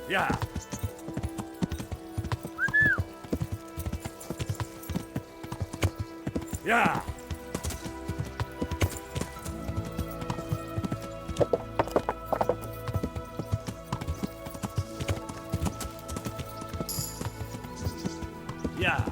Yeah. Yeah. Yeah.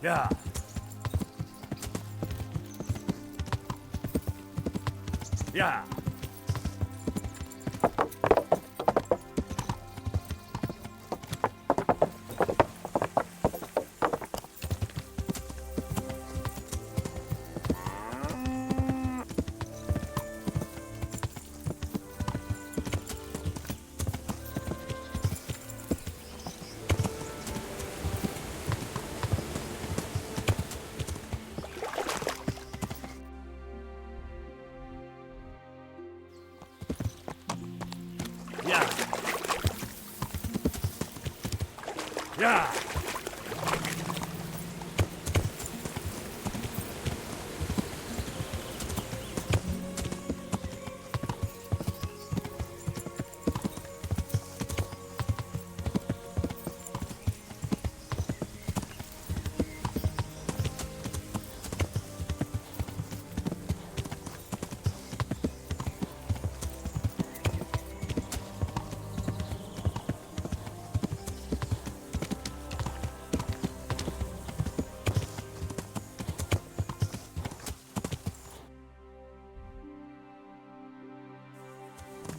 Yeah. Yeah. Yeah. Yeah.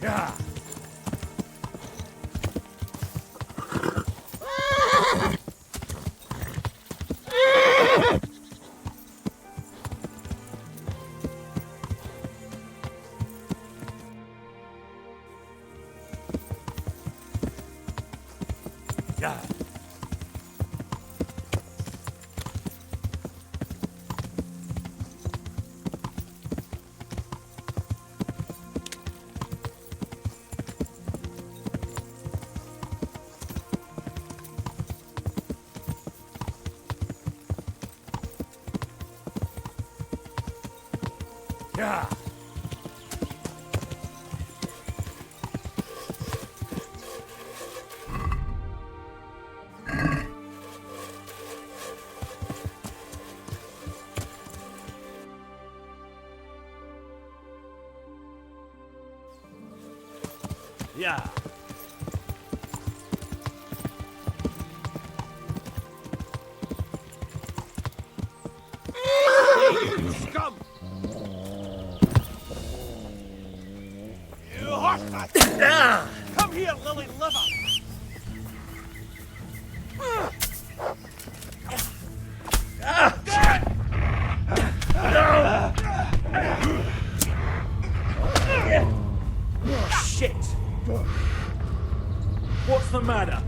Yeah. Yeah. Yeah. Yeah. You scum! You horse! Yeah. Come here, lily liver! Shit. What's the matter?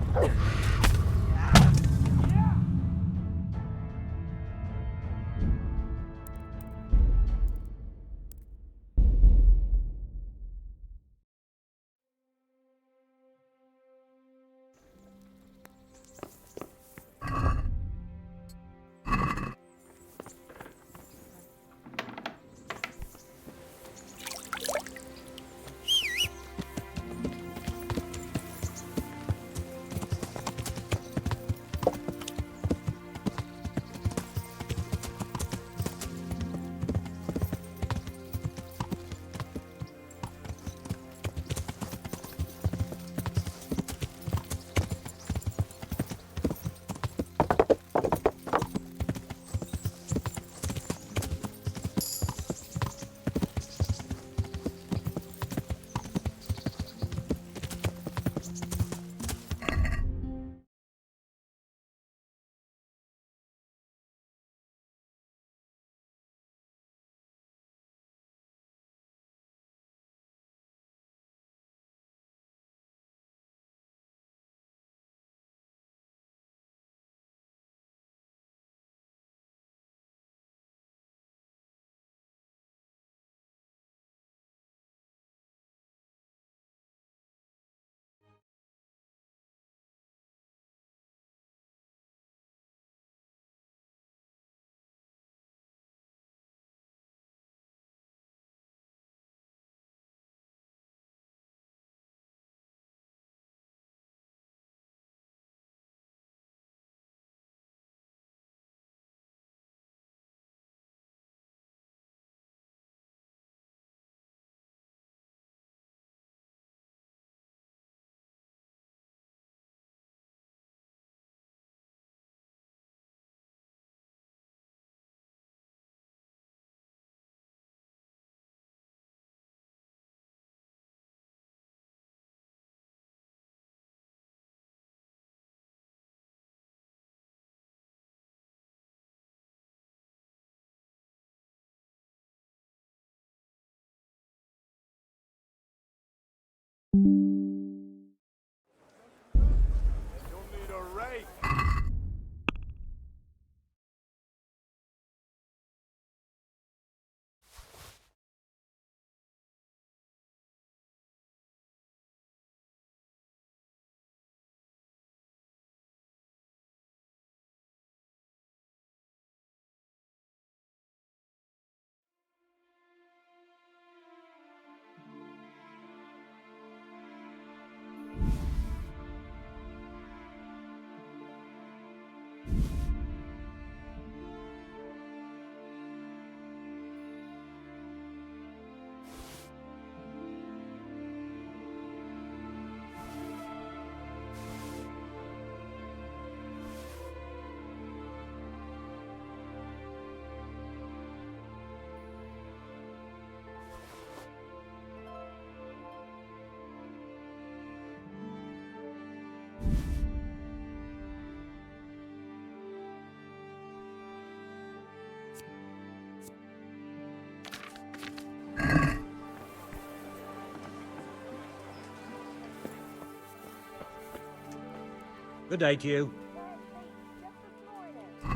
Good day to you.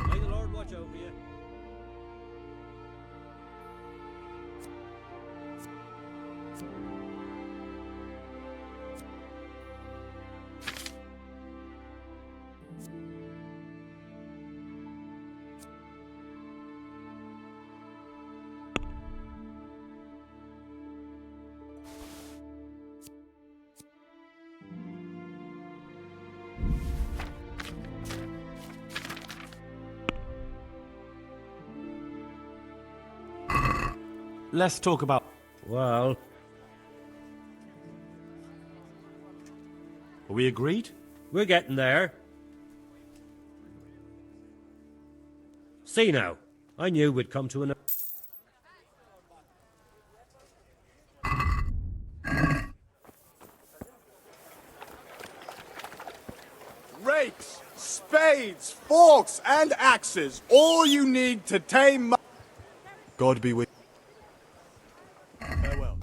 May the Lord watch over you. Let's talk about... Well... Are we agreed? We're getting there. See now, I knew we'd come to an... Rakes, spades, forks, and axes. All you need to tame... God be with you. Farewell.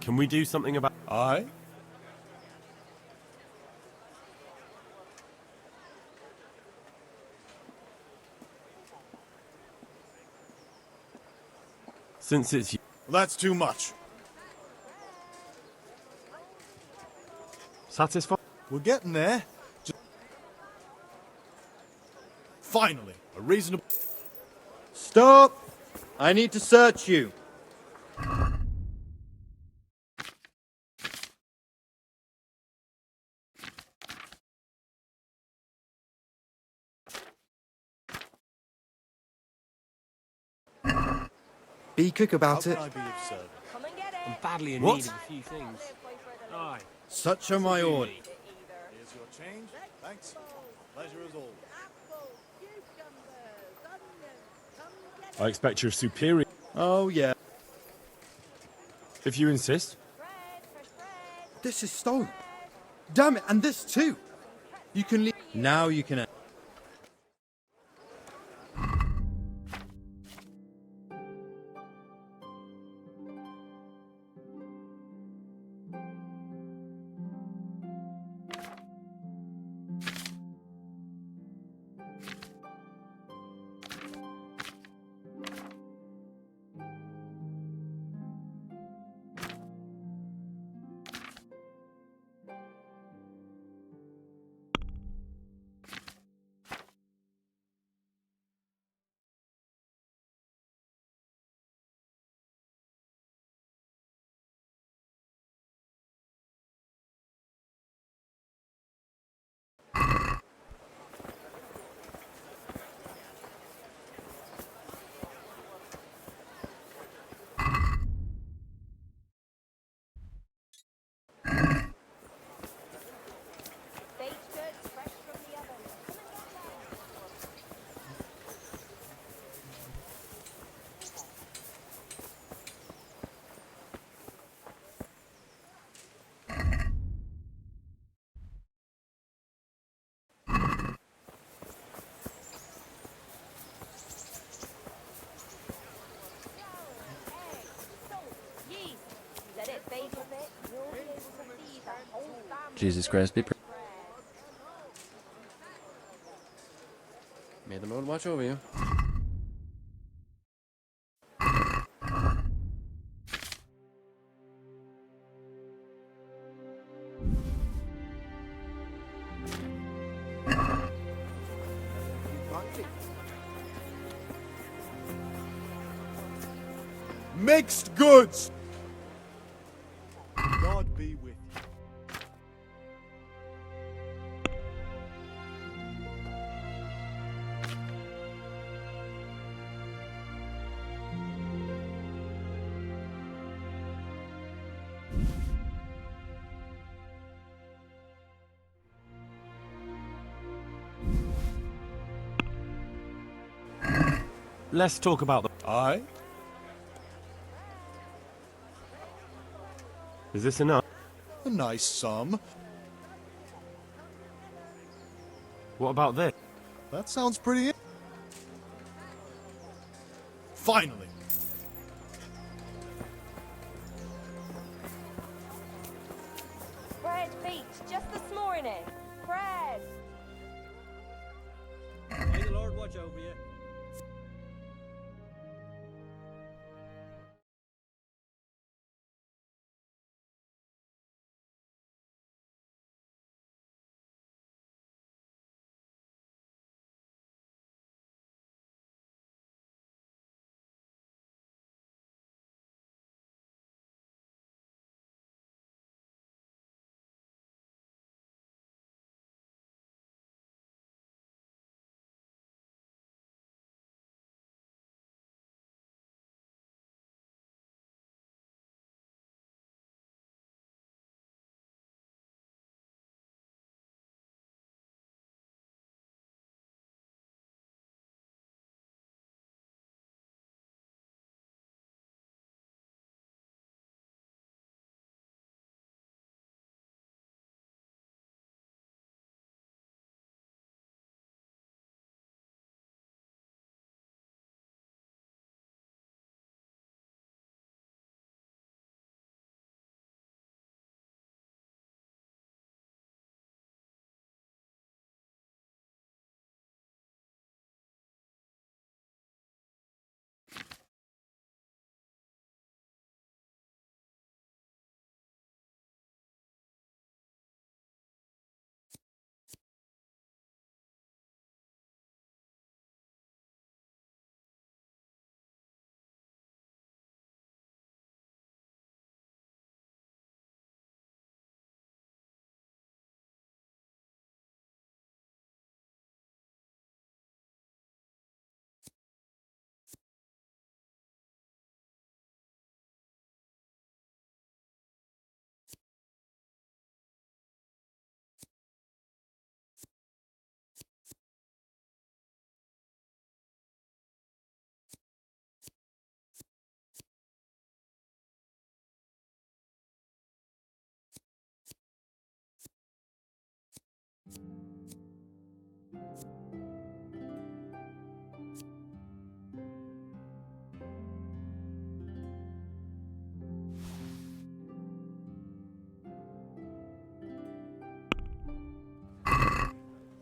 Can we do something about... Aye? Since it's... That's too much. Satisfied? We're getting there. Finally, a reasonable... Stop! I need to search you. Be quick How about can it. I be of service? I'm badly in What? need of a few things. Aye. Such are my orders. Here's your change. Thanks. Pleasure as always. I expect you're superior. Oh, yeah. If you insist. This is stolen. Damn it, and this too. You can leave. Now you can. Jesus Christ, be the Lord watch over you. Mixed goods! God be with you. Let's talk about the... Aye? Is this enough? A nice sum. What about this? That sounds pretty... Finally! Fred Beach, just this morning. Fred! May the Lord watch over you.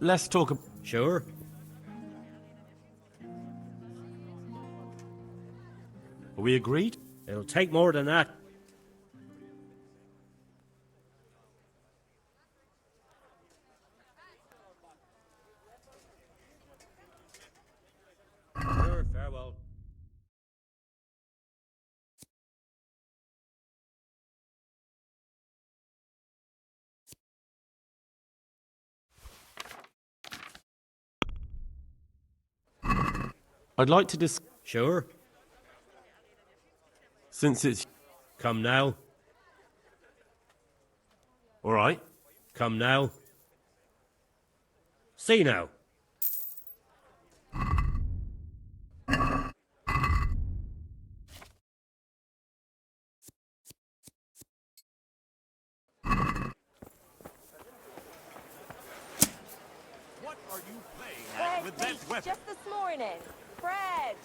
Let's talk... Sure. Are we agreed? It'll take more than that. Sure, farewell. I'd like to discuss... Sure. Since it's... Come now. All right. Come now. See now. What are you playing at Fred with Beach, that weapon? just this morning. Fred!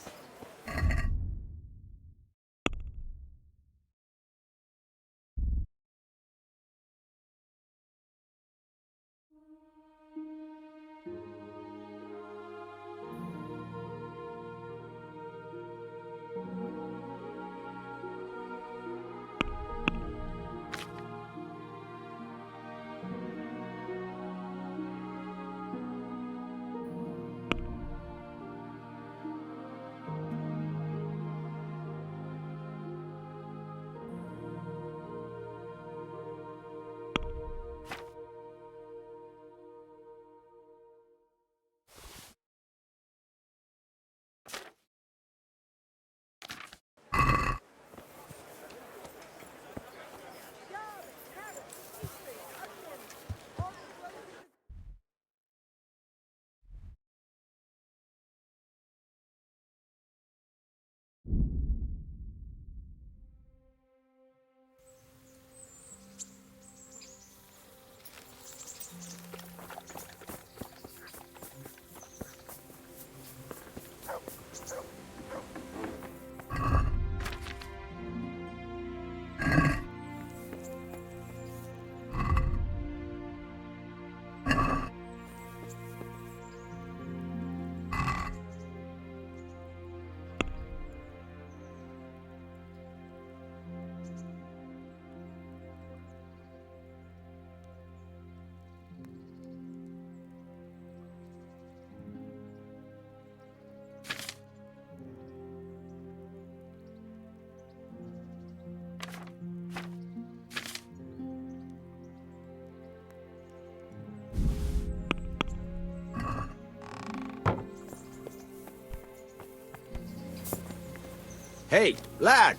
Hey, lad!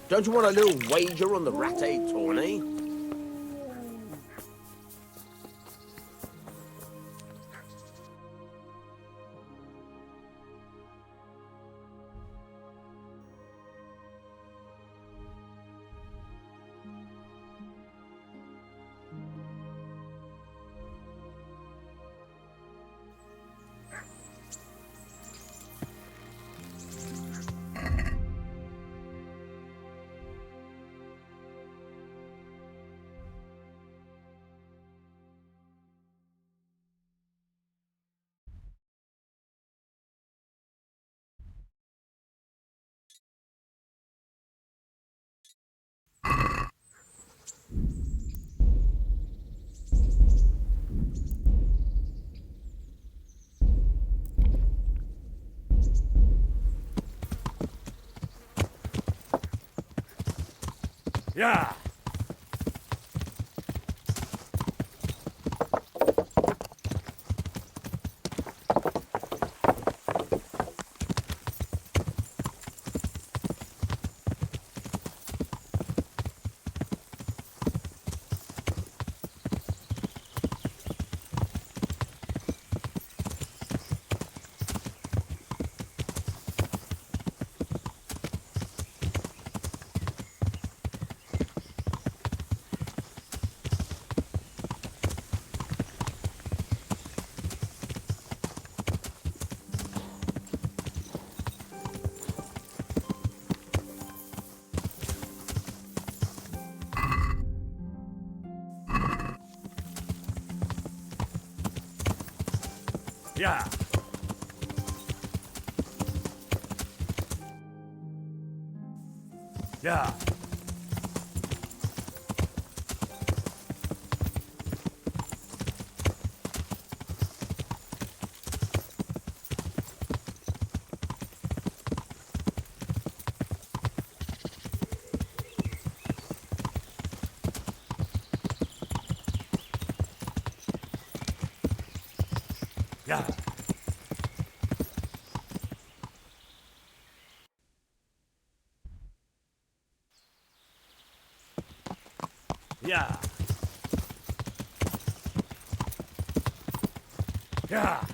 Don't you want a little wager on the ratte tourney? Yeah. Yeah. Yeah. Yeah. Yeah. Yeah.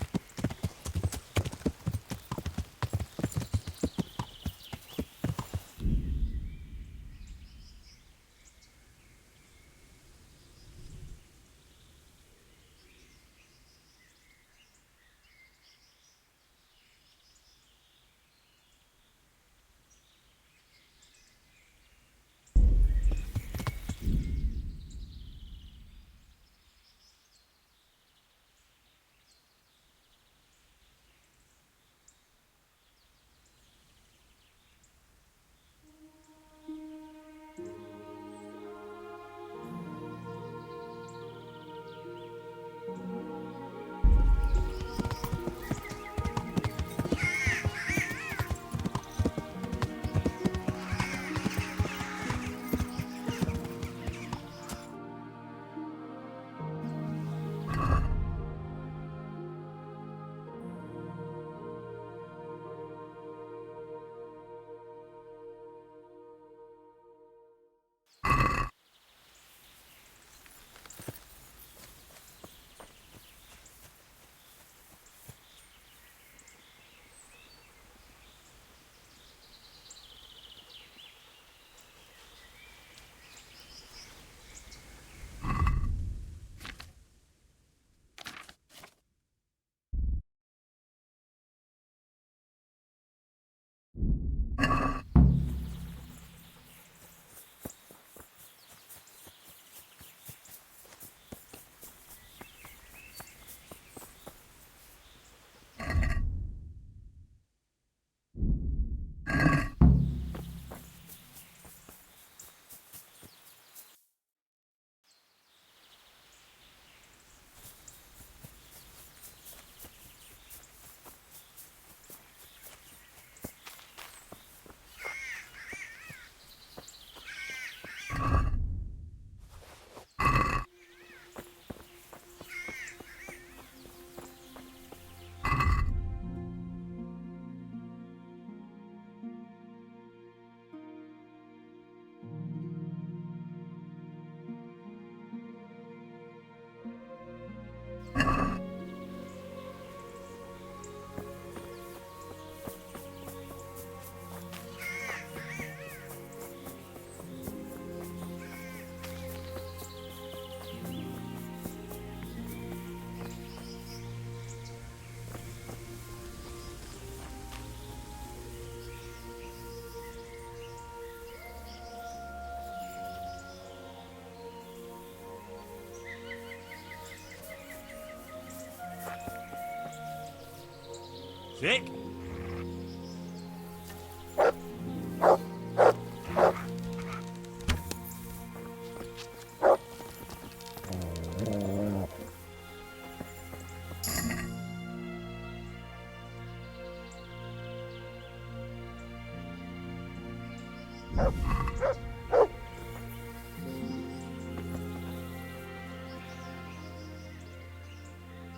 Vic?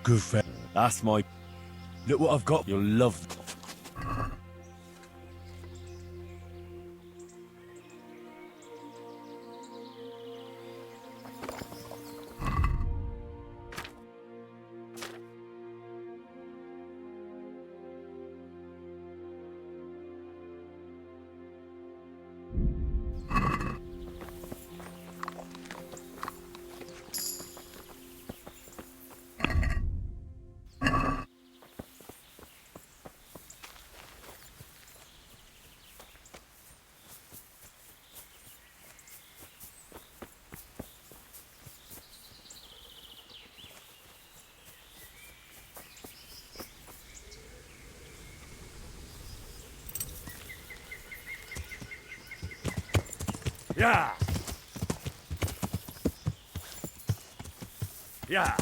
Good friend. That's my... Look what I've got. You'll love... Yeah. Yeah.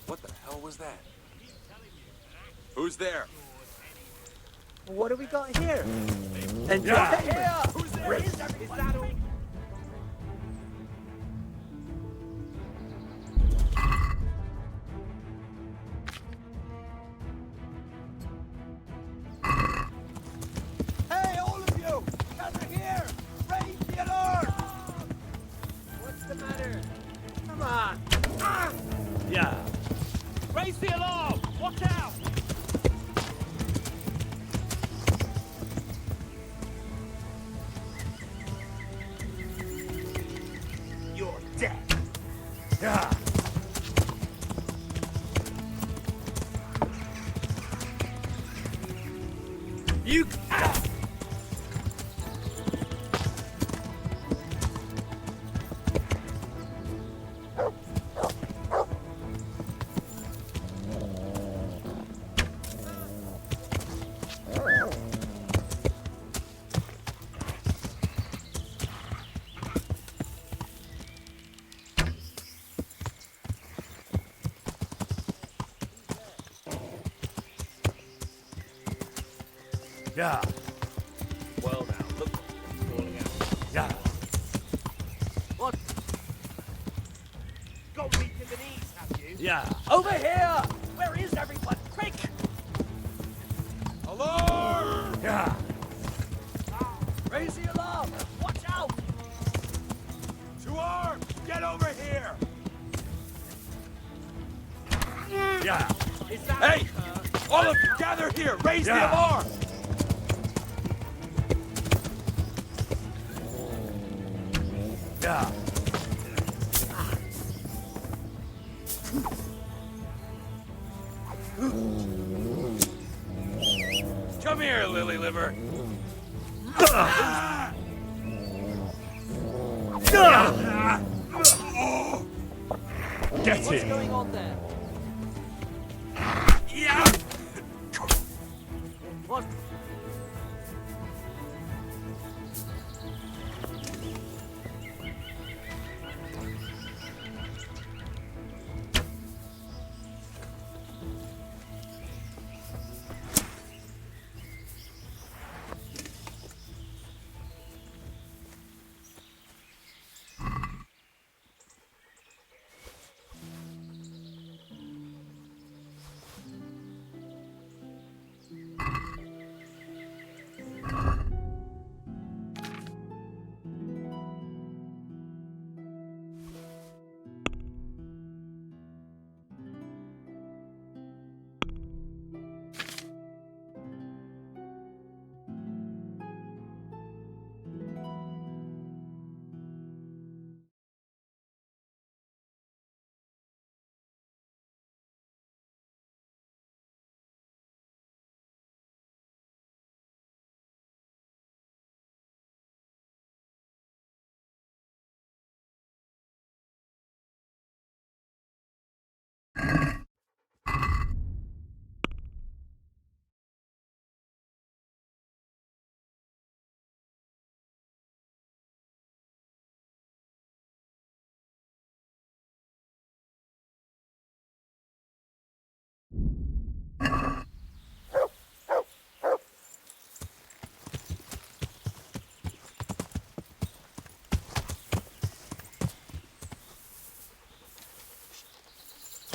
What the hell was that? Who's there? What do we got here? Yeah. Who's there? Is that all? Hey, all of you! Gather here! Raise the alarm! What's the matter? Come on! Ah! Yeah. Raise the alarm! Watch out! You're dead! Yeah. You... Ah! Yeah. Well now, look what's falling out. Yeah. What? Got weak in the knees, have you? Yeah. Over here! Where is everyone? Quick! Alarm! Yeah. Raise the alarm! Watch out! To arms! Get over here! Yeah. Is that Hey! All of you, gather here! Raise the Yeah. alarm! Yeah. Come here, lily liver! Get What's him! going on there? Yeah! What?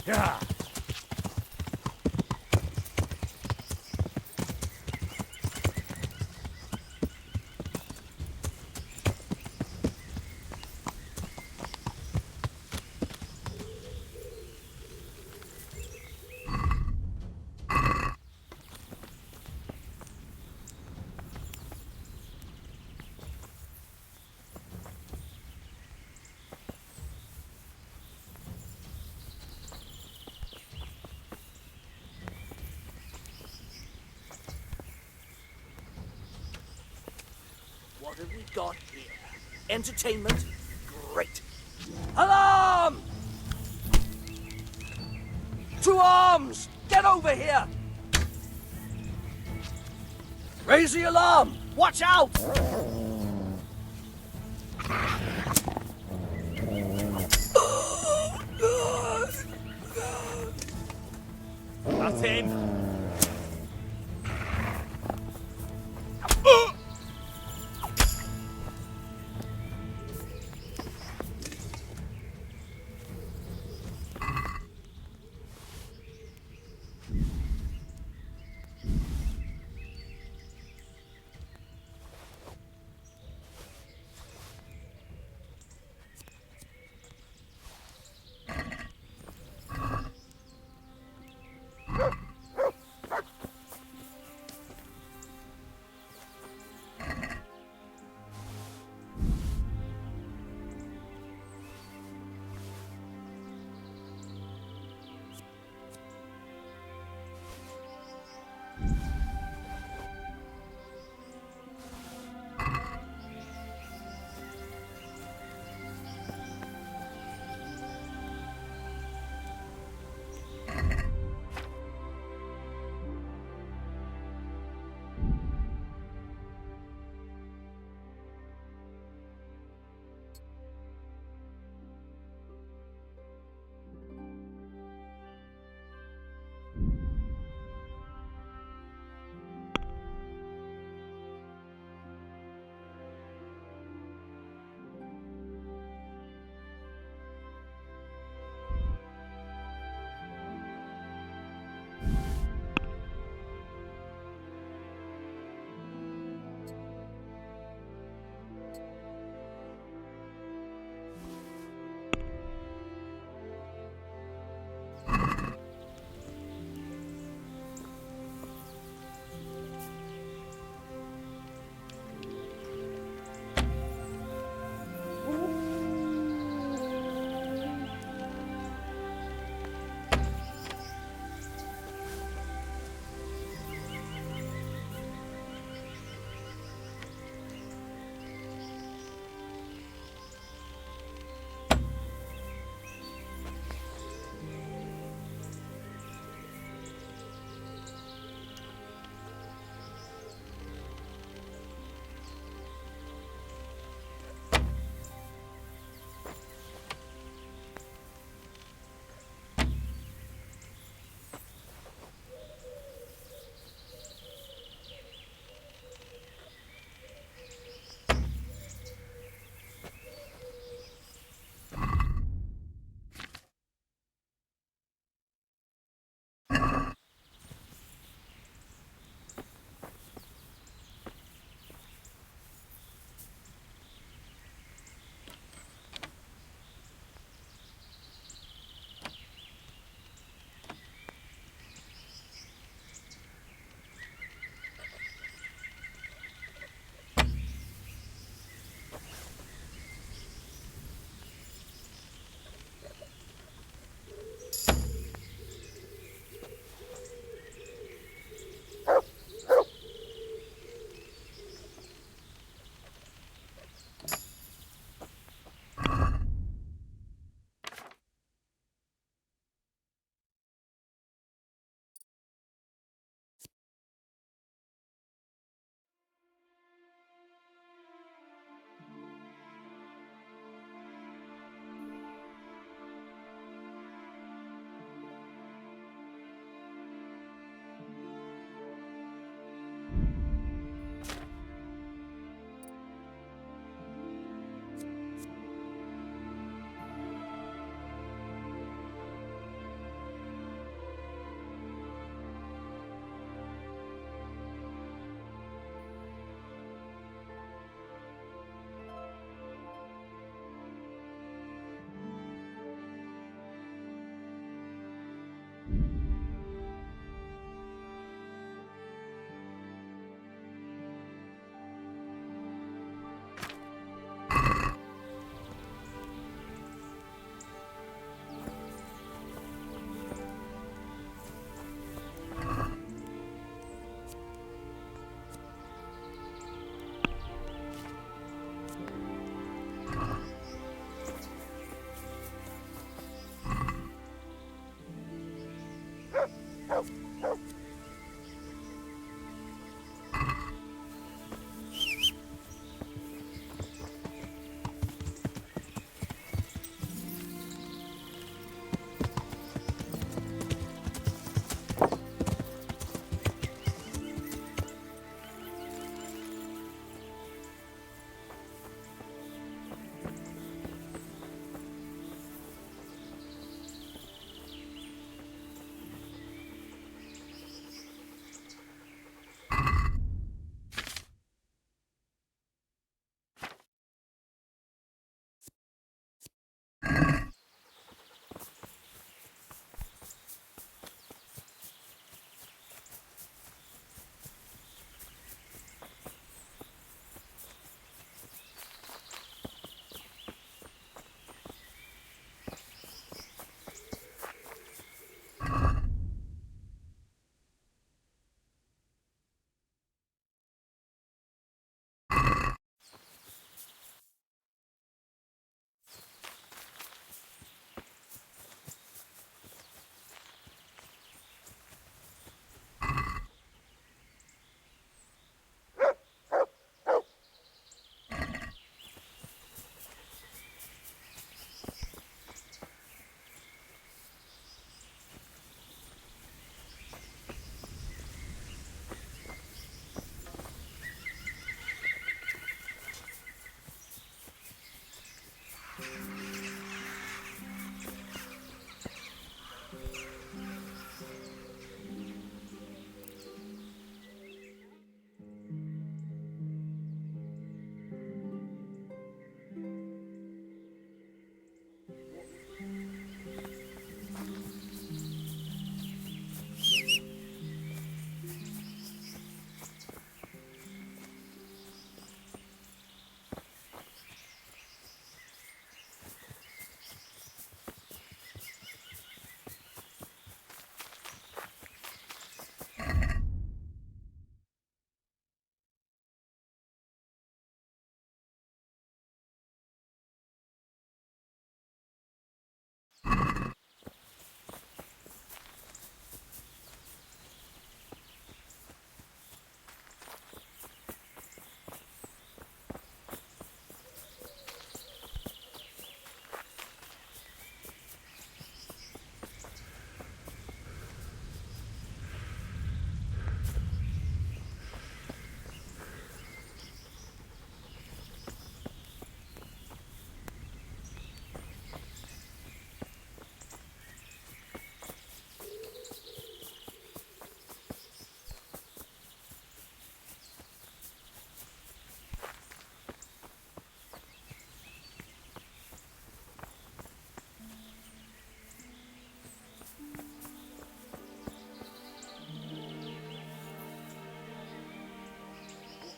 Yeah. What have we got here? Entertainment? Great. Alarm! To arms! Get over here! Raise the alarm! Watch out! That's him.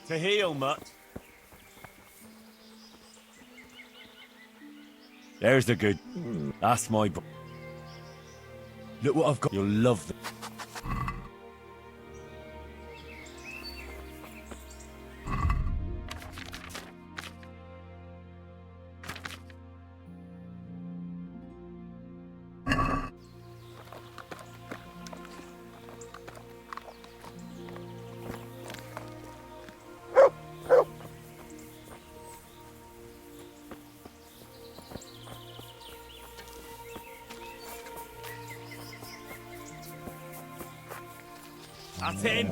To heal, mutt. There's the good. That's my. Look what I've got. You'll love them. That's in.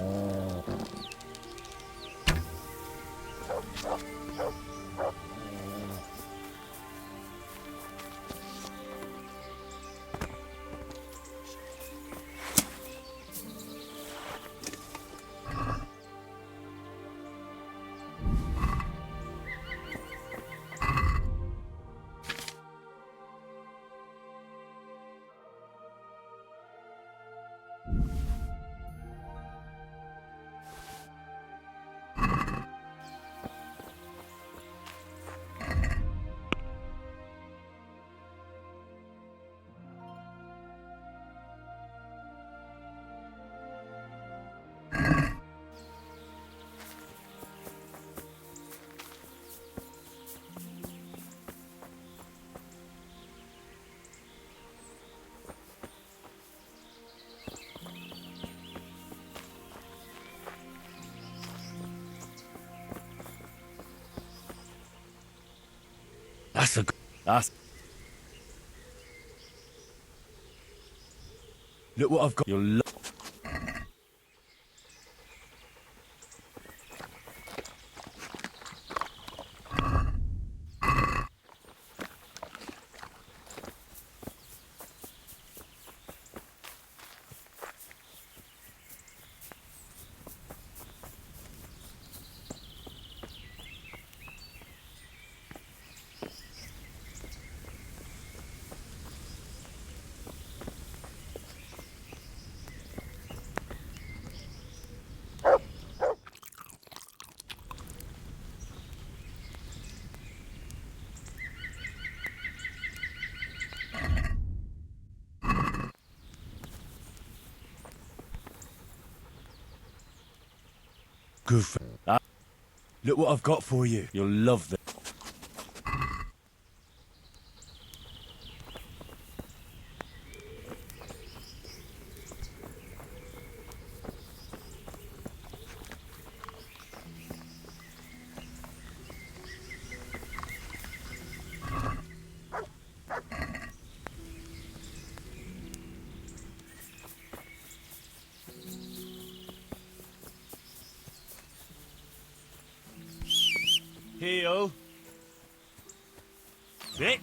That's a. That's. Look what I've got. You'll love. Good. Look what I've got for you. You'll love them. Heal. Vic.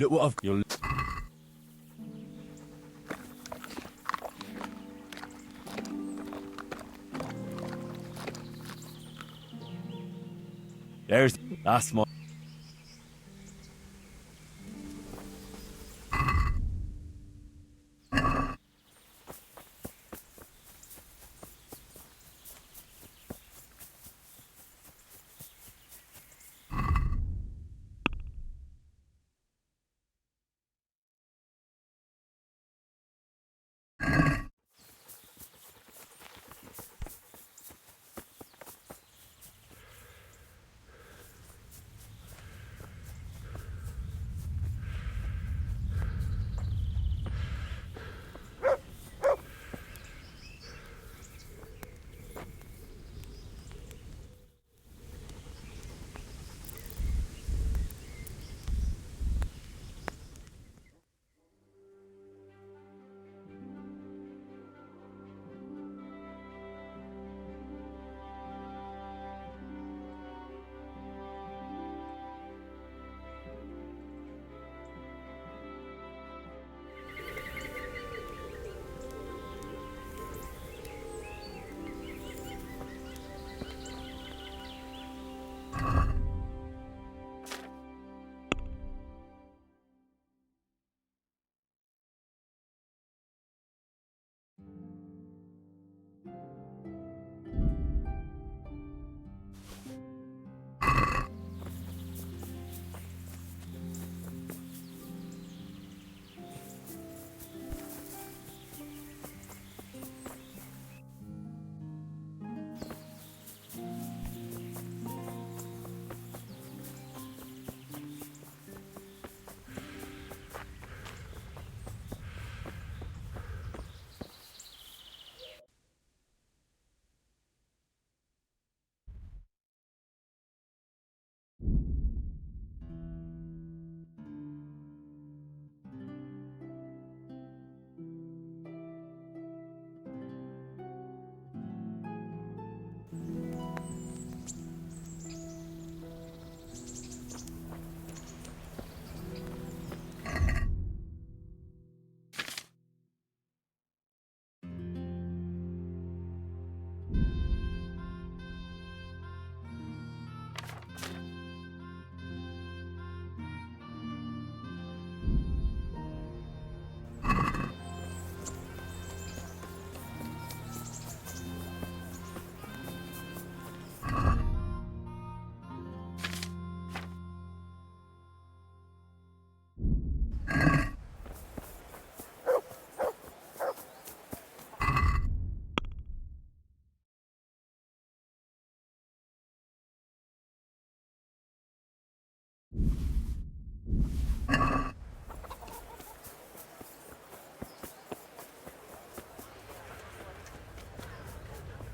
Look what I've... You'll... There's... That's my...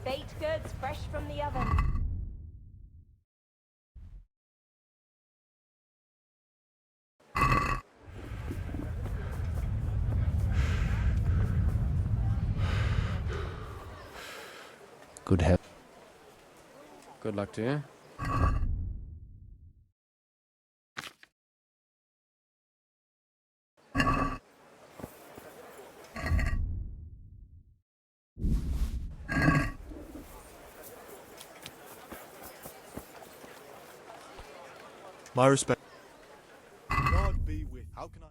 Baked goods fresh from the oven. Good help. Good luck to you. My respect. God be with. How can I?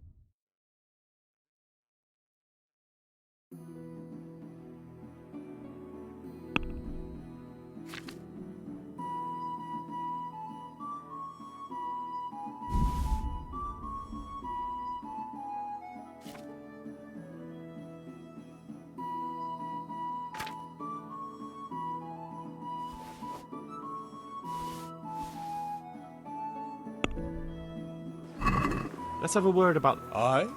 Let's have a word about... Aye.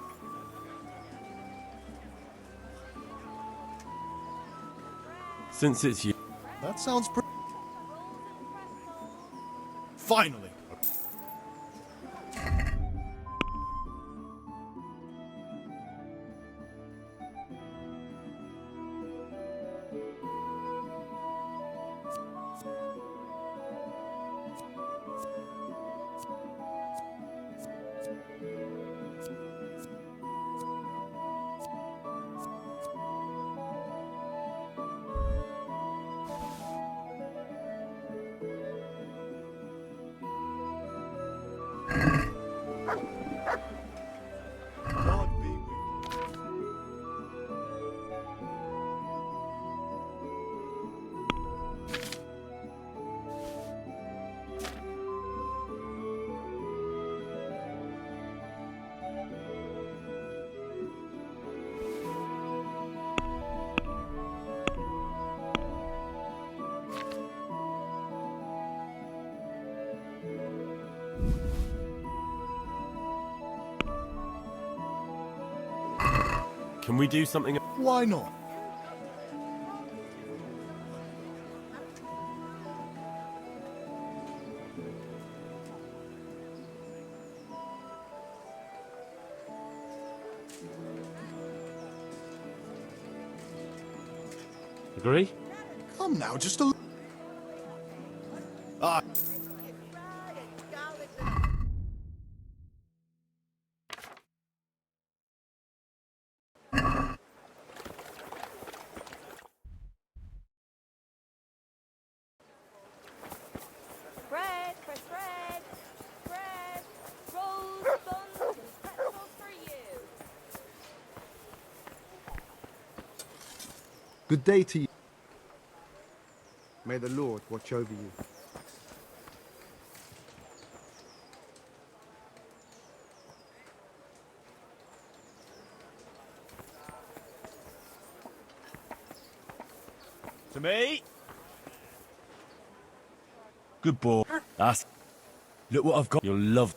Since it's you... That sounds pretty. Finally. God be with you. Can we do something? Why not? Agree? Come now, just a... Ah, Bread, fresh bread, bread, rolls, buns, and pretzels for you. Good day to you. May the Lord watch over you. To me? Good boy. That's... Look what I've got. You'll love...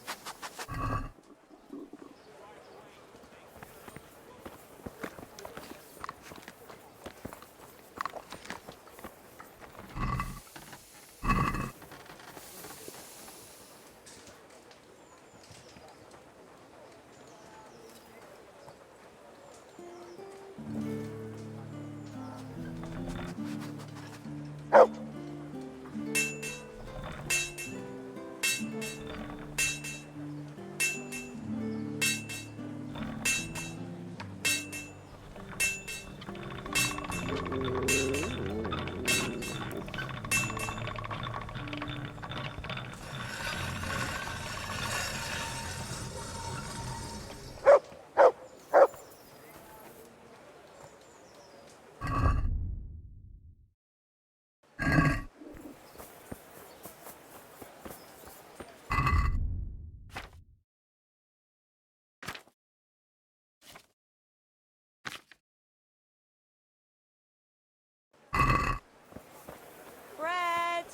Bread,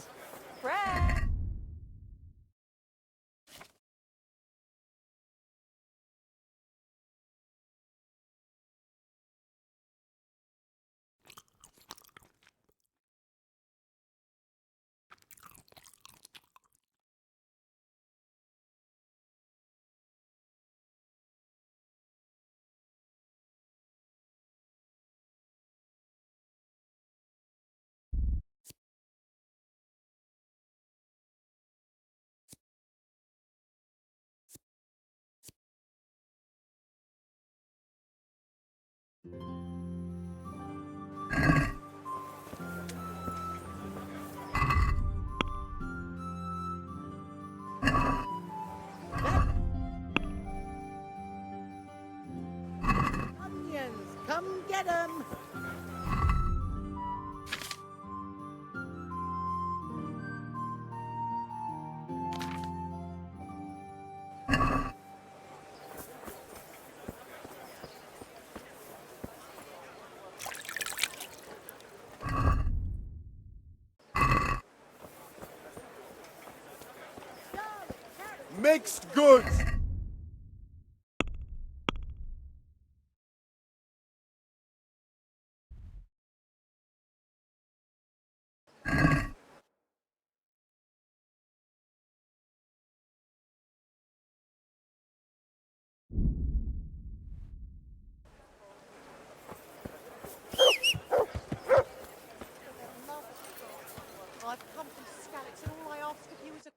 bread. Onions, come get 'em! mixed goods! I've come from Scalix and all I ask of you is a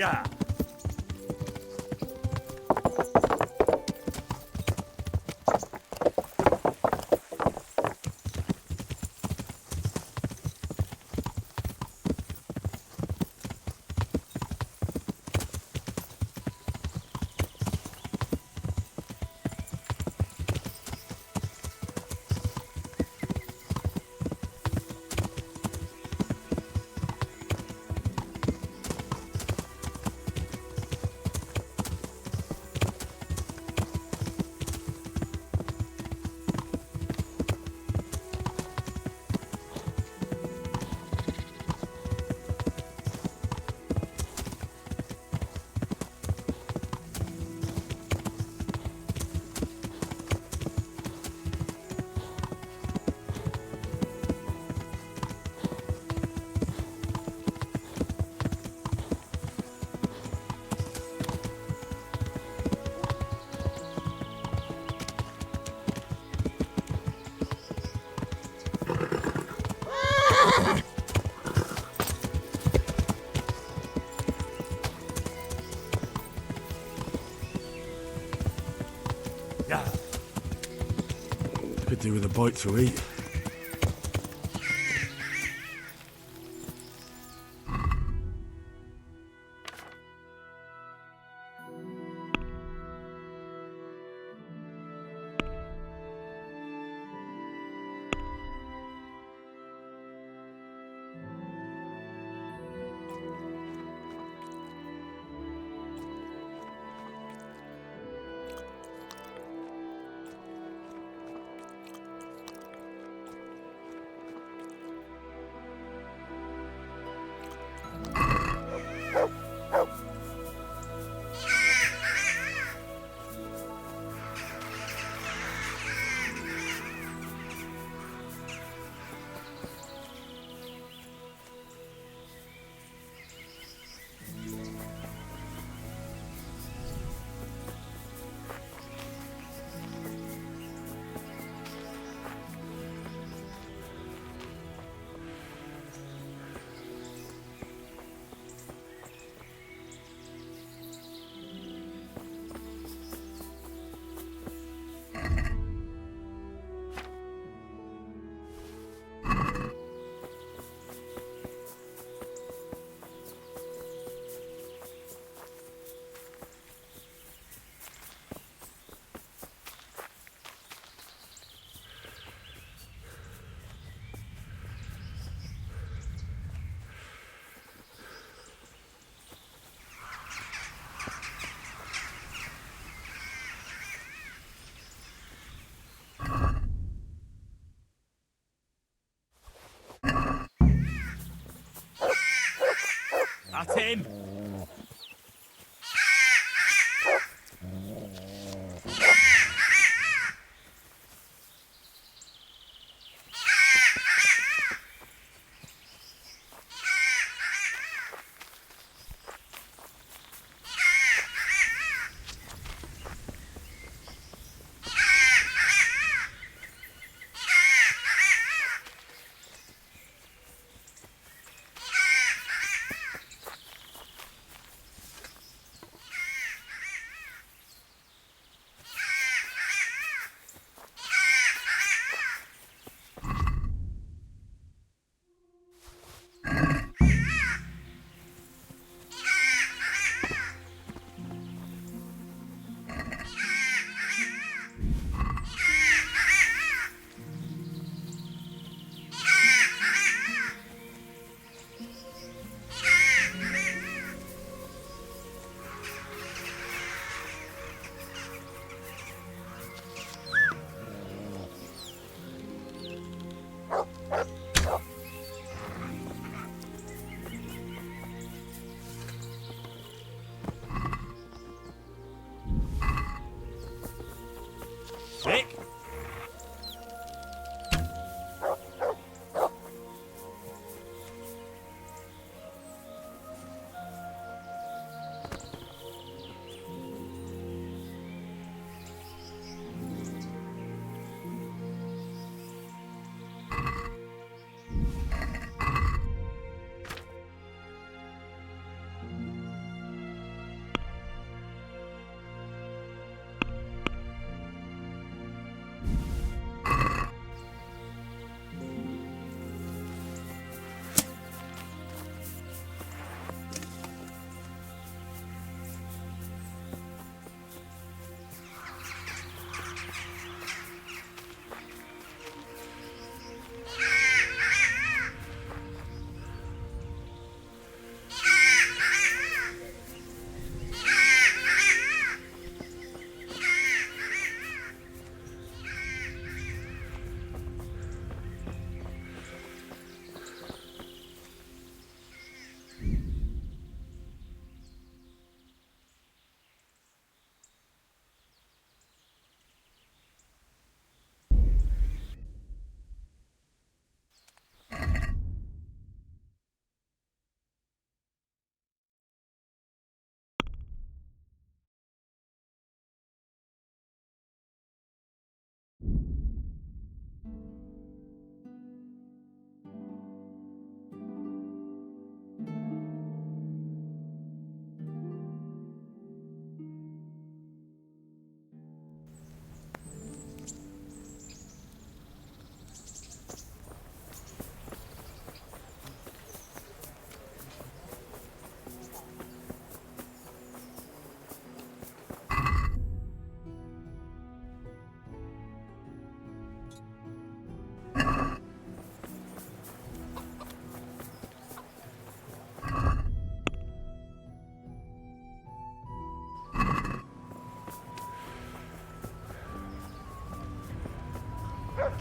Yeah. Yeah. Could do with a bite to eat. That's him.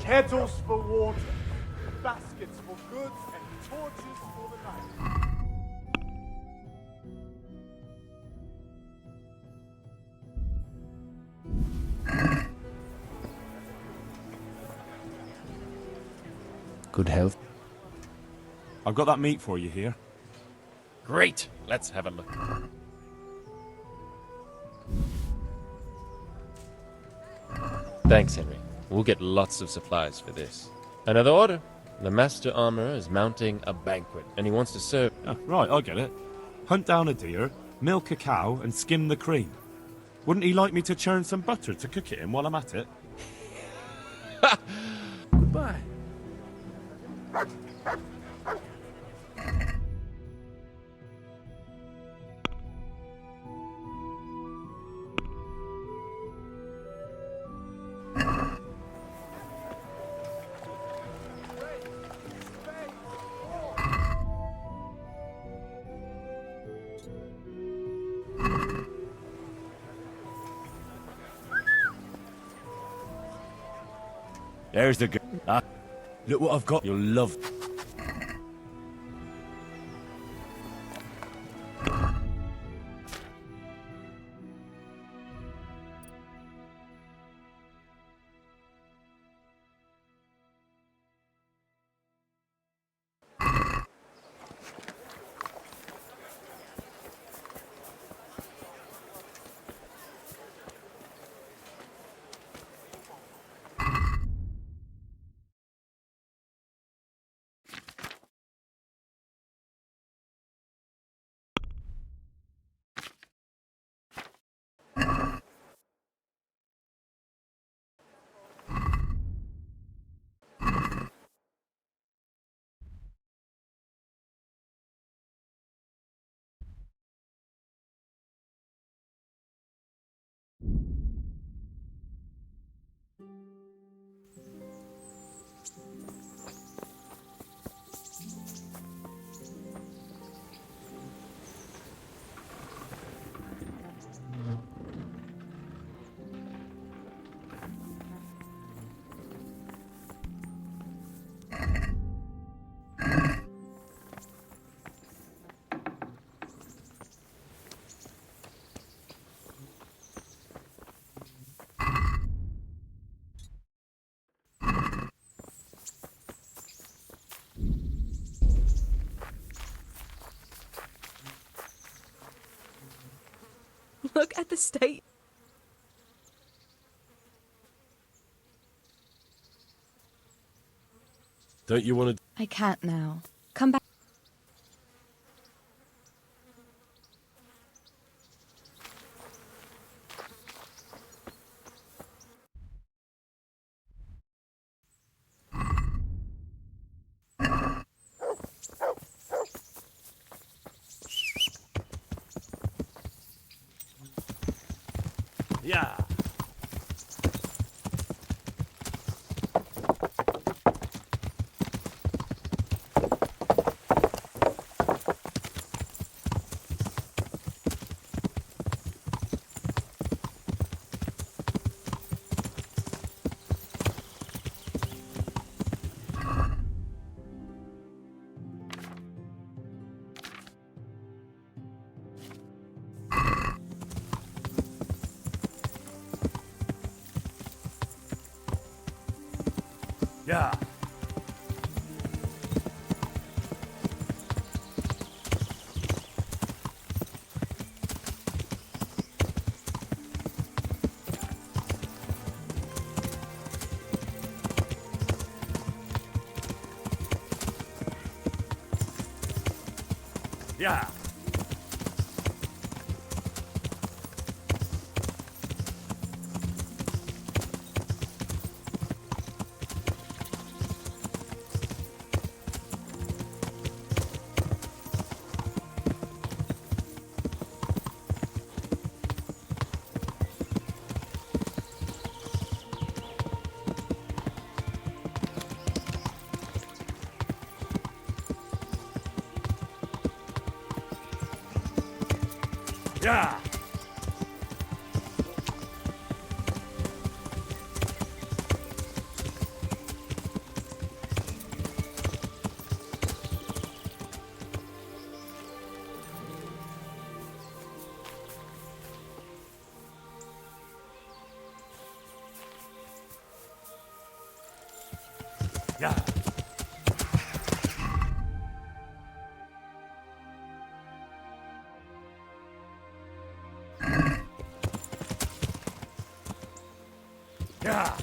Kettles for water, baskets for goods, and torches for the night. Good health. I've got that meat for you here. Great. Let's have a look. Thanks, Henry. We'll get lots of supplies for this. Another order. The Master Armorer is mounting a banquet, and he wants to serve... Oh, right, I get it. Hunt down a deer, milk a cow, and skim the cream. Wouldn't he like me to churn some butter to cook it in while I'm at it? Goodbye. There's the good. Look what I've got. You'll love. Look at the state. Don't you want to... I can't now. Come back. Yeah. Yeah. Yeah. Yeah. Yeah. Yeah.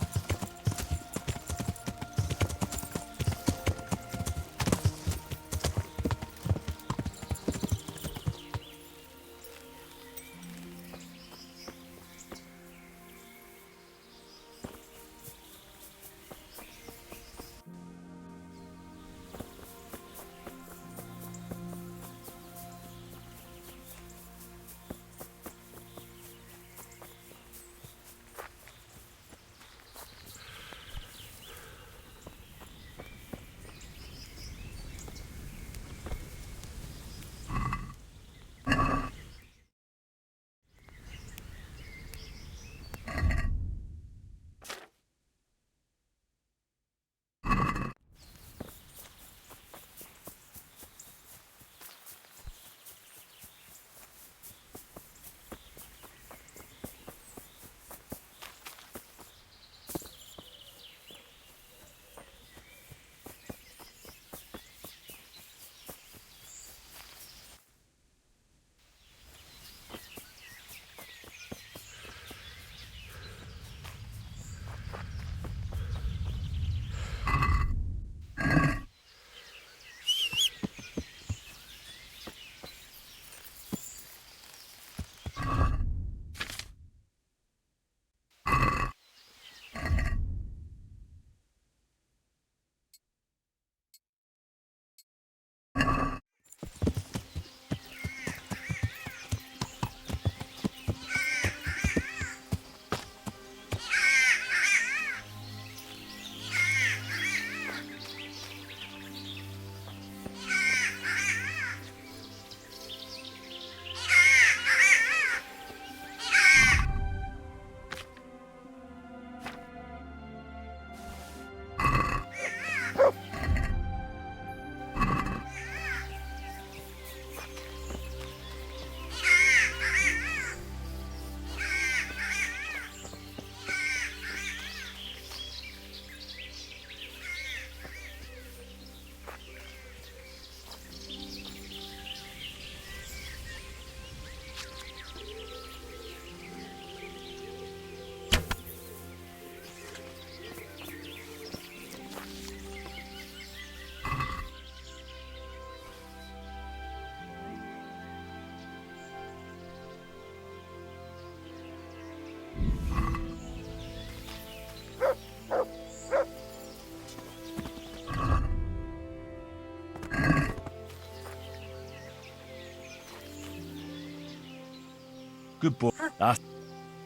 Good boy.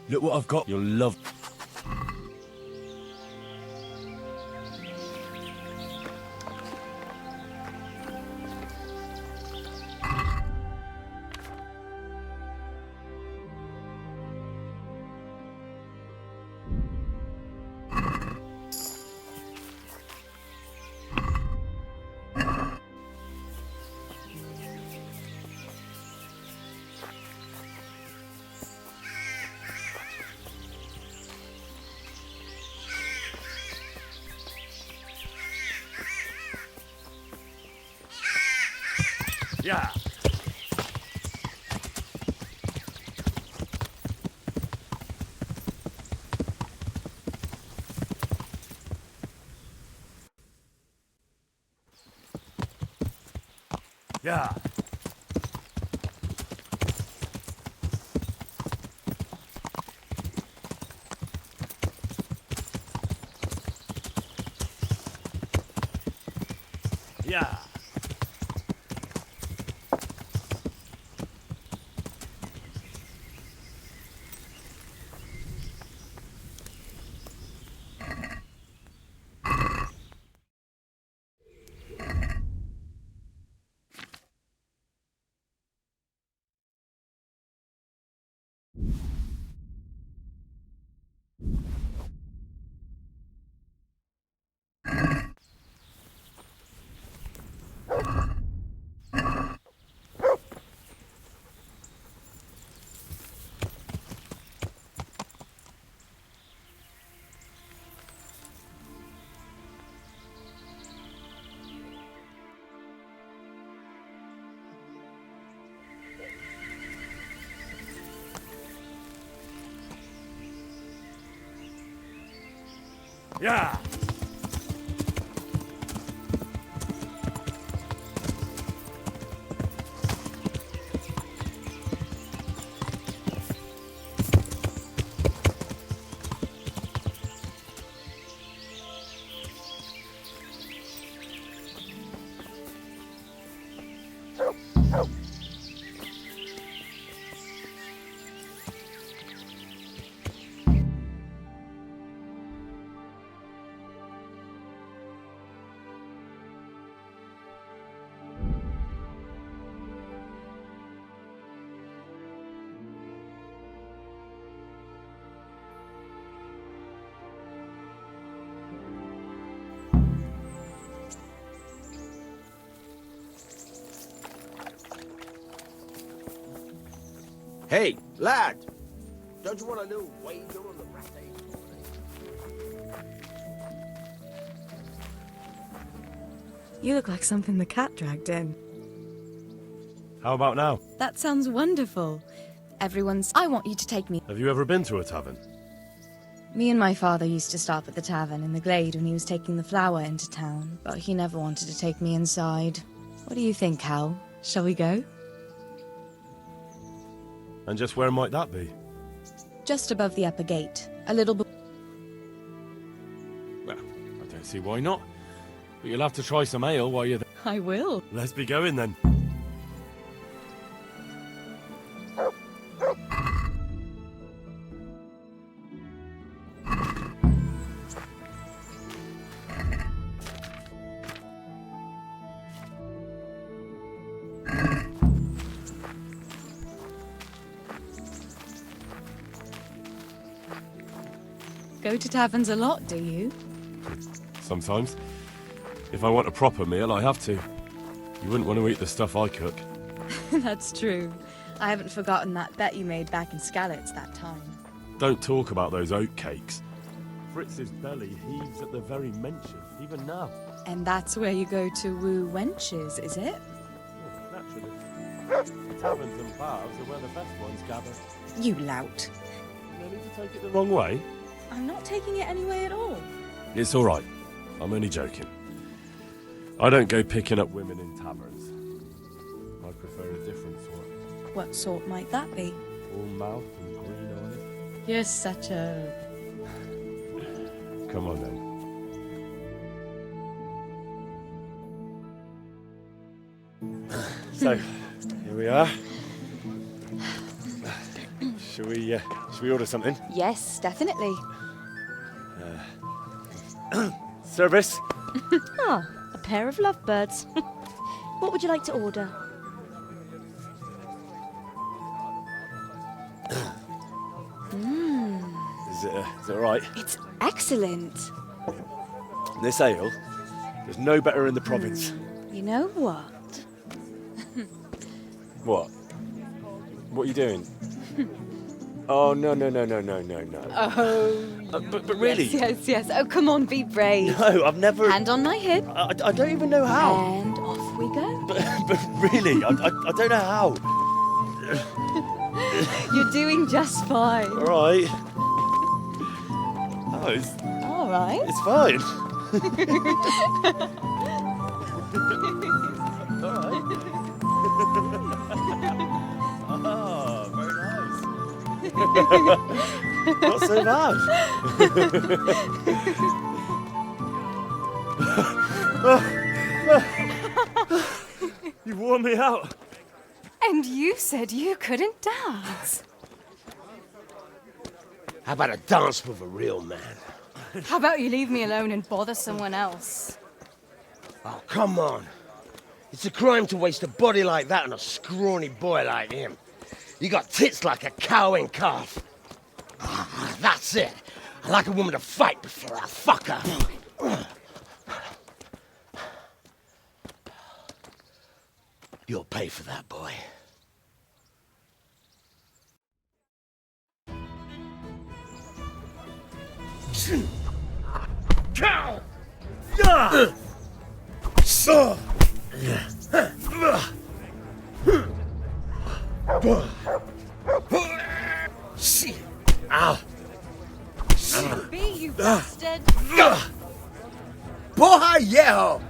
Look what I've got. You'll love. Yeah. Yeah. Yeah. Yeah. Hey, lad! Don't you want a little wager on the rat ace? You look like something the cat dragged in. How about now? That sounds wonderful. I want you to take me. Have you ever been to a tavern? Me and my father used to stop at the tavern in the glade when he was taking the flour into town, but he never wanted to take me inside. What do you think, Hal? Shall we go? And just where might that be? Just above the upper gate. A little bit. Well, I don't see why not. But you'll have to try some ale while you're there. I will. Let's be going then. Go to taverns a lot, do you? Sometimes. If I want a proper meal, I have to. You wouldn't want to eat the stuff I cook. That's true. I haven't forgotten that bet you made back in Skalitz that time. Don't talk about those oat cakes. Fritz's belly heaves at the very mention, even now. And that's where you go to woo wenches, is it? Yeah, naturally. Taverns and bars are where the best ones gather. You lout. No need to take it the wrong way. I'm not taking it any way at all. It's all right. I'm only joking. I don't go picking up women in taverns. I prefer a different sort. What sort might that be? All mouth and green eyes. You're such a... Come on then. So, here we are. Shall we order something? Yes, definitely. Service? Ah, a pair of lovebirds. What would you like to order? Is it all right? It's excellent. This ale, there's no better in the province. You know what? What? What are you doing? Oh, no. Oh, But really? yes. Oh, come on, be brave. No, I've never... Hand on my hip. I don't even know how. And off we go. But really, I don't know how. You're doing just fine. All right. Oh, All right. it's fine. All right. Oh, very nice. Not so bad. You wore me out. And you said you couldn't dance. How about a dance with a real man? How about you leave me alone and bother someone else? Oh, come on. It's a crime to waste a body like that on a scrawny boy like him. You got tits like a cow and calf. Ah, that's it. I like a woman to fight before I fuck her. You'll pay for that, boy. Cow! Be you bastard! hell!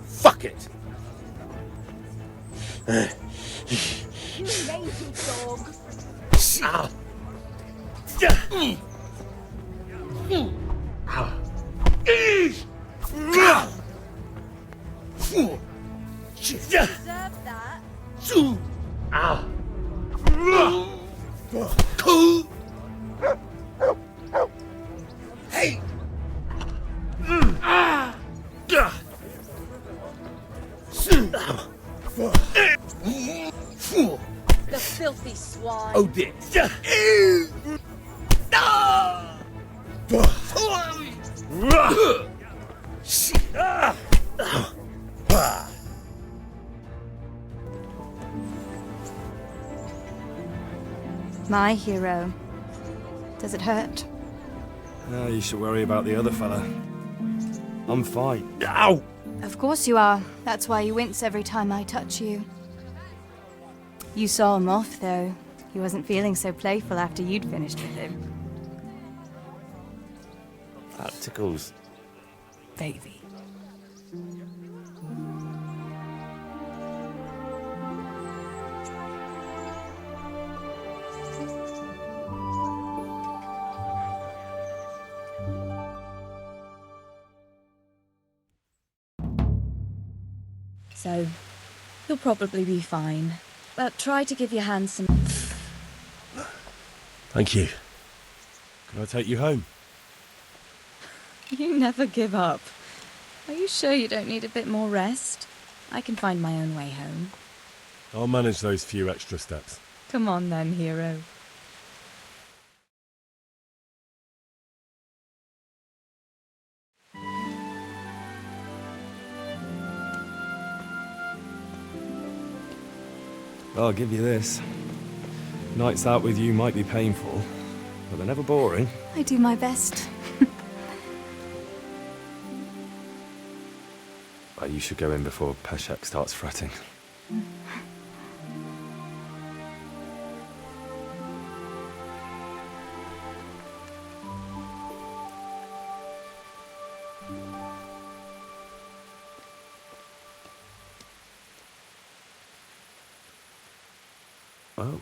Fuck it! You lazy dog. Ah. Deserve that. Hey! The filthy swine. Oh dear. My hero. Does it hurt? You should worry about the other fella. I'm fine. Ow! Of course you are. That's why you wince every time I touch you. You saw him off, though. He wasn't feeling so playful after you'd finished with him. That tickles. Baby. So, you'll probably be fine. But try to give your hands some... Thank you. Can I take you home? You never give up. Are you sure you don't need a bit more rest? I can find my own way home. I'll manage those few extra steps. Come on then, hero. I'll give you this. Nights out with you might be painful, but they're never boring. I do my best. Well, you should go in before Peshek starts fretting. Oh.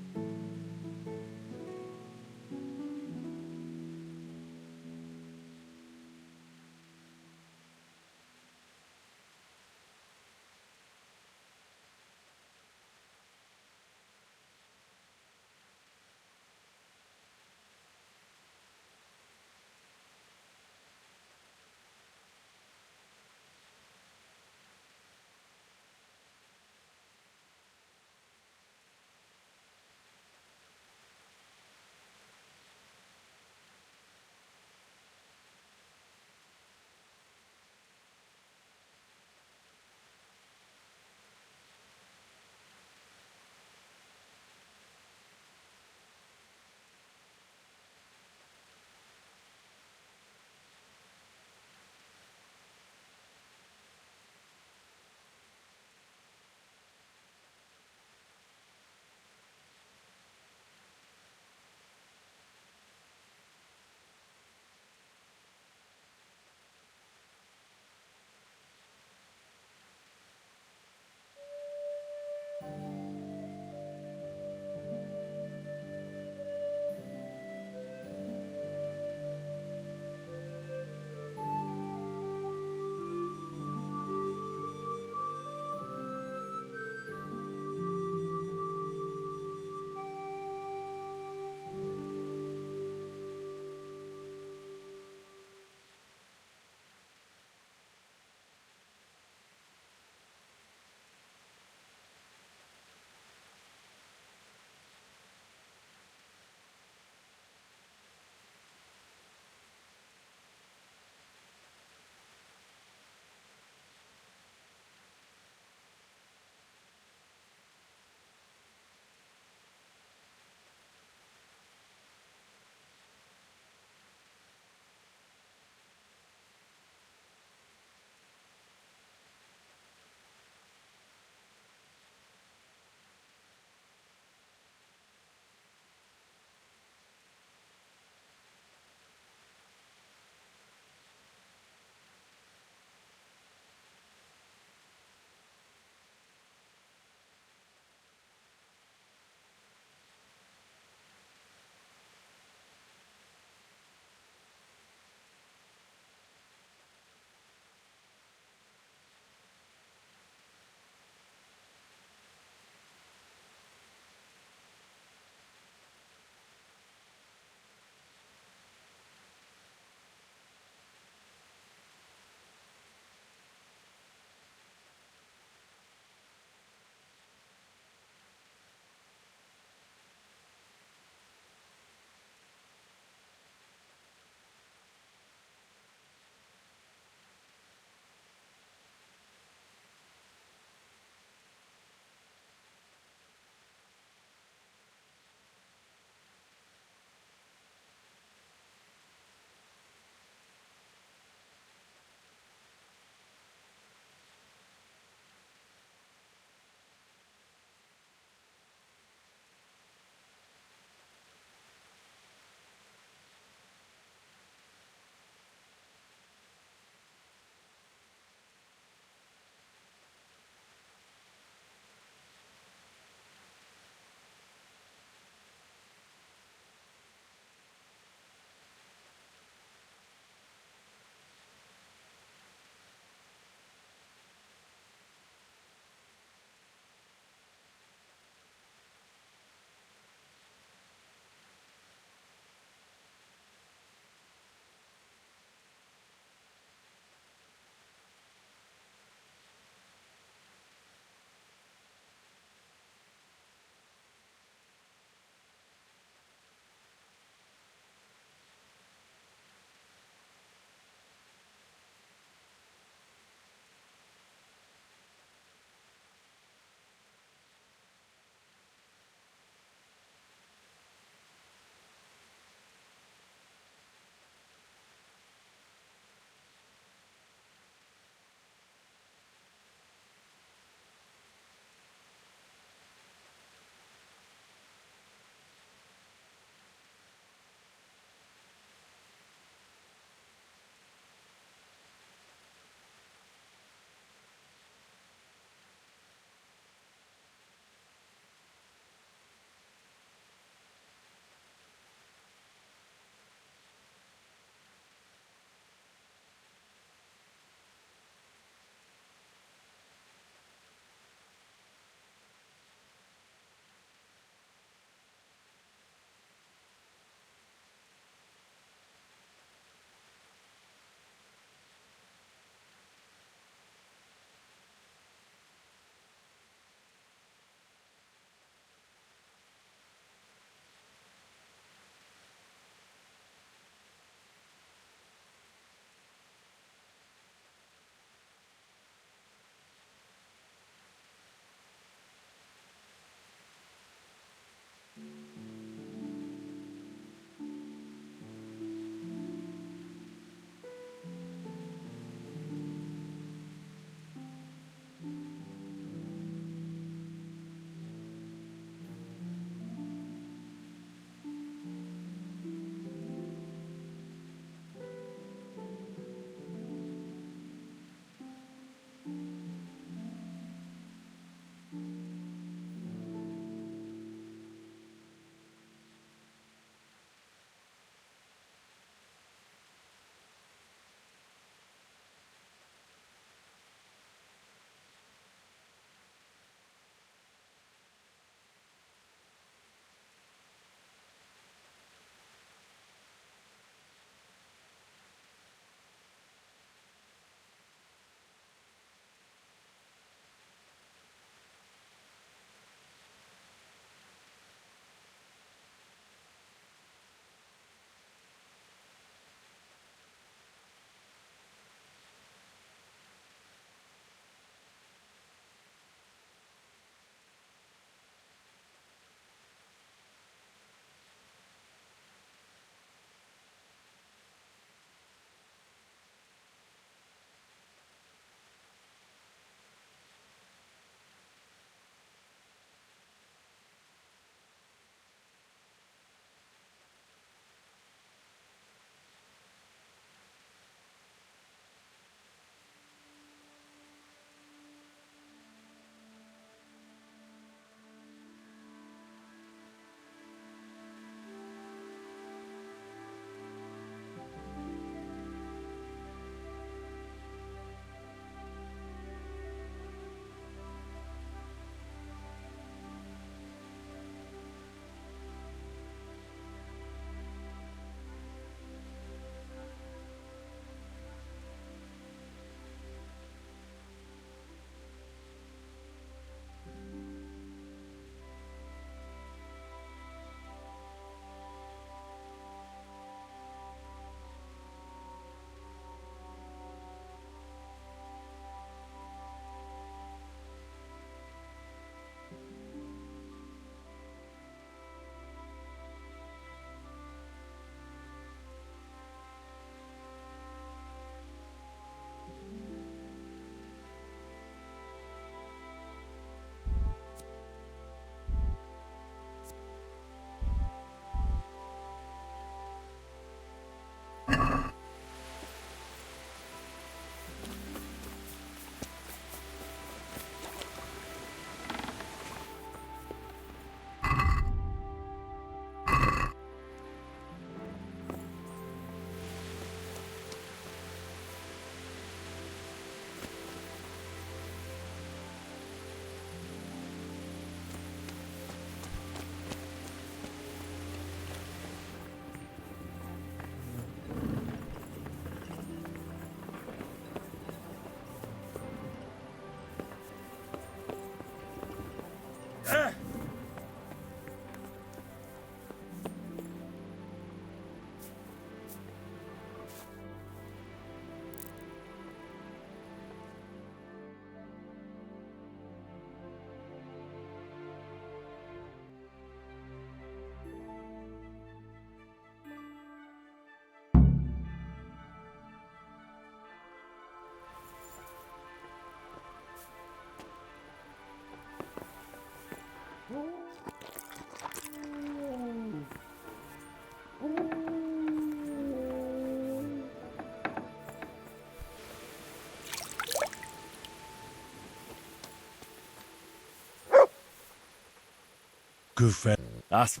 Good friend. That's...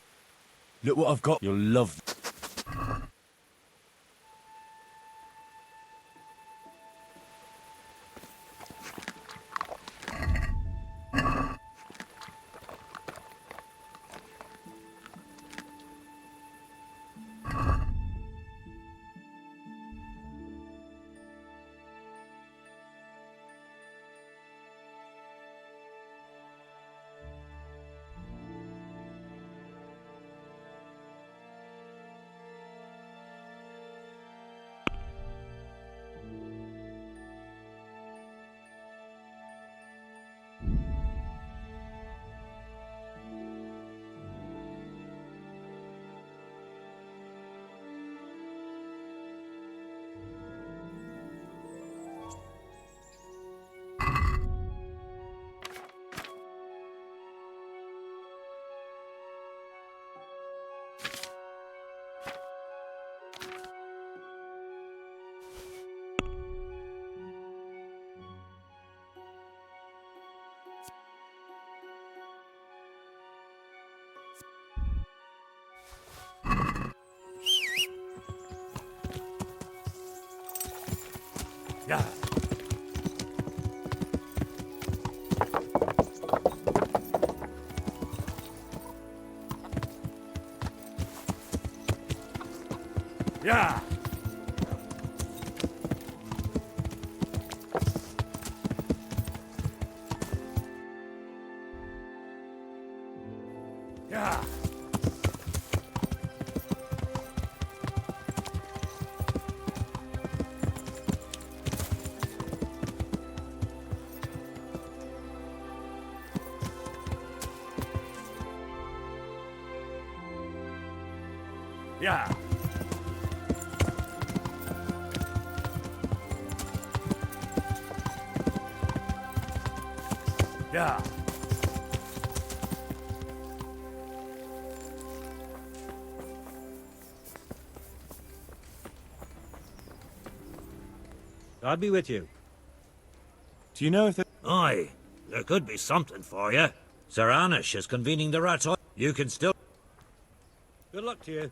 Look what I've got. You'll love... Yeah. Yeah. Yeah. Yeah. Yeah. I'll be with you. Do you know if... Aye, there could be something for you. Sir Anish is convening the rats. You can still... Good luck to you.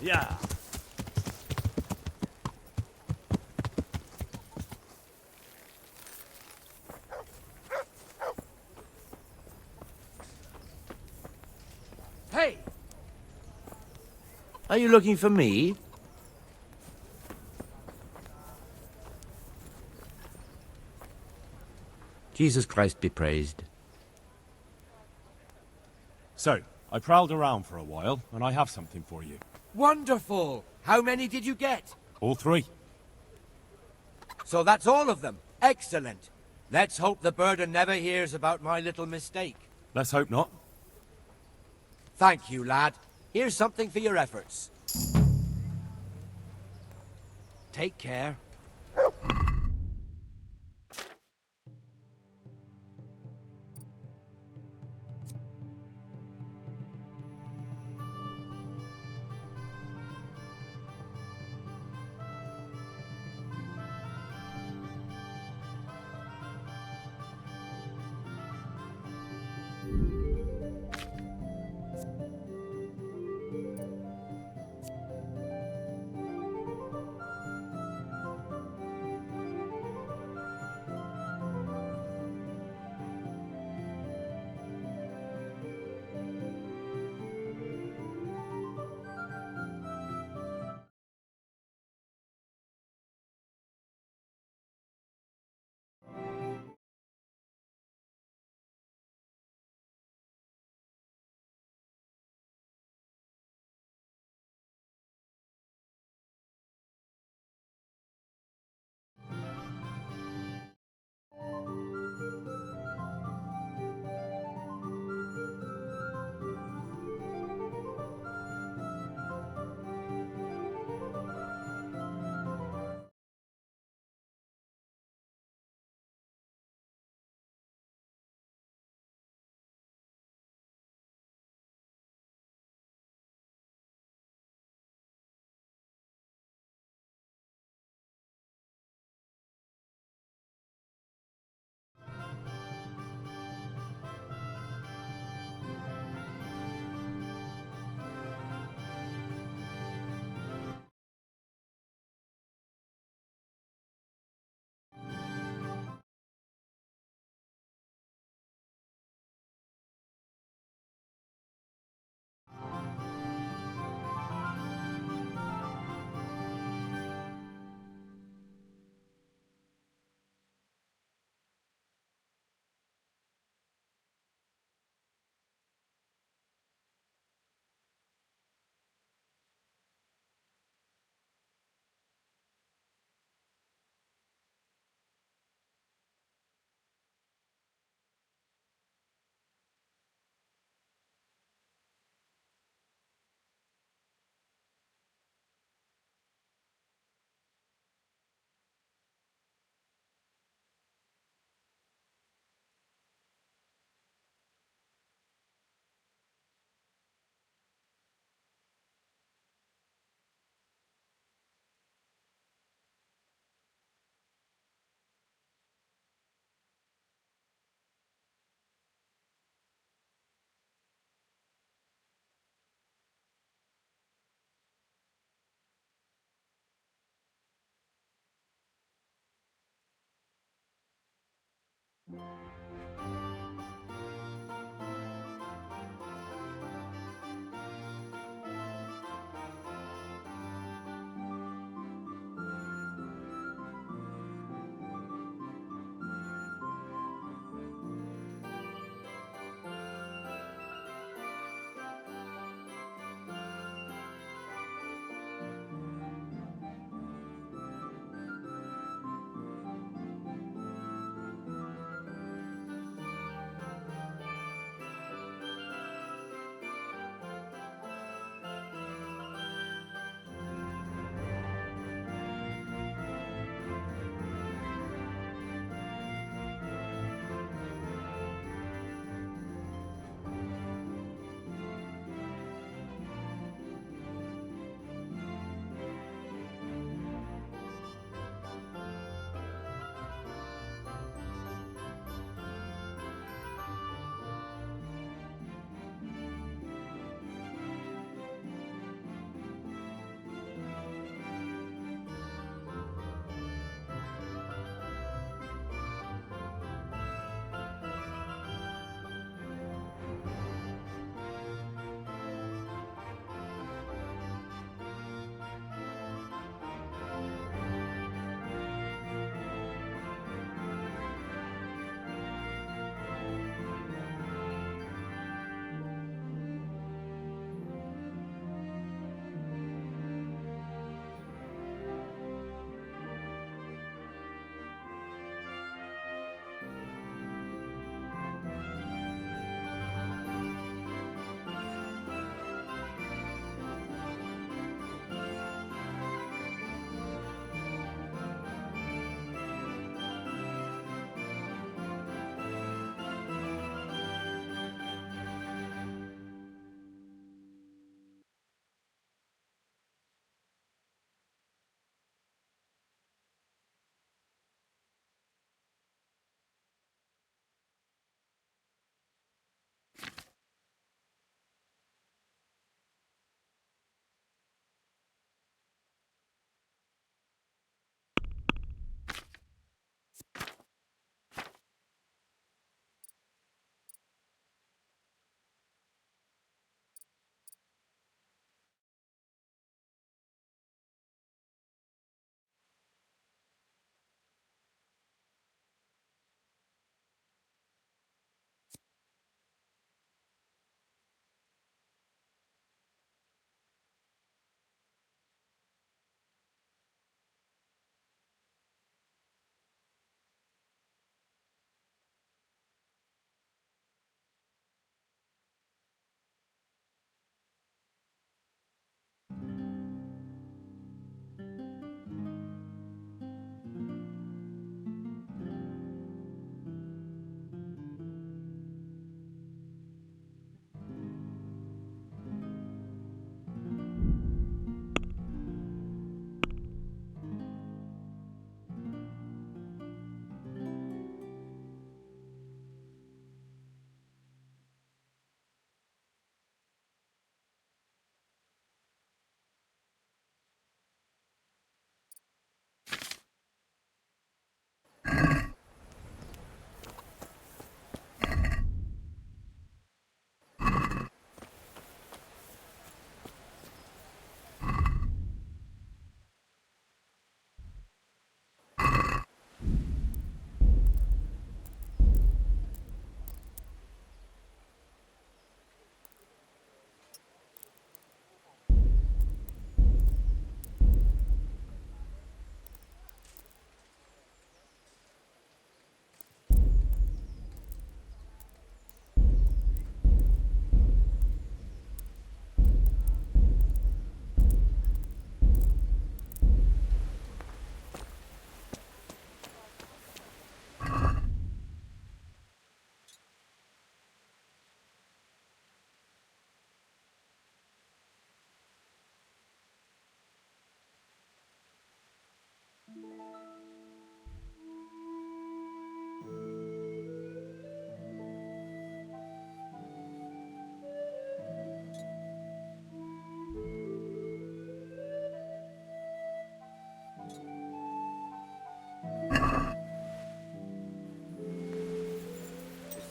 Yeah. Hey! Are you looking for me? Jesus Christ be praised. So, I prowled around for a while, and I have something for you. Wonderful! How many did you get? All three. So that's all of them. Excellent. Let's hope the burden never hears about my little mistake. Let's hope not. Thank you, lad. Here's something for your efforts. Take care.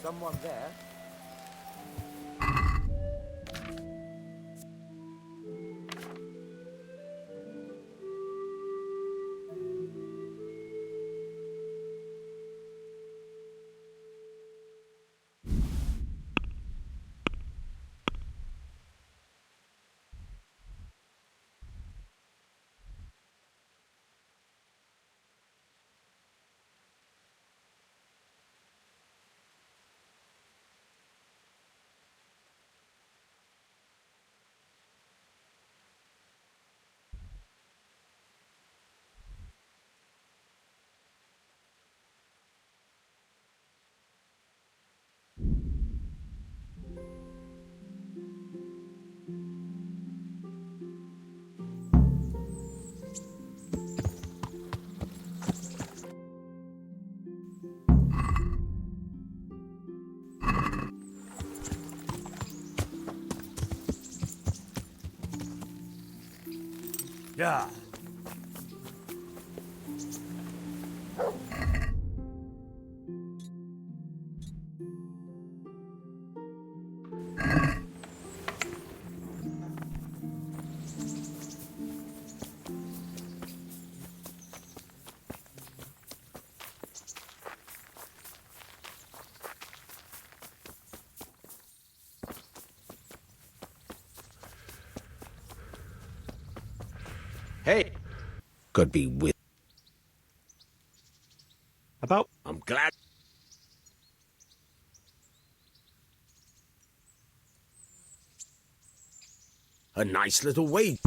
someone there. Yeah. Hey. Could be with. About I'm glad. A nice little wage.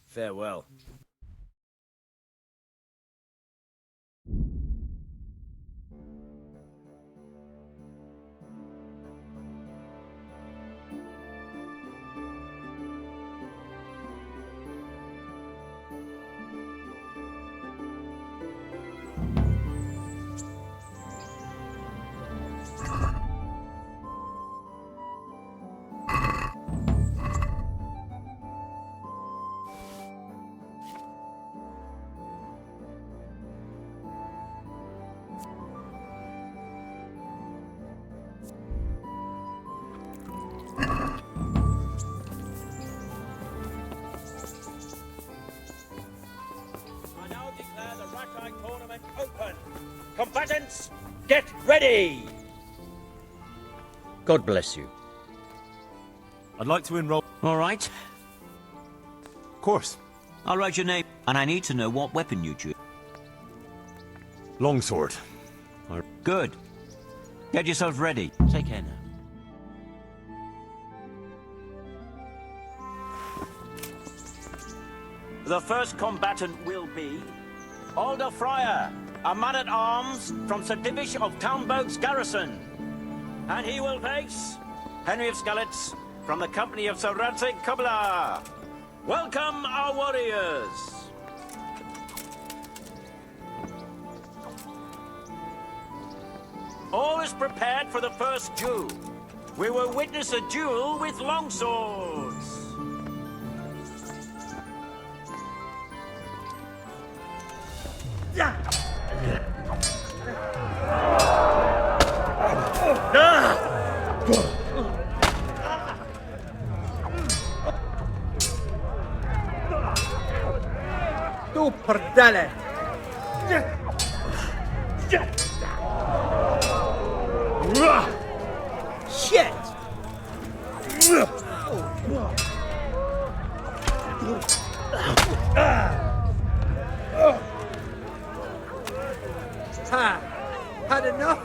Farewell. I now declare the Rat tournament open. Combatants, get ready! God bless you. I'd like to enroll. All right. Of course. I'll write your name, and I need to know what weapon you choose. Longsword. Good. Get yourself ready. Take care now. The first combatant will be Alder Fryer, a man-at-arms from Sir Divish of Townboat's garrison. And he will face Henry of Skallets from the company of Sir Radzig Kubla. Welcome, our warriors! All is prepared for the first duel. We will witness a duel with longswords. Tu perdele! Shit! Ha! Had enough?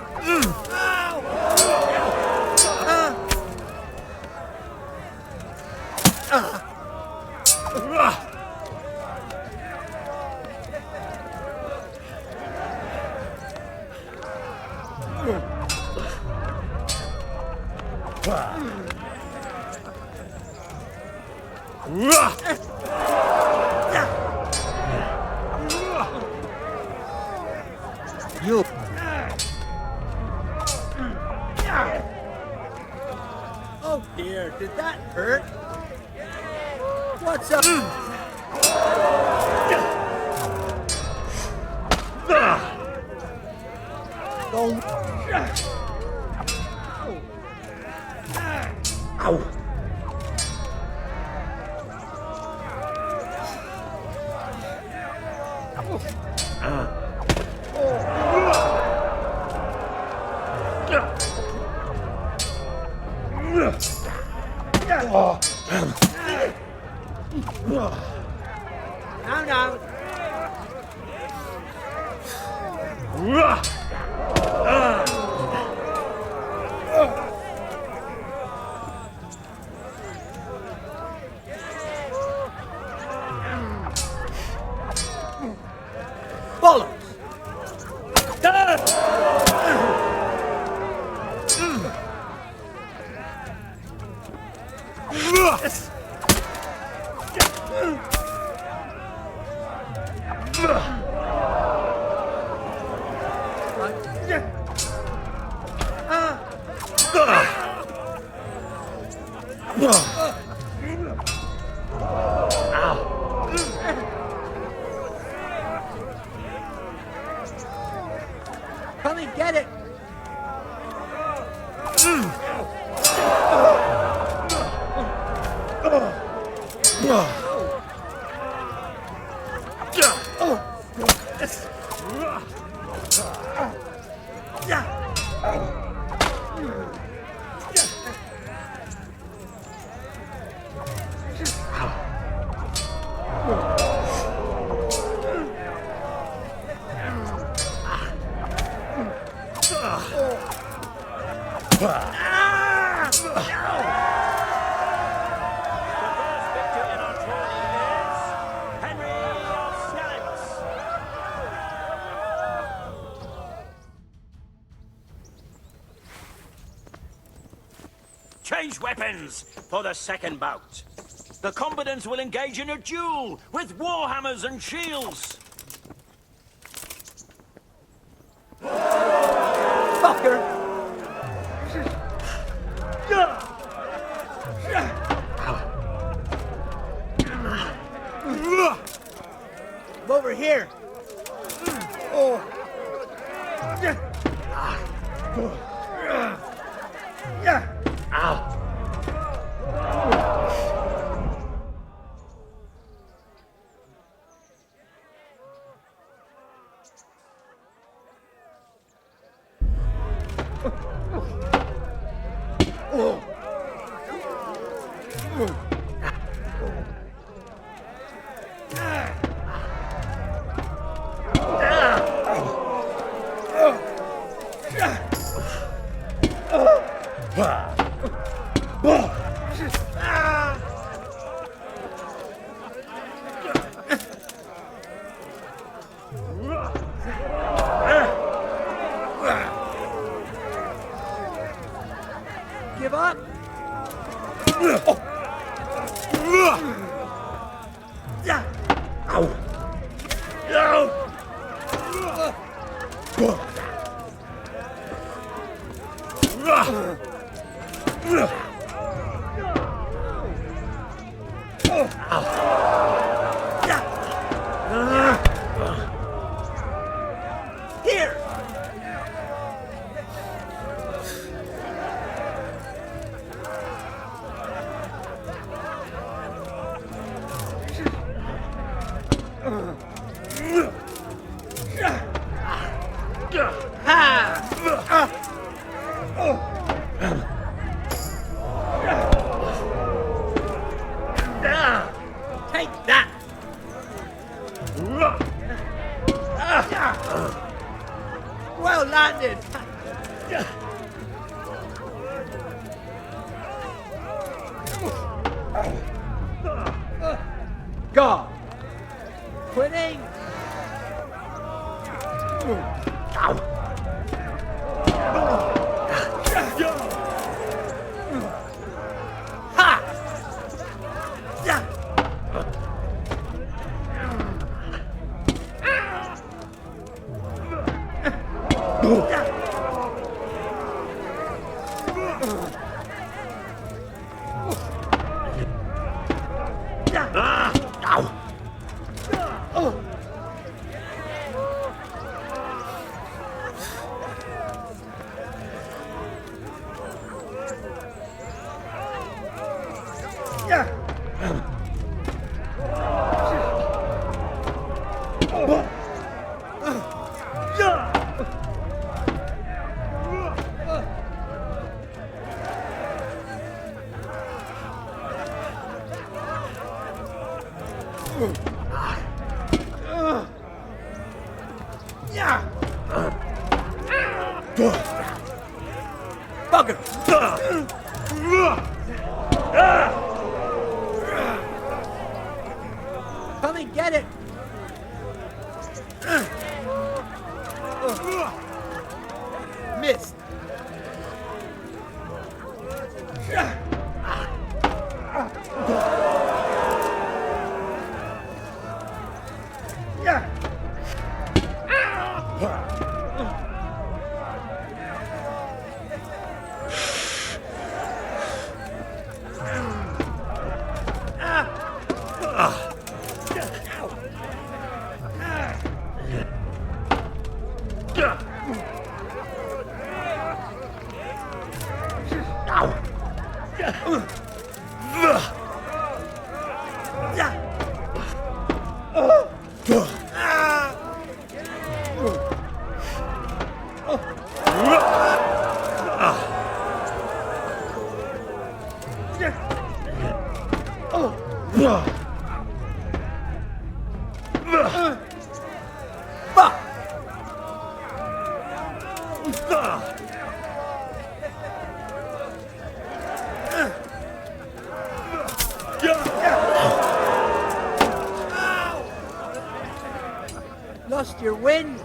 You. Oh dear, did that hurt? What's up? Come and get it! Change weapons for the second bout. The combatants will engage in a duel with warhammers and shields. Fucker! Over here! Oh! Give up? Here! Take that! Well landed! God! Quitting! Bugger! Come and get it! Missed! Lost your wind.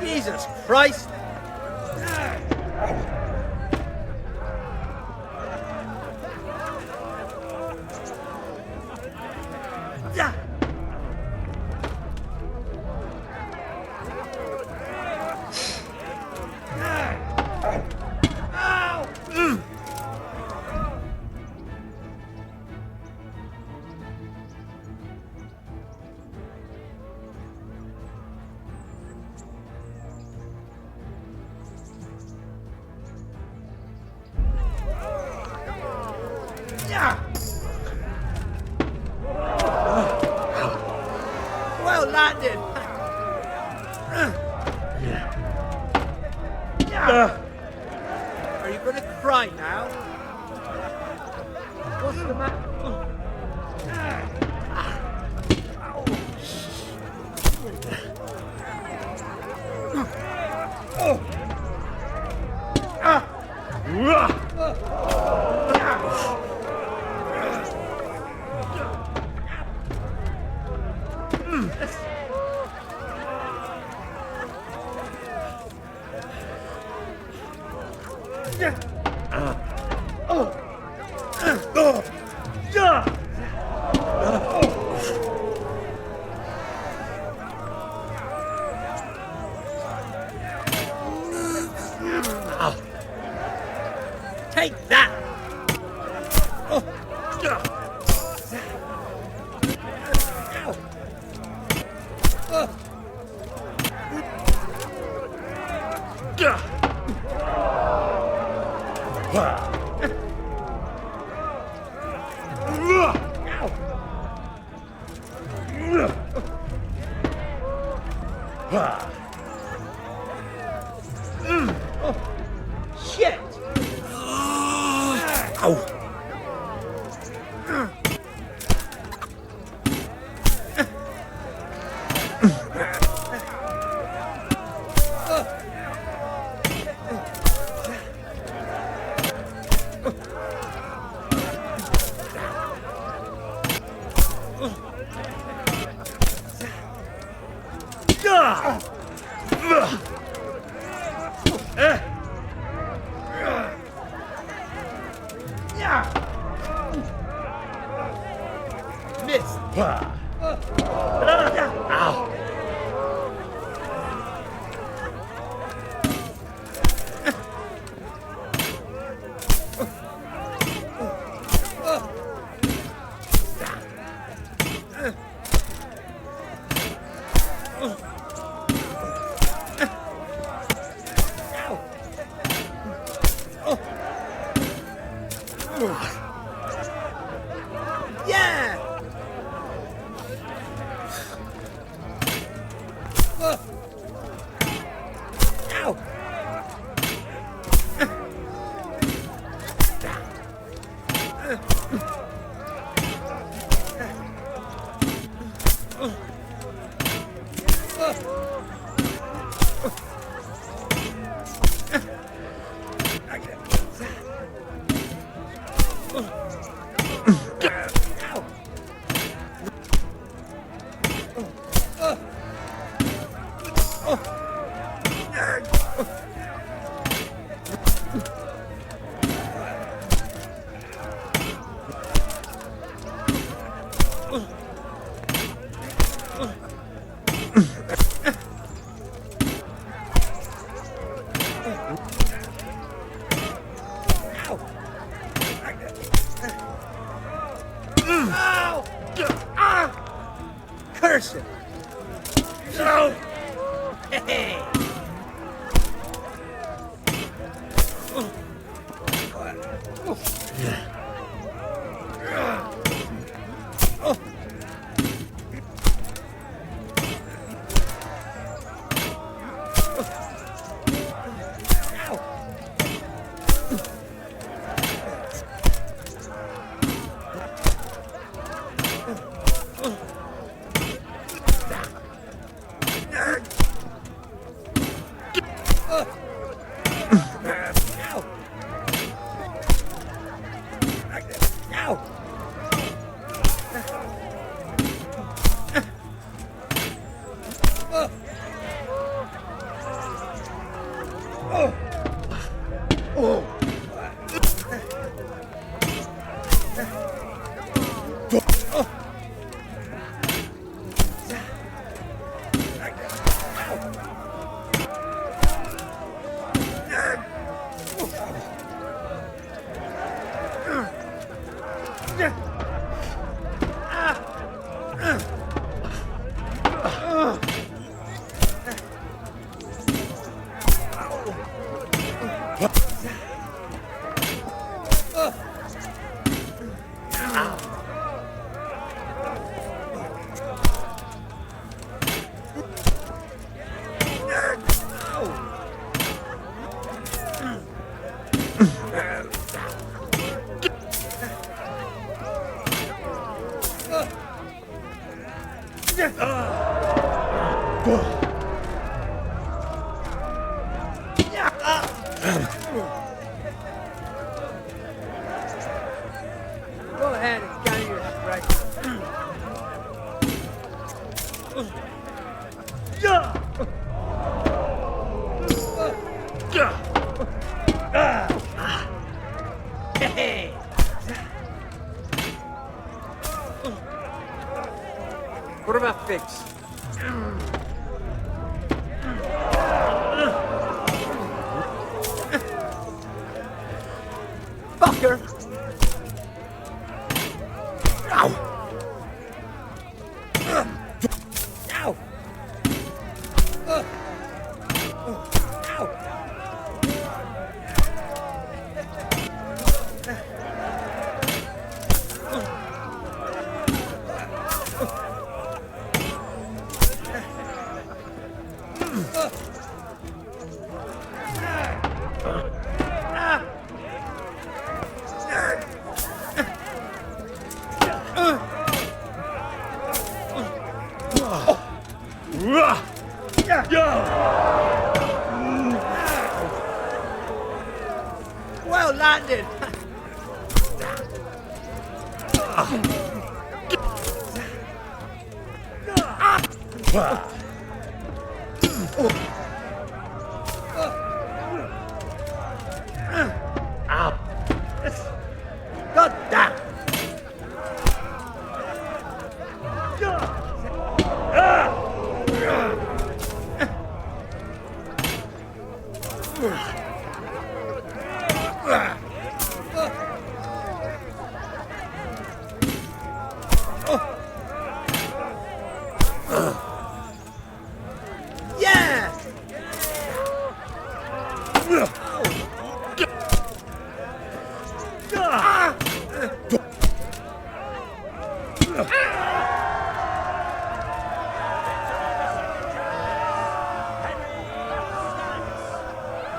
Jesus Christ! Well landed! Are you gonna cry now? What's the matter? Shit! Ow! Miss! Ow! Yeah! Ow! Curse it! No! Hey! Go ahead and counter your strike. Hey! What about fix? Fucker! Ow! Ow! Well landed! God damn! Yeah!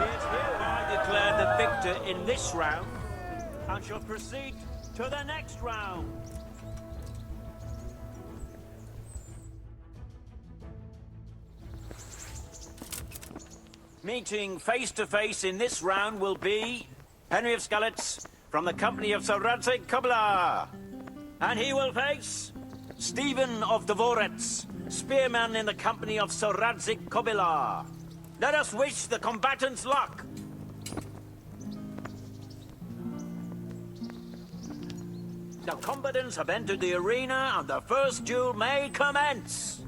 Is hereby declared the victor in this round and shall proceed to the next round. Meeting face to face in this round will be Henry of Skalitz from the company of Sir Radzig Kobyla. And he will face Stephen of Deliverance, spearman in the company of Sir Radzig Kobyla. Let us wish the combatants luck. The combatants have entered the arena and the first duel may commence.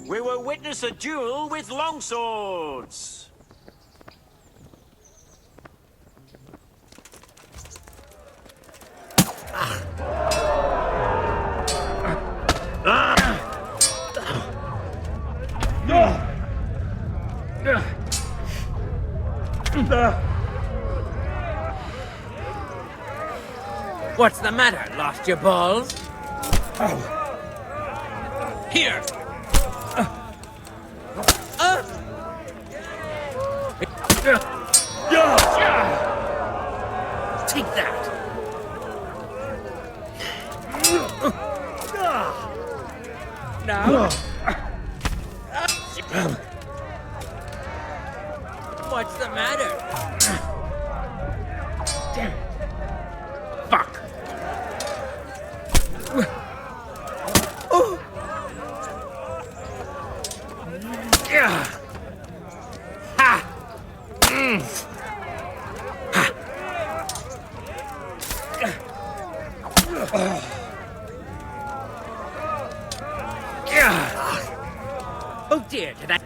We will witness a duel with longswords. What's the matter? Lost your balls? Here! Take that! Now? What's the matter? Fuck! Oh dear, did I...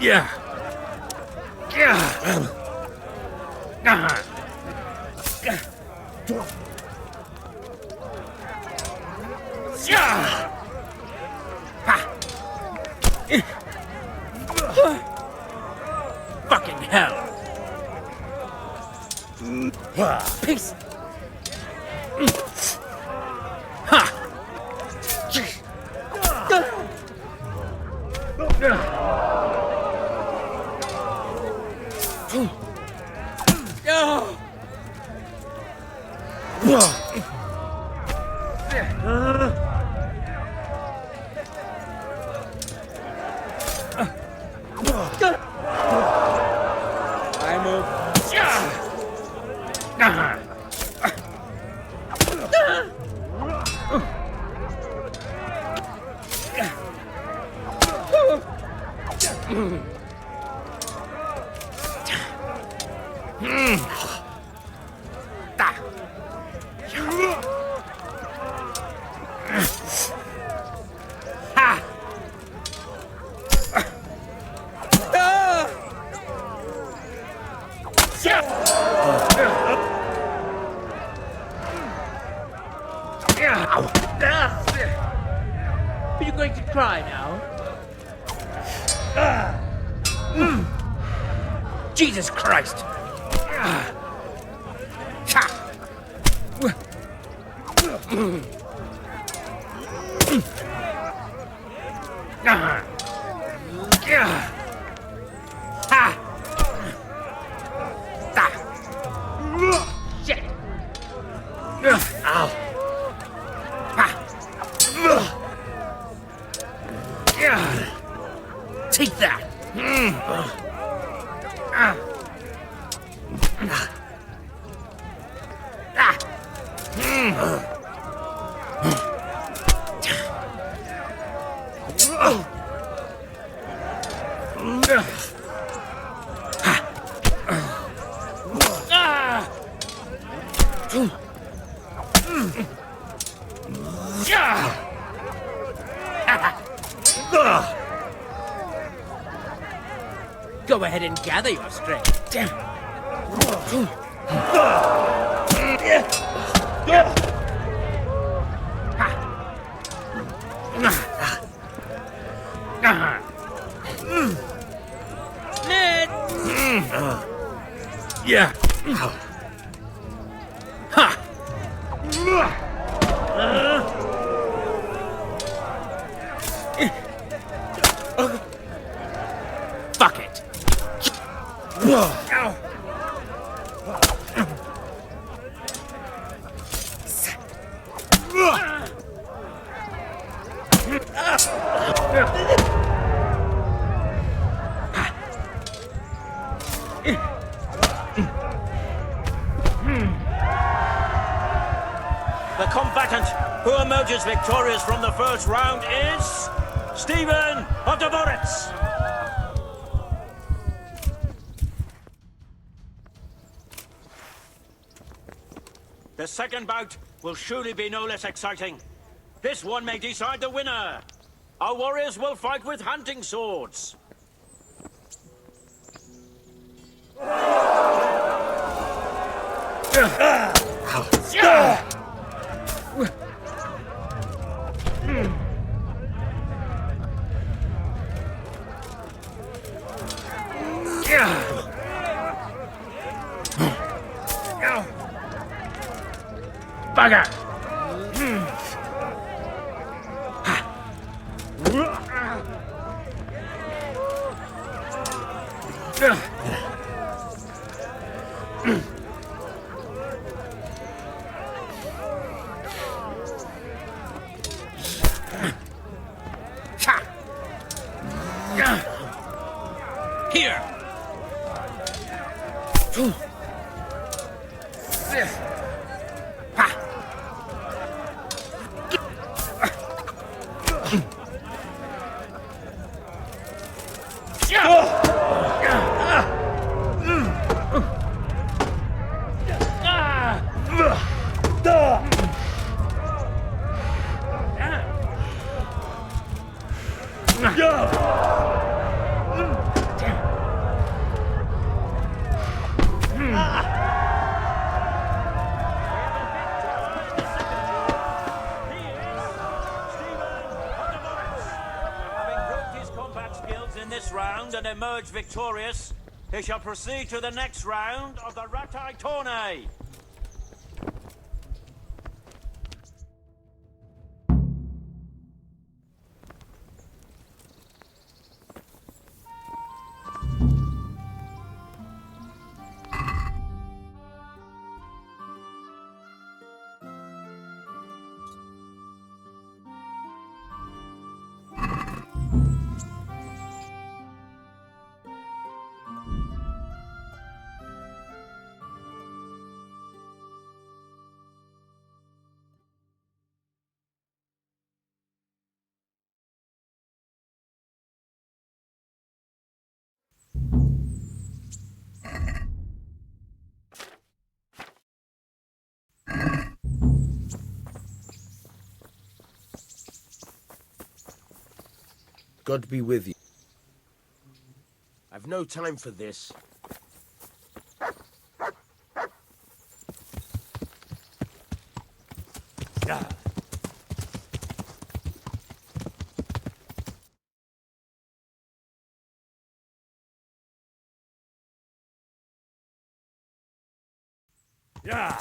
Yeah. Fucking hell. Peace. Are you going to cry now? Jesus Christ! Shit! Ow! Take that! Go ahead and gather your strength. Ned! Yeah. Fuck it. The combatant who emerges victorious from the first round is Stephen of Deliverance. The second bout will surely be no less exciting. This one may decide the winner. Our warriors will fight with hunting swords. Bugger! Here! In this round and emerge victorious, he shall proceed to the next round of the Ratai Tourney. God be with you. I've no time for this. Yeah.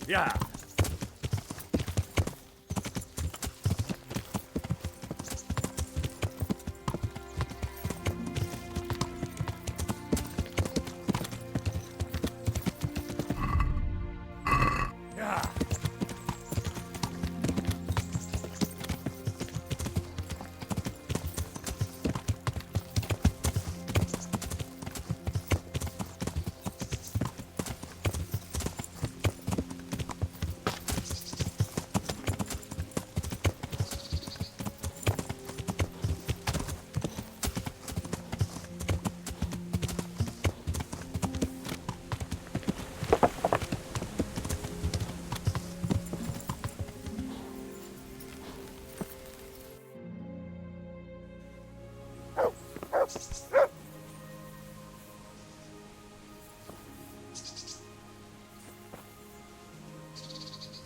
Yeah. Yeah.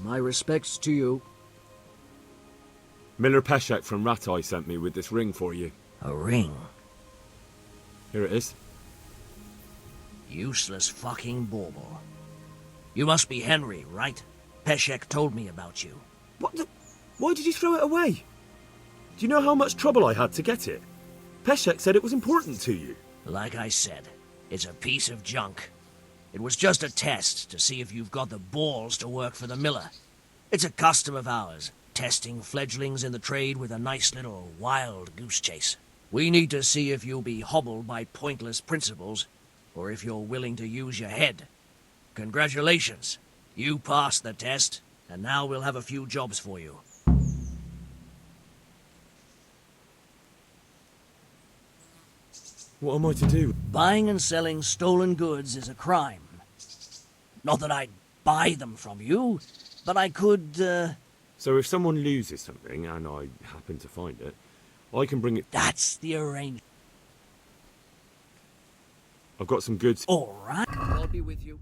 My respects to you. Miller Peshek from Ratai sent me with this ring for you. A ring? Here it is. Useless fucking bauble. You must be Henry, right? Peshek told me about you. What the... Why did you throw it away? Do you know how much trouble I had to get it? Peshek said it was important to you. Like I said, it's a piece of junk. It was just a test to see if you've got the balls to work for the miller. It's a custom of ours, testing fledglings in the trade with a nice little wild goose chase. We need to see if you'll be hobbled by pointless principles, or if you're willing to use your head. Congratulations. You passed the test, and now we'll have a few jobs for you. What am I to do? Buying and selling stolen goods is a crime. Not that I'd buy them from you, but I could, So if someone loses something, and I happen to find it, I can bring it... That's the arrangement. I've got some goods... All right. I'll be with you.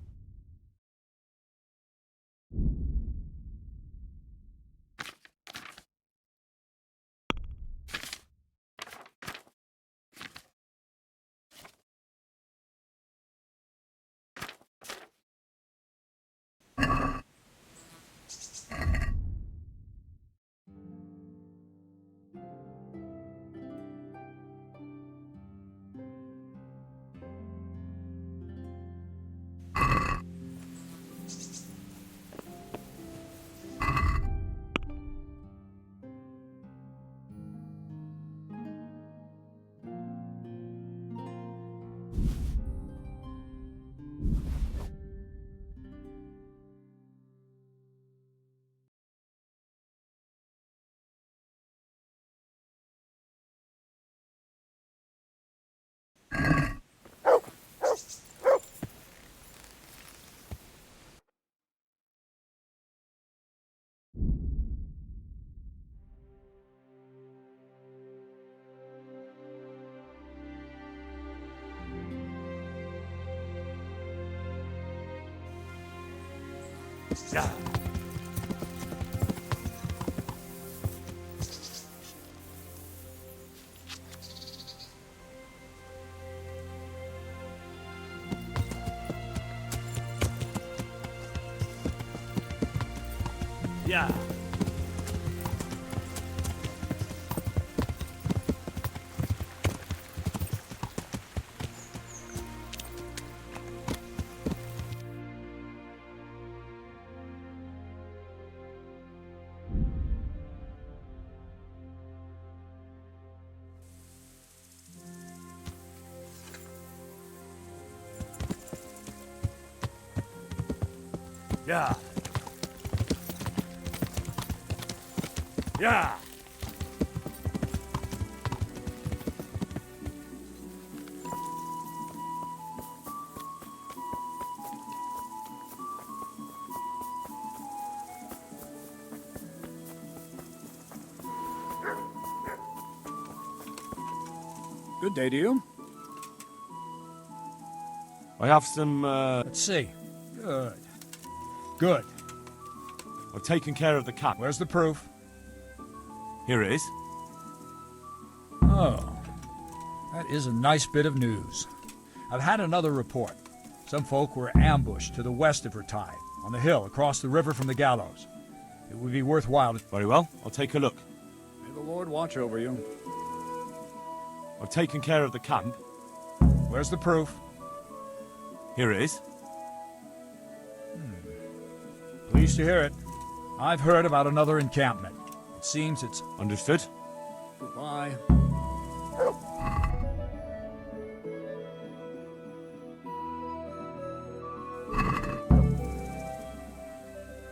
Yeah. Yeah. Yeah. Yeah. Good day to you. I have some, Let's see. Good. Good. I've taken care of the cat. Where's the proof? Here it is. Oh. That is a nice bit of news. I've had another report. Some folk were ambushed to the west of Rtide, on the hill across the river from the gallows. It would be worthwhile to... Very well, I'll take a look. May the Lord watch over you. I've taken care of the camp. Where's the proof? Here it is. Pleased to hear it. I've heard about another encampment. It seems it's... Understood. Goodbye.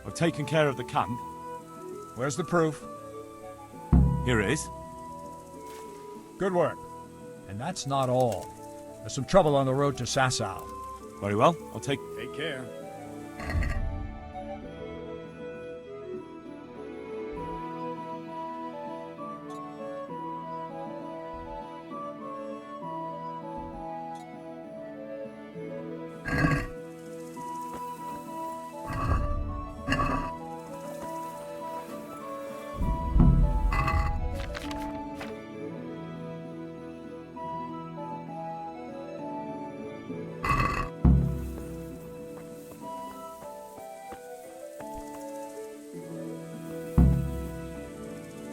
I've taken care of the camp. Where's the proof? Here it is. Good work. And that's not all. There's some trouble on the road to Sasau. Very well, I'll take... Take care.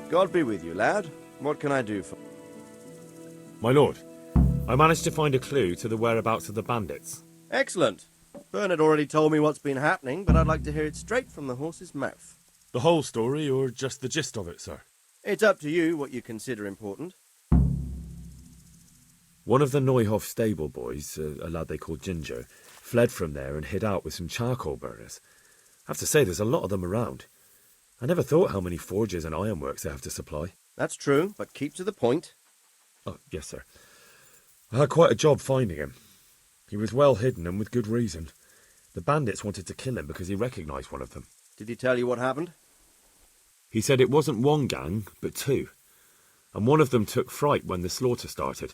God be with you, lad. What can I do for... My lord, I managed to find a clue to the whereabouts of the bandits. Excellent. Bernard already told me what's been happening, but I'd like to hear it straight from the horse's mouth. The whole story, or just the gist of it, sir? It's up to you what you consider important. One of the Neuhoff stable boys, a lad they called Ginger, fled from there and hid out with some charcoal burners. I have to say, there's a lot of them around. I never thought how many forges and ironworks they have to supply. That's true, but keep to the point. Oh, yes, sir. I had quite a job finding him. He was well hidden and with good reason. The bandits wanted to kill him because he recognised one of them. Did he tell you what happened? He said it wasn't one gang, but two. And one of them took fright when the slaughter started.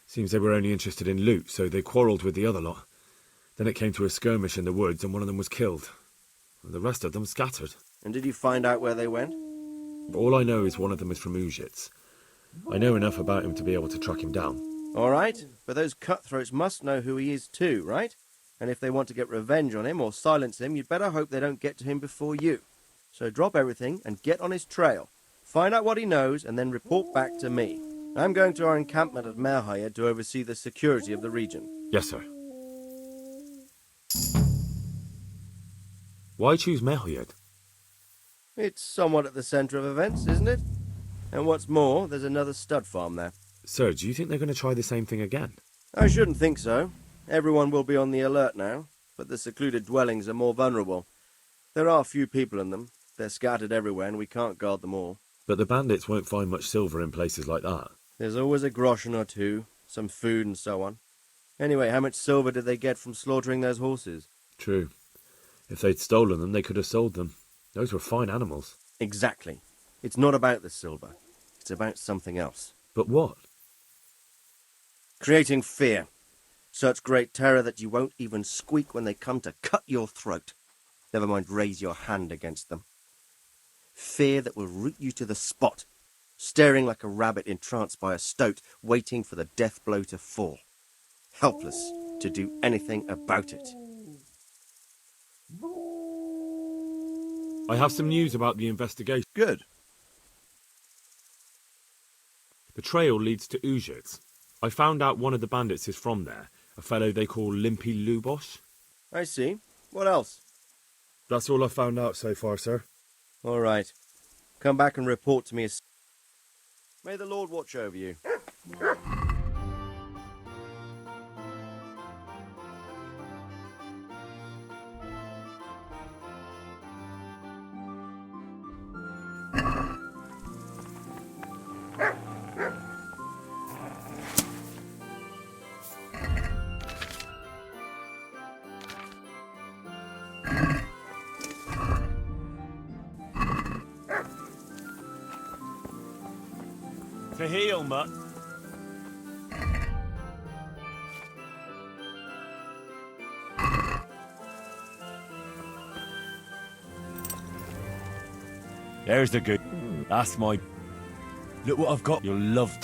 Seems they were only interested in loot, so they quarrelled with the other lot. Then it came to a skirmish in the woods and one of them was killed. And the rest of them scattered. And did you find out where they went? All I know is one of them is from Uzhitz. I know enough about him to be able to track him down. All right, but those cutthroats must know who he is too, right? And if they want to get revenge on him or silence him, you'd better hope they don't get to him before you. So drop everything and get on his trail. Find out what he knows and then report back to me. I'm going to our encampment at Merhayed to oversee the security of the region. Yes, sir. Why choose Merhayed? It's somewhat at the centre of events, isn't it? And what's more, there's another stud farm there. Sir, do you think they're going to try the same thing again? I shouldn't think so. Everyone will be on the alert now, but the secluded dwellings are more vulnerable. There are few people in them. They're scattered everywhere and we can't guard them all. But the bandits won't find much silver in places like that. There's always a groschen or two, some food and so on. Anyway, how much silver did they get from slaughtering those horses? True. If they'd stolen them, they could have sold them. Those were fine animals. Exactly. It's not about the silver. It's about something else. But what? Creating fear. Such great terror that you won't even squeak when they come to cut your throat. Never mind raise your hand against them. Fear that will root you to the spot, staring like a rabbit entranced by a stoat, waiting for the death blow to fall. Helpless to do anything about it. I have some news about the investigation. Good. The trail leads to Uzhitz. I found out one of the bandits is from there, a fellow they call Limpy Lubosh. I see. What else? That's all I found out so far, sir. All right. Come back and report to me as... May the Lord watch over you. To heel, mutt. There's the good. That's my... Look what I've got. You'll love...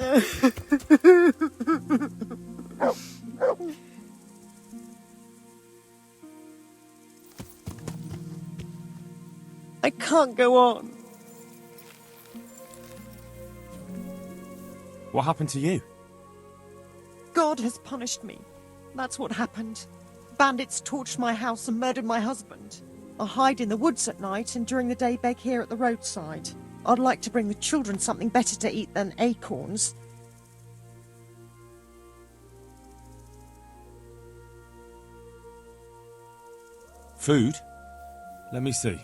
I can't go on. What happened to you? God has punished me. That's what happened. Bandits torched my house and murdered my husband. I hide in the woods at night and during the day beg here at the roadside. I'd like to bring the children something better to eat than acorns. Food? Let me see.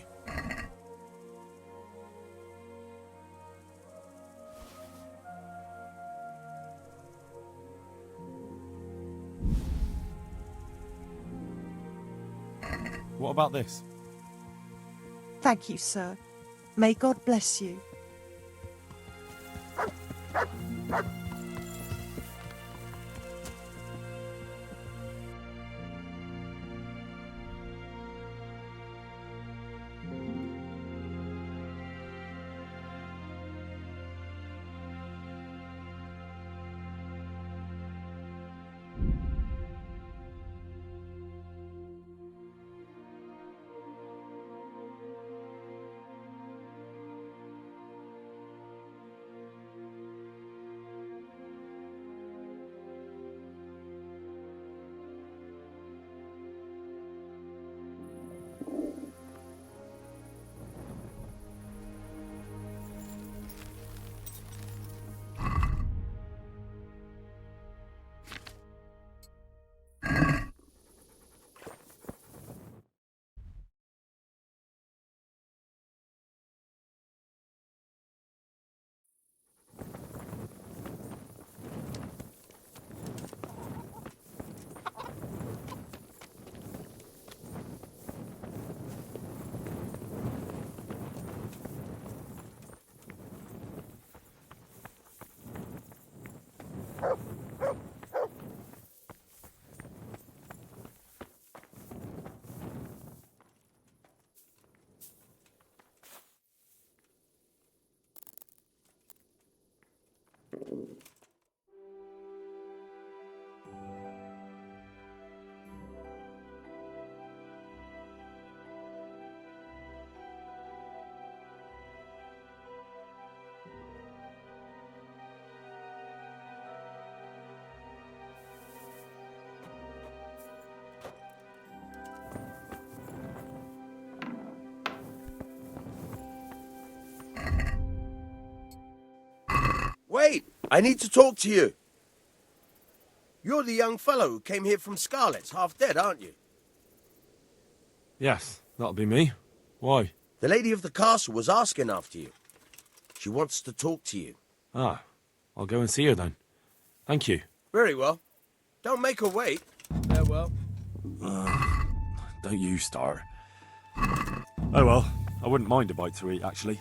What about this? Thank you, sir. May God bless you. Wait! I need to talk to you. You're the young fellow who came here from Scarlet's, half dead, aren't you? Yes, that'll be me. Why? The lady of the castle was asking after you. She wants to talk to you. Ah, I'll go and see her then. Thank you. Very well. Don't make her wait. Farewell. Don't you start. Oh well, I wouldn't mind a bite to eat, actually.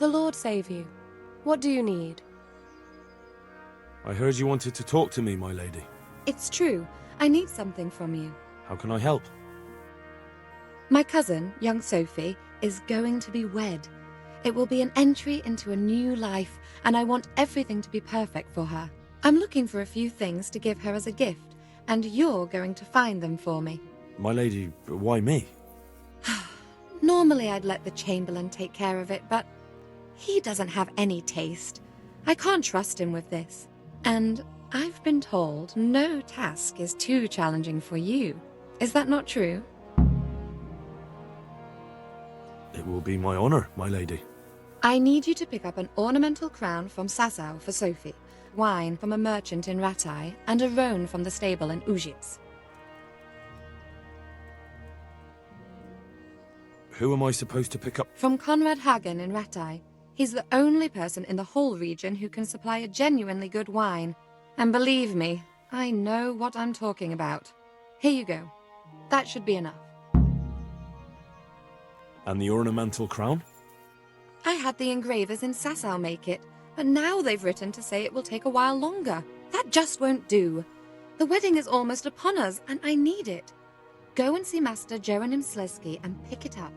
The Lord save you. What do you need? I heard you wanted to talk to me, my lady. It's true. I need something from you. How can I help? My cousin, young Sophie, is going to be wed. It will be an entry into a new life, and I want everything to be perfect for her. I'm looking for a few things to give her as a gift, and you're going to find them for me. My lady, why me? Normally I'd let the Chamberlain take care of it, but he doesn't have any taste. I can't trust him with this. And I've been told no task is too challenging for you. Is that not true? It will be my honor, my lady. I need you to pick up an ornamental crown from Sasau for Sophie, wine from a merchant in Ratai, and a roan from the stable in Ujits. Who am I supposed to pick up? From Conrad Hagen in Ratai. He's the only person in the whole region who can supply a genuinely good wine. And believe me, I know what I'm talking about. Here you go. That should be enough. And the ornamental crown? I had the engravers in Sasau make it, but now they've written to say it will take a while longer. That just won't do. The wedding is almost upon us, and I need it. Go and see Master Jeronim Slesky and pick it up.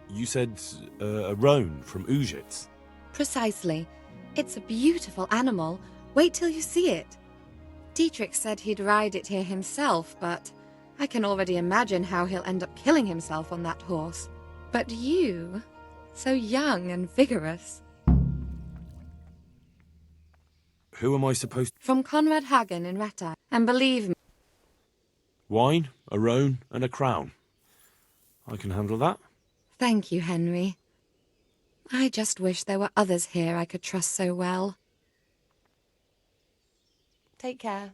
You said a roan from Ujits. Precisely. It's a beautiful animal. Wait till you see it. Dietrich said he'd ride it here himself, but I can already imagine how he'll end up killing himself on that horse. But you, so young and vigorous. Who am I supposed to... From Conrad Hagen in Ratai. And believe me... Wine, a roan, and a crown. I can handle that. Thank you, Henry. I just wish there were others here I could trust so well. Take care.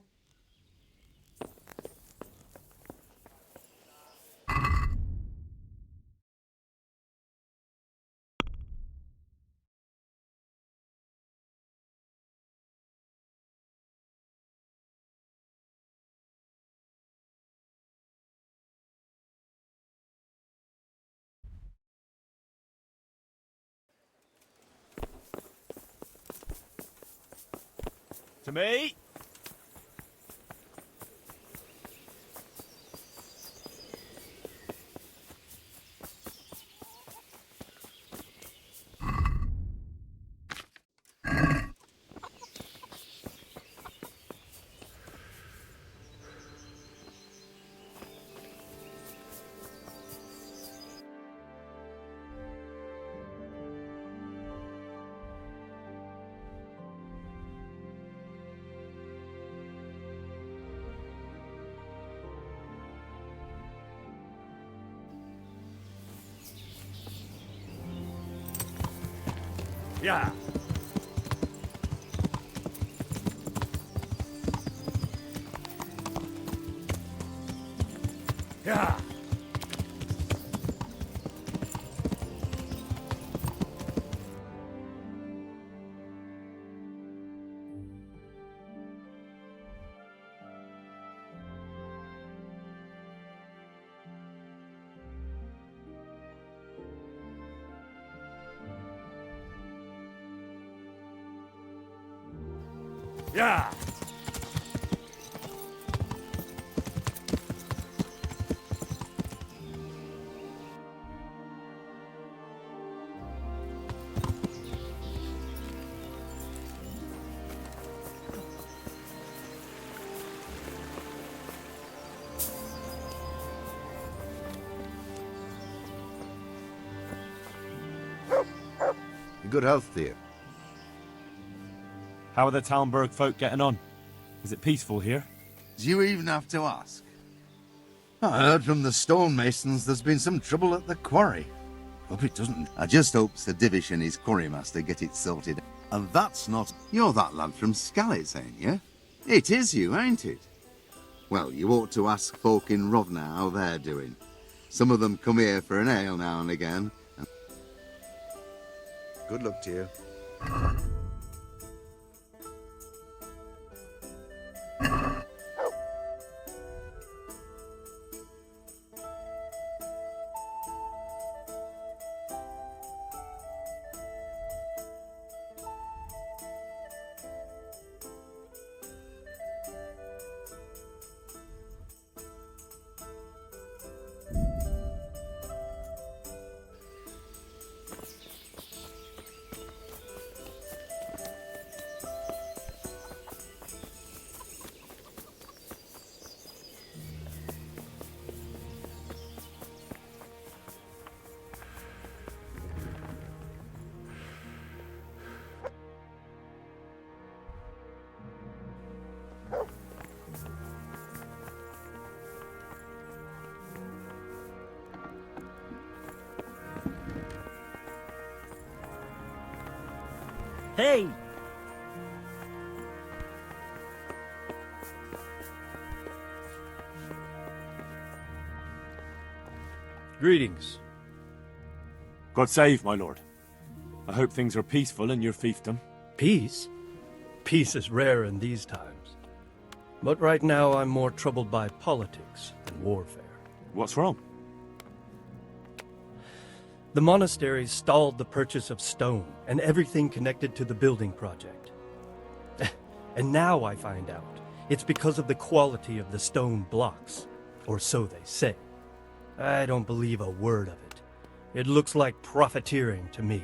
To me? Yeah. Yeah. Yeah. Good health to you. How are the Talmberg folk getting on? Is it peaceful here? Do you even have to ask? I heard from the stonemasons there's been some trouble at the quarry. Hope it doesn't. I just hope Sir Divish and his quarrymaster get it sorted. And that's not... You're that lad from Skalitz, ain't you? It is you, ain't it? Well, you ought to ask folk in Rovna how they're doing. Some of them come here for an ale now and again. Good luck to you. Hey! Greetings. God save, my lord. I hope things are peaceful in your fiefdom. Peace? Peace is rare in these times. But right now I'm more troubled by politics than warfare. What's wrong? The monastery stalled the purchase of stone and everything connected to the building project. And now I find out it's because of the quality of the stone blocks, or so they say. I don't believe a word of it. It looks like profiteering to me.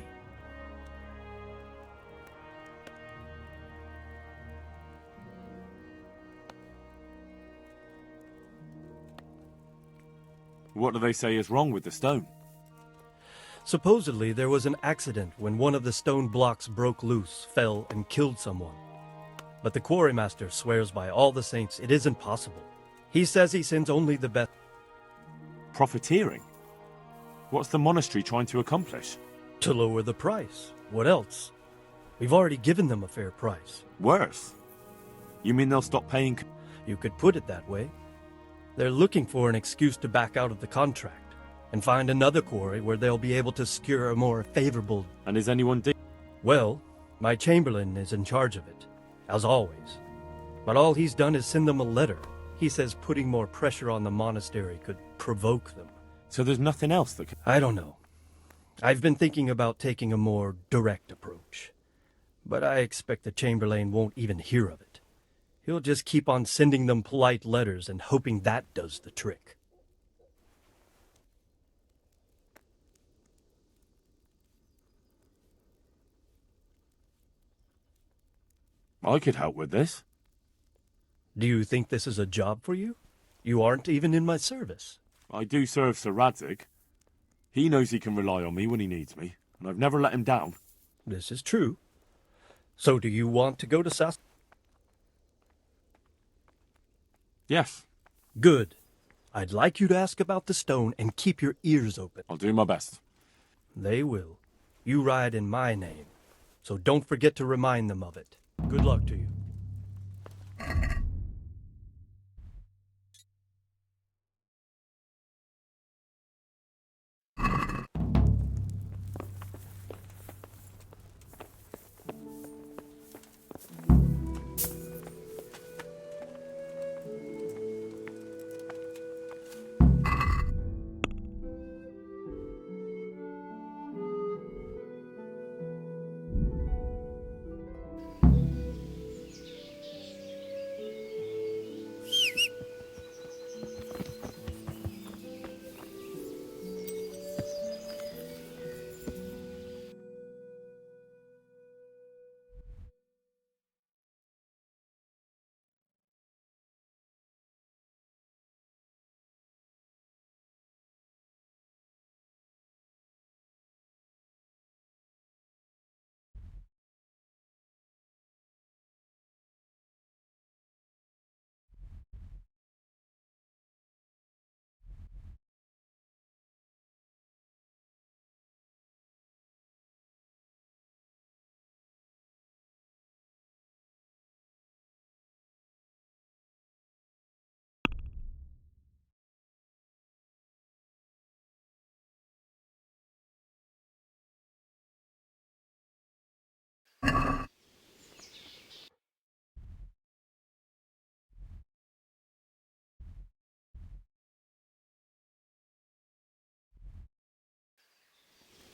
What do they say is wrong with the stone? Supposedly there was an accident when one of the stone blocks broke loose, fell, and killed someone. But the quarrymaster swears by all the saints it isn't possible. He says he sends only the best. Profiteering? What's the monastery trying to accomplish? To lower the price. What else? We've already given them a fair price. Worse? You mean they'll stop paying? You could put it that way. They're looking for an excuse to back out of the contract and find another quarry where they'll be able to secure a more favorable... And is anyone Well, my chamberlain is in charge of it, as always. But all he's done is send them a letter. He says putting more pressure on the monastery could provoke them. So there's nothing else that can... I don't know. I've been thinking about taking a more direct approach. But I expect the chamberlain won't even hear of it. He'll just keep on sending them polite letters and hoping that does the trick. I could help with this. Do you think this is a job for you? You aren't even in my service. I do serve Sir Radzig. He knows he can rely on me when he needs me, and I've never let him down. This is true. So do you want to go to Sas... Yes. Good. I'd like you to ask about the stone and keep your ears open. I'll do my best. They will. You ride in my name, so don't forget to remind them of it. Good luck to you.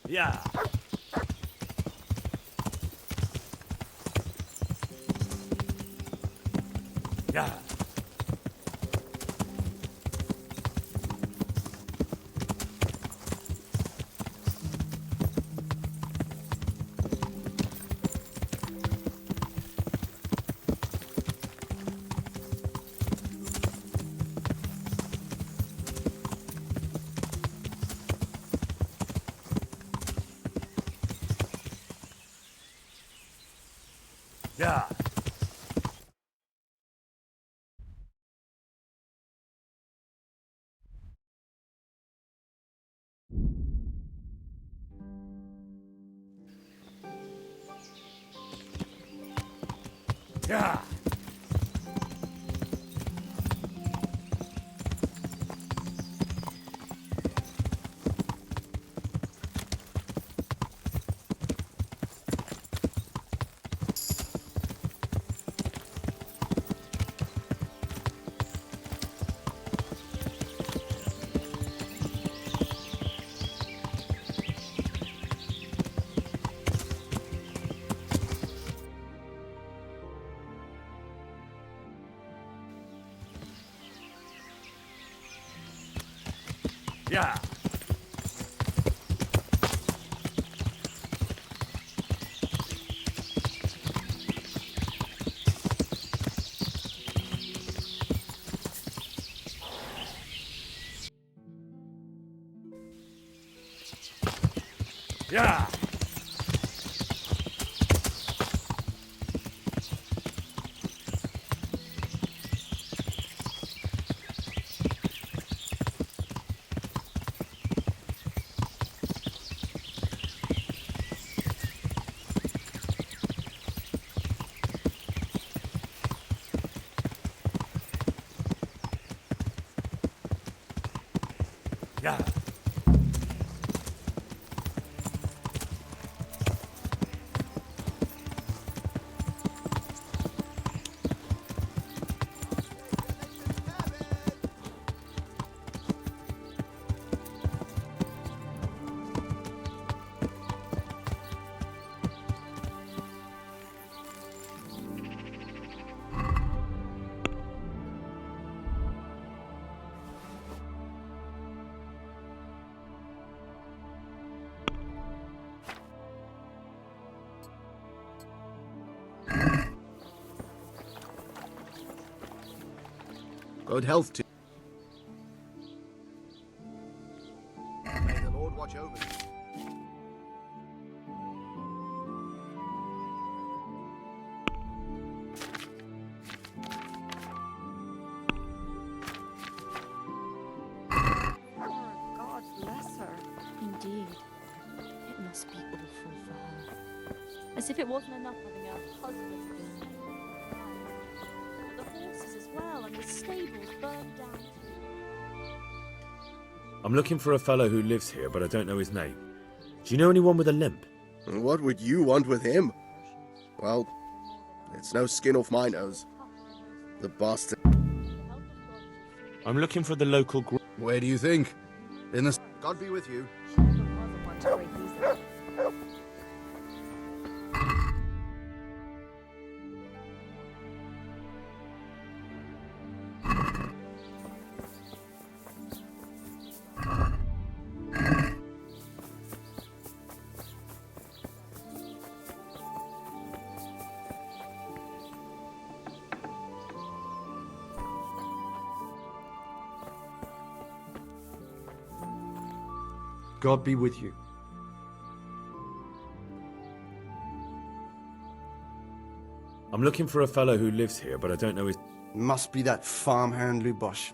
Yeah. Yeah. Yeah. Yeah. Yeah. Yeah. Yeah. Good health to May the Lord watch over you. God bless her. Indeed. It must be awful for her. As if it wasn't enough having a husband. The horses as well, and the stables burned down. I'm looking for a fellow who lives here, but I don't know his name. Do you know anyone with a limp? What would you want with him? Well, it's no skin off my nose. The bastard. I'm looking for the local Where do you think? In the... God be with you. God be with you. I'm looking for a fellow who lives here, but I don't know his... Must be that farmhand Lubosh.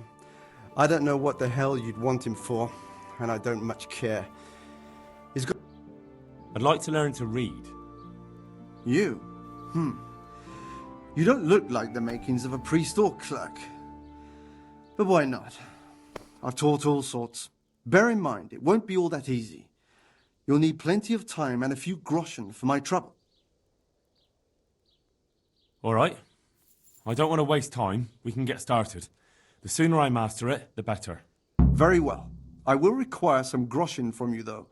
I don't know what the hell you'd want him for, and I don't much care. He's got... I'd like to learn to read. You? You don't look like the makings of a priest or clerk. But why not? I've taught all sorts. Bear in mind, it won't be all that easy. You'll need plenty of time and a few groschen for my trouble. All right. I don't want to waste time. We can get started. The sooner I master it, the better. Very well. I will require some groschen from you, though,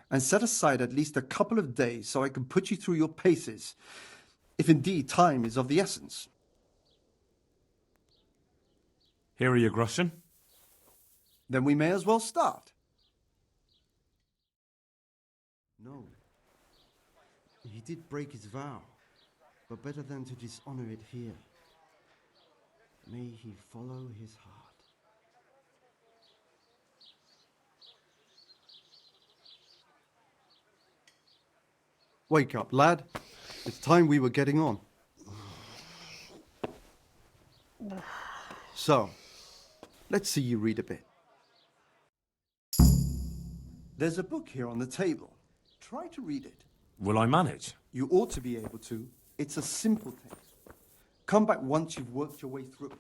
and set aside at least a couple of days so I can put you through your paces, if indeed time is of the essence. Here are your groschen. Then we may as well start. No. He did break his vow, but better than to dishonor it here. May he follow his heart. Wake up, lad. It's time we were getting on. So, let's see you read a bit. There's a book here on the table. Try to read it. Will I manage? You ought to be able to. It's a simple text. Come back once you've worked your way through it.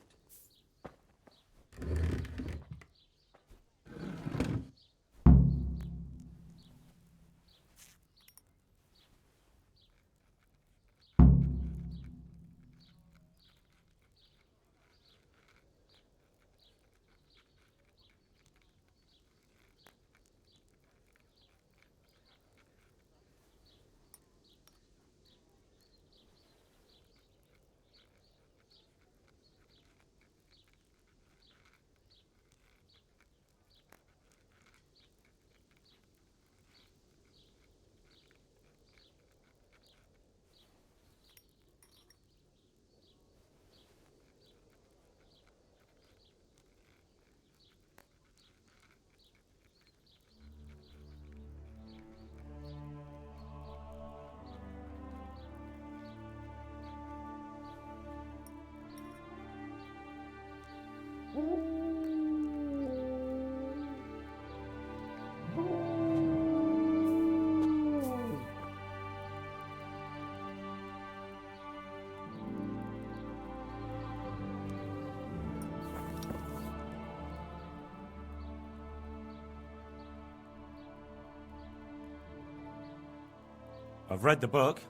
I've read the book.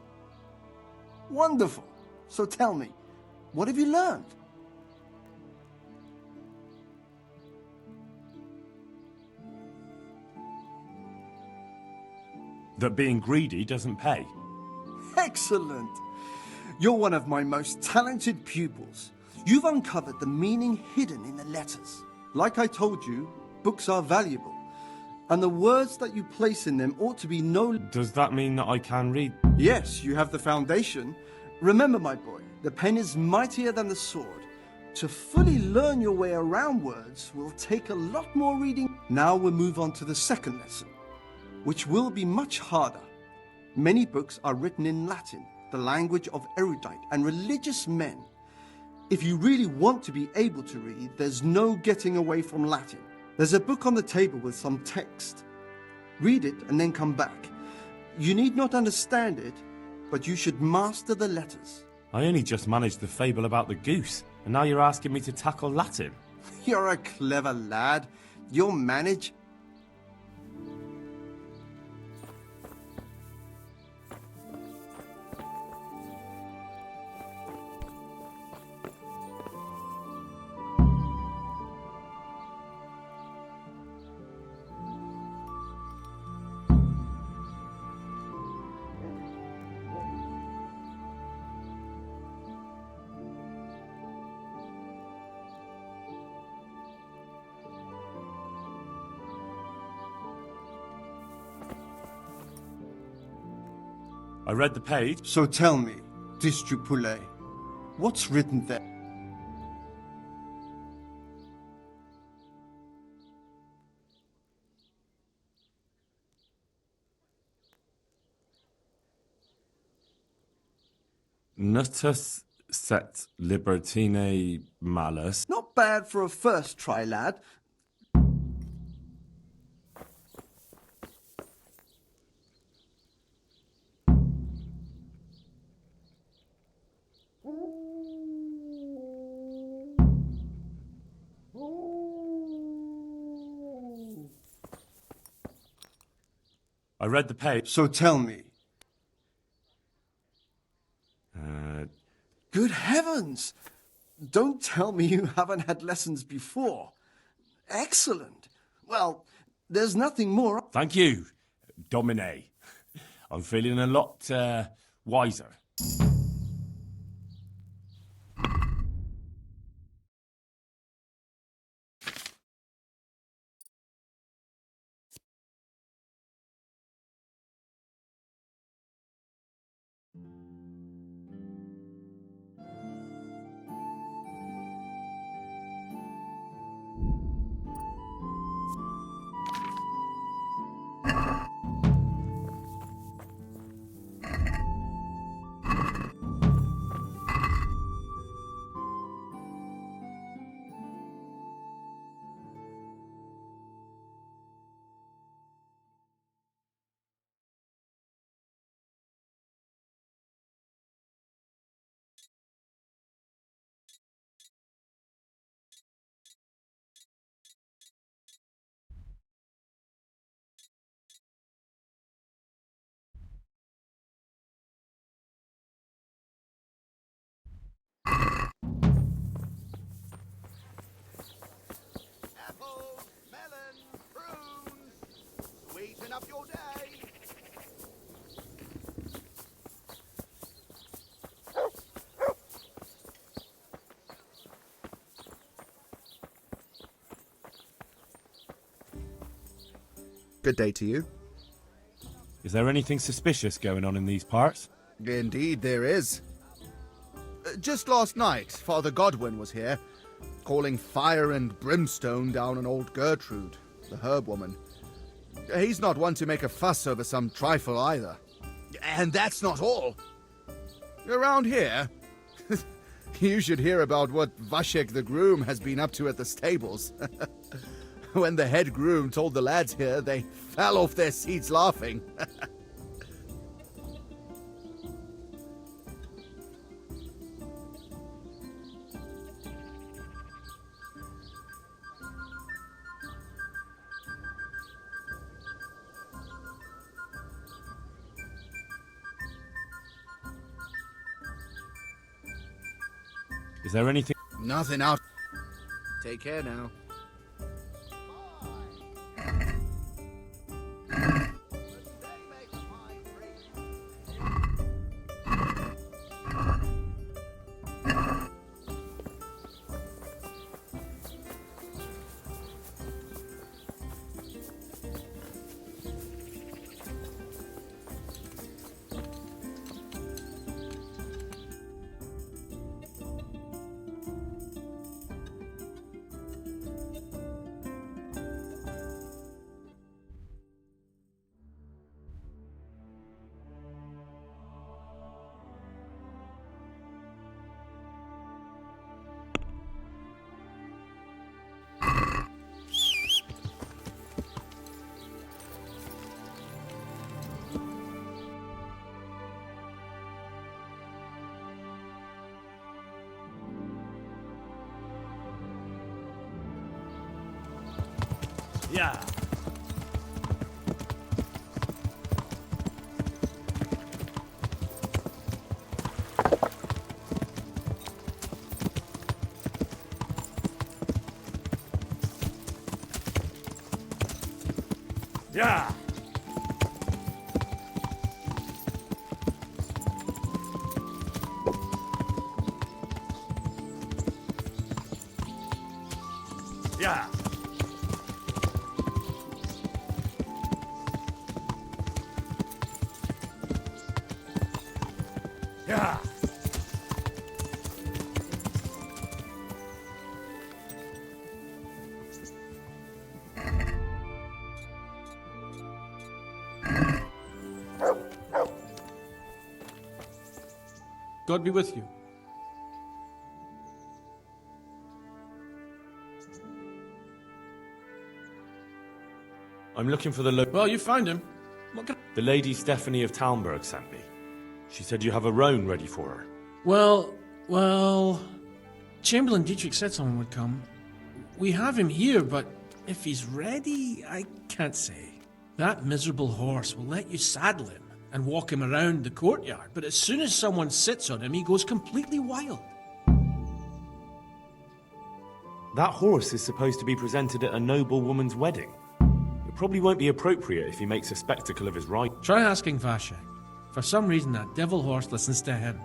Wonderful. So tell me, what have you learned? That being greedy doesn't pay. Excellent. You're one of my most talented pupils. You've uncovered the meaning hidden in the letters. Like I told you, books are valuable, and the words that you place in them ought to be no... Does that mean that I can read? Yes, you have the foundation. Remember, my boy, the pen is mightier than the sword. To fully learn your way around words will take a lot more reading. Now we'll move on to the second lesson, which will be much harder. Many books are written in Latin, the language of erudite and religious men. If you really want to be able to read, there's no getting away from Latin. There's a book on the table with some text. Read it and then come back. You need not understand it, but you should master the letters. I only just managed the fable about the goose, and now you're asking me to tackle Latin. You're a clever lad. You'll manage. I read the page. So tell me, Distrupule, what's written there? Nutus set libertine malus. Not bad for a first try, lad. I read the page. So tell me. Good heavens! Don't tell me you haven't had lessons before. Excellent. Well, there's nothing more. Thank you, Domine. I'm feeling a lot wiser. Open up your day. Good day to you. Is there anything suspicious going on in these parts? Indeed there is. Just last night, Father Godwin was here, calling fire and brimstone down on old Gertrude, the herb woman. He's not one to make a fuss over some trifle either. And that's not all. Around here, you should hear about what Vashek the groom has been up to at the stables. When the head groom told the lads here, they fell off their seats laughing. Is there anything? Nothing out. Take care now. Yeah. Yeah. Yeah. Yeah. God be with you. I'm looking for Well, you found him. The Lady Stephanie of Talmberg sent me. She said you have a roan ready for her. Well, Chamberlain Dietrich said someone would come. We have him here, but if he's ready, I can't say. That miserable horse will let you saddle him and walk him around the courtyard, but as soon as someone sits on him, he goes completely wild. That horse is supposed to be presented at a noble woman's wedding. It probably won't be appropriate if he makes a spectacle of his ride. Try asking Vashek. For some reason, that devil horse listens to him.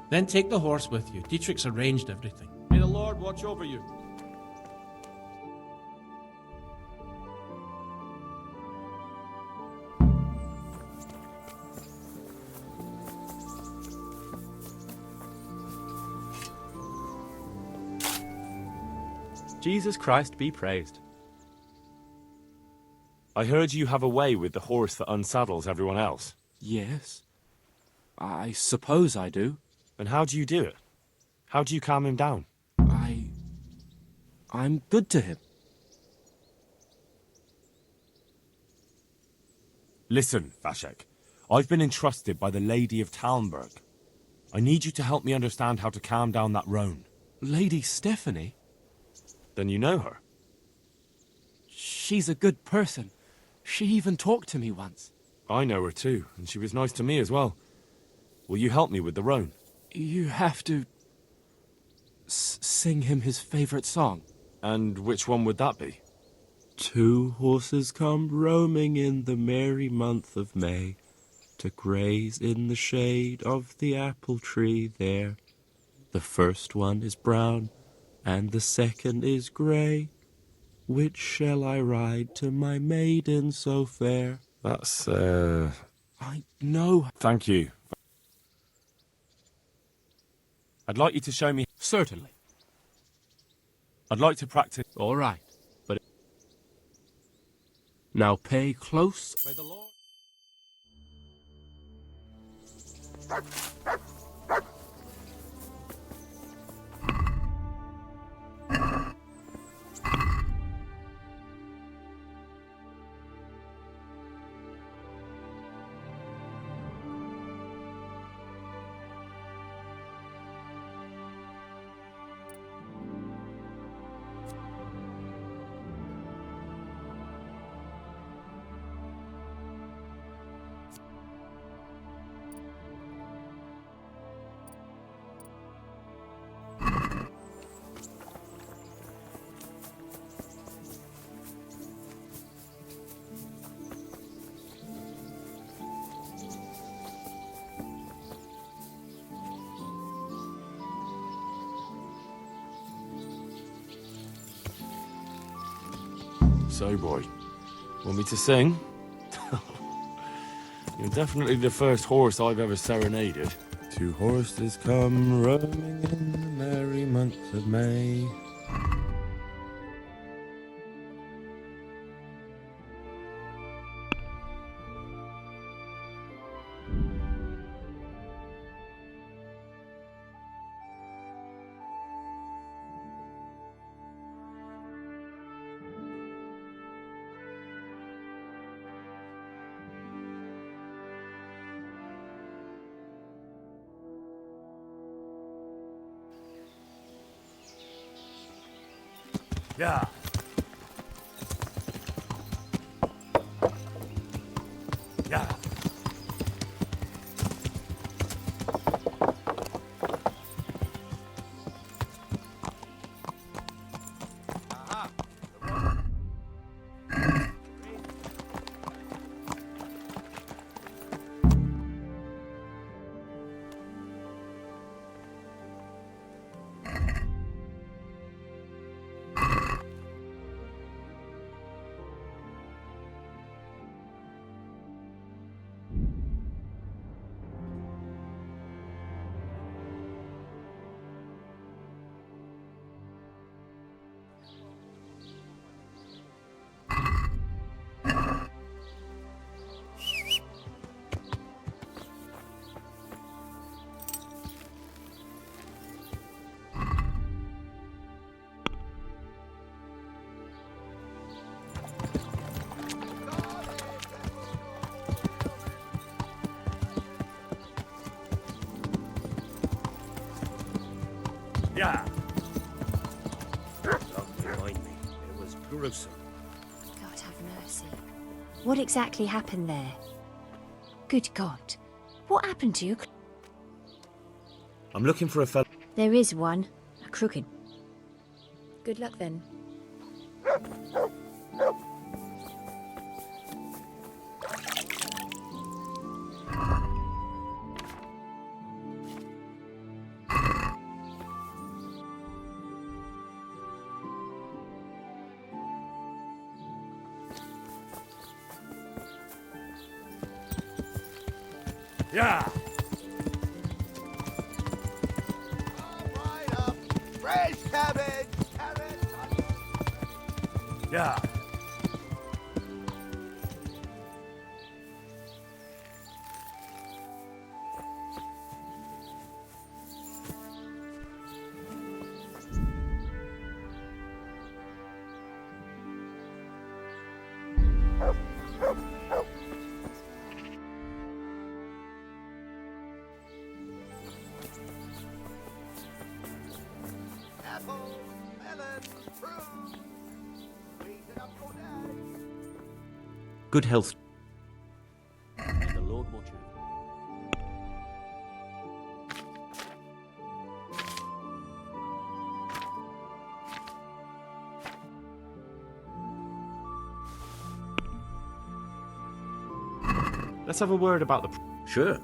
Then take the horse with you. Dietrich's arranged everything. May the Lord watch over you. Jesus Christ be praised. I heard you have a way with the horse that unsaddles everyone else. Yes. I suppose I do. And how do you do it? How do you calm him down? I'm good to him. Listen, Vashek. I've been entrusted by the Lady of Talmberg. I need you to help me understand how to calm down that roan. Lady Stephanie? Then you know her. She's a good person. She even talked to me once. I know her too, and she was nice to me as well. Will you help me with the roan? You have to sing him his favorite song. And which one would that be? Two horses come roaming in the merry month of May, to graze in the shade of the apple tree there. The first one is brown, and the second is grey. Which shall I ride to my maiden so fair? That's, I know. Thank you. I'd like you to show me... Certainly. I'd like to practice... All right. But now pay close. May the Lord... So, boy, want me to sing? You're definitely the first horse I've ever serenaded. Two horses come roaming in the merry month of May. Yeah. Yeah. Yeah. Don't remind me. It was gruesome. God have mercy. What exactly happened there? Good God. What happened to you? I'm looking for a fellow... There is one. A crooked. Good luck then. Yeah. Right up. Fresh cabbage. Cabbage. Yeah. Apple, melon, fruit. Sweet enough for day. Good health. May the Lord watch you. Let's have a word about the... Sure.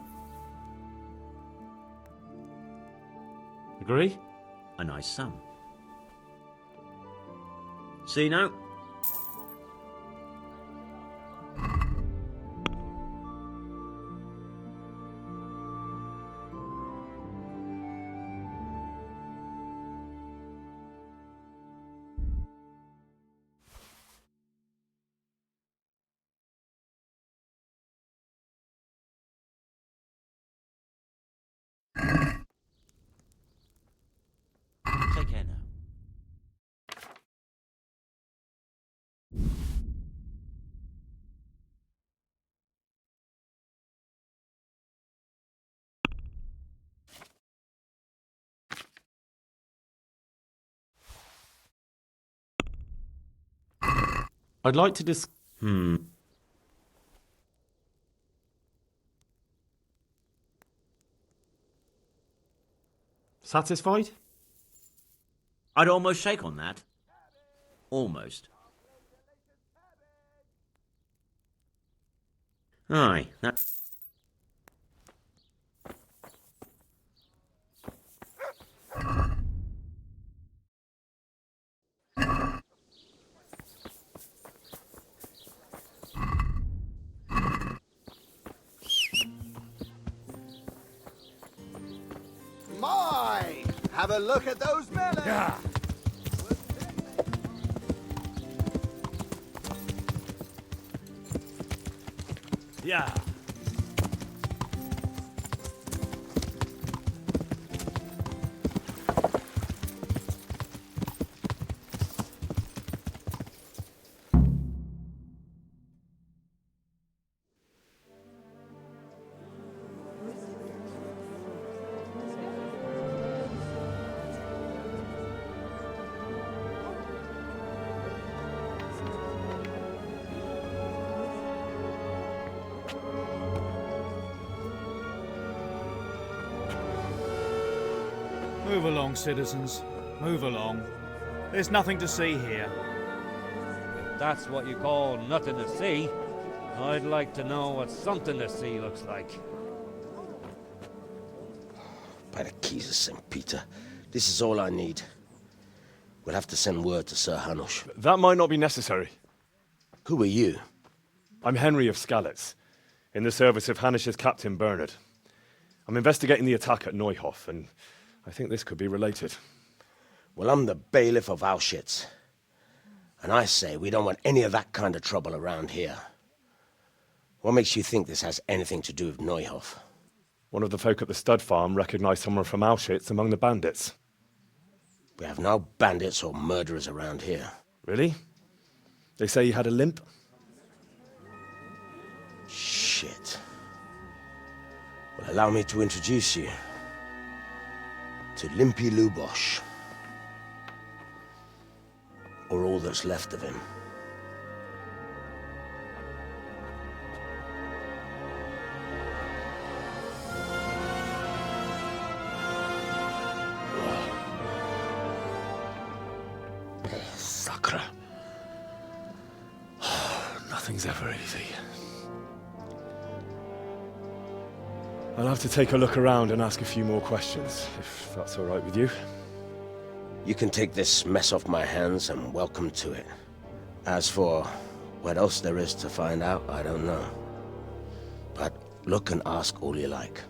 Agree? A nice sum. See now? Take care now. I'd like to Satisfied? I'd almost shake on that. Almost. Aye, that... My! Have a look at those melons! Yeah. Yeah. Move along, citizens. Move along. There's nothing to see here. If that's what you call nothing to see, I'd like to know what something to see looks like. By the keys of St. Peter, this is all I need. We'll have to send word to Sir Hanush. That might not be necessary. Who are you? I'm Henry of Skalitz, in the service of Hanush's Captain Bernard. I'm investigating the attack at Neuhof, and I think this could be related. Well, I'm the bailiff of Auschwitz. And I say we don't want any of that kind of trouble around here. What makes you think this has anything to do with Neuhof? One of the folk at the stud farm recognized someone from Auschwitz among the bandits. We have no bandits or murderers around here. Really? They say he had a limp? Shit. Well, allow me to introduce you to Limpy Lubosh. Or all that's left of him. Sacre. Nothing's ever easy. I'll have to take a look around and ask a few more questions, if that's all right with you. You can take this mess off my hands and welcome to it. As for what else there is to find out, I don't know. But look and ask all you like.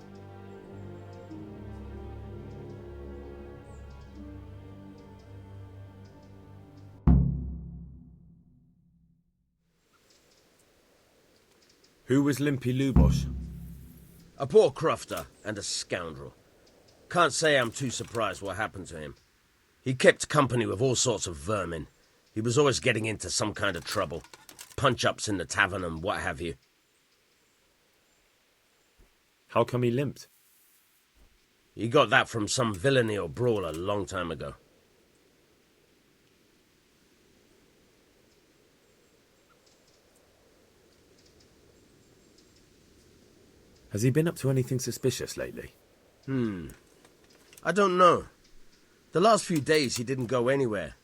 Who was Limpy Lubosh? A poor crofter and a scoundrel. Can't say I'm too surprised what happened to him. He kept company with all sorts of vermin. He was always getting into some kind of trouble. Punch-ups in the tavern and what have you. How come he limped? He got that from some villainy or brawl a long time ago. Has he been up to anything suspicious lately? I don't know. The last few days he didn't go anywhere.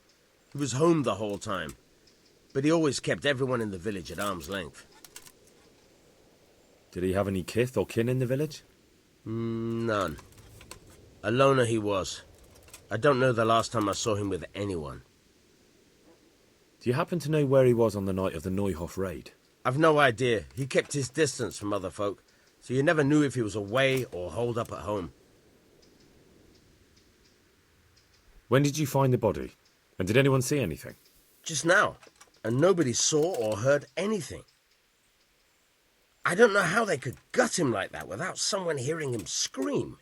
He was home the whole time. But he always kept everyone in the village at arm's length. Did he have any kith or kin in the village? None. A loner he was. I don't know the last time I saw him with anyone. Do you happen to know where he was on the night of the Neuhof raid? I've no idea. He kept his distance from other folk, so you never knew if he was away or holed up at home. When did you find the body? And did anyone see anything? Just now, and nobody saw or heard anything. I don't know how they could gut him like that without someone hearing him scream.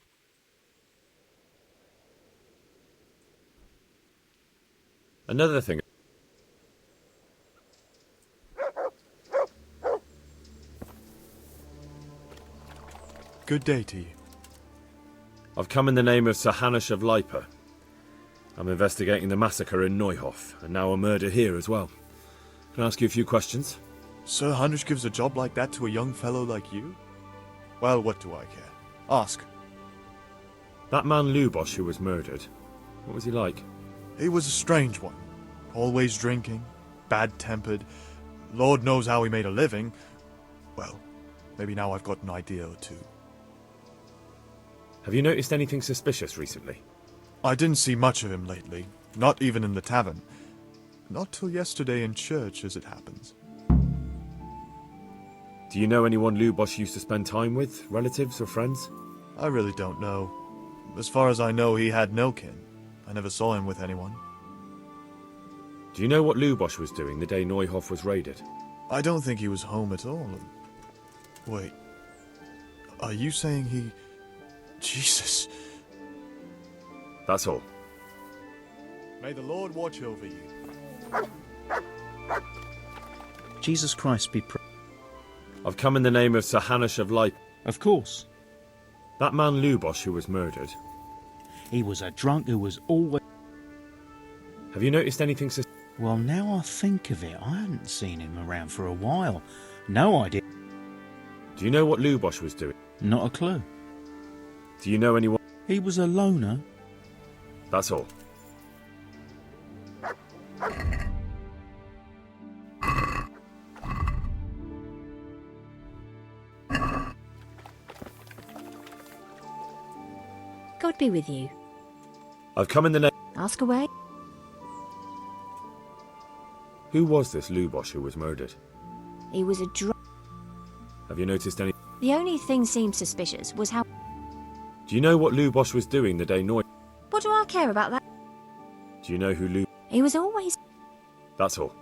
Another thing. Good day to you. I've come in the name of Sir Hanush of Leipa. I'm investigating the massacre in Neuhof, and now a murder here as well. Can I ask you a few questions? Sir Hanush gives a job like that to a young fellow like you? Well, what do I care? Ask. That man Lubosh who was murdered, what was he like? He was a strange one. Always drinking, bad-tempered. Lord knows how he made a living. Well, maybe now I've got an idea or two. Have you noticed anything suspicious recently? I didn't see much of him lately, not even in the tavern. Not till yesterday in church, as it happens. Do you know anyone Lubosh used to spend time with, relatives or friends? I really don't know. As far as I know, he had no kin. I never saw him with anyone. Do you know what Lubosh was doing the day Neuhof was raided? I don't think he was home at all. Wait. Are you saying he... Jesus. That's all. May the Lord watch over you. Jesus Christ be praised. I've come in the name of Sir Hanush of Leipa. Of course. That man Lubosh who was murdered. He was a drunk who was always... Have you noticed anything Well, now I think of it, I hadn't seen him around for a while. No idea. Do you know what Lubosh was doing? Not a clue. Do you know anyone? He was a loner. That's all. God be with you. I've come in the name... Ask away. Who was this Lubosh who was murdered? He was a drunk. Have you noticed any... The only thing seemed suspicious was how... Do you know what Lubosh was doing the day Neuhof... What do I care about that? Do you know who Lu... He was always... That's all.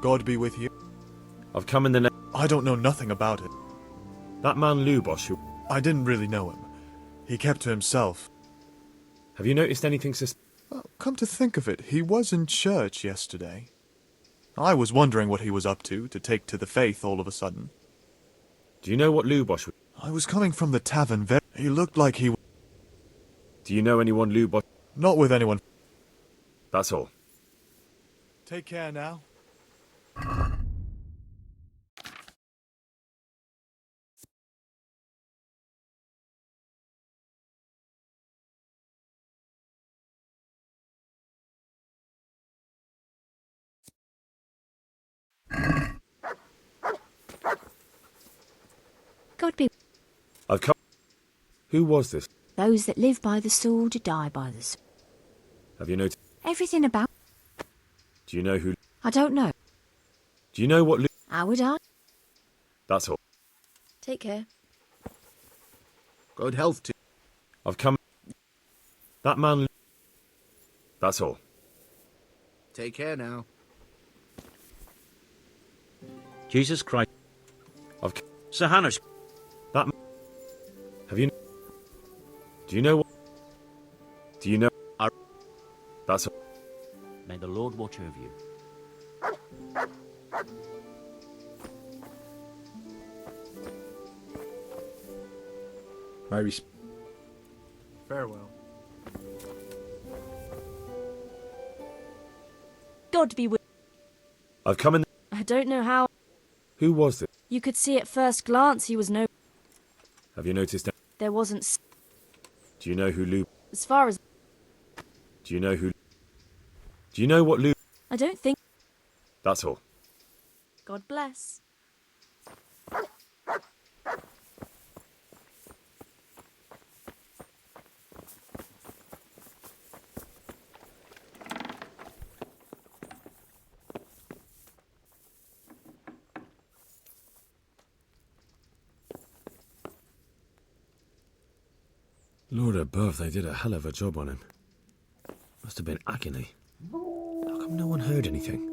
God be with you. I've come in the name... I don't know nothing about it. That man Lubosh who... I didn't really know him. He kept to himself. Have you noticed anything Well, come to think of it, he was in church yesterday. I was wondering what he was up to take to the faith all of a sudden. Do you know what Lubosh was... I was coming from the tavern He looked like he... Do you know anyone Lubosh... Not with anyone. That's all. Take care now. God be... I've come... Who was this? Those that live by the sword die by the sword. Have you noticed... Everything about... Do you know who... I don't know. Do you know what How would I? That's all. Take care. Good health to you. I've come... That man... That's all. Take care now. Jesus Christ. I've... Sir Hanush. That... Have you... Do you know what... Do you know... That's all. May the Lord watch over you. My farewell. God be with... I've come in... I don't know how... Who was this? You could see at first glance he was no... Have you noticed... There wasn't... Do you know who Lu... As far as... Do you know who... Do you know what Lu... I don't think... That's all. God bless. Lord above, they did a hell of a job on him. Must have been agony. How come no one heard anything?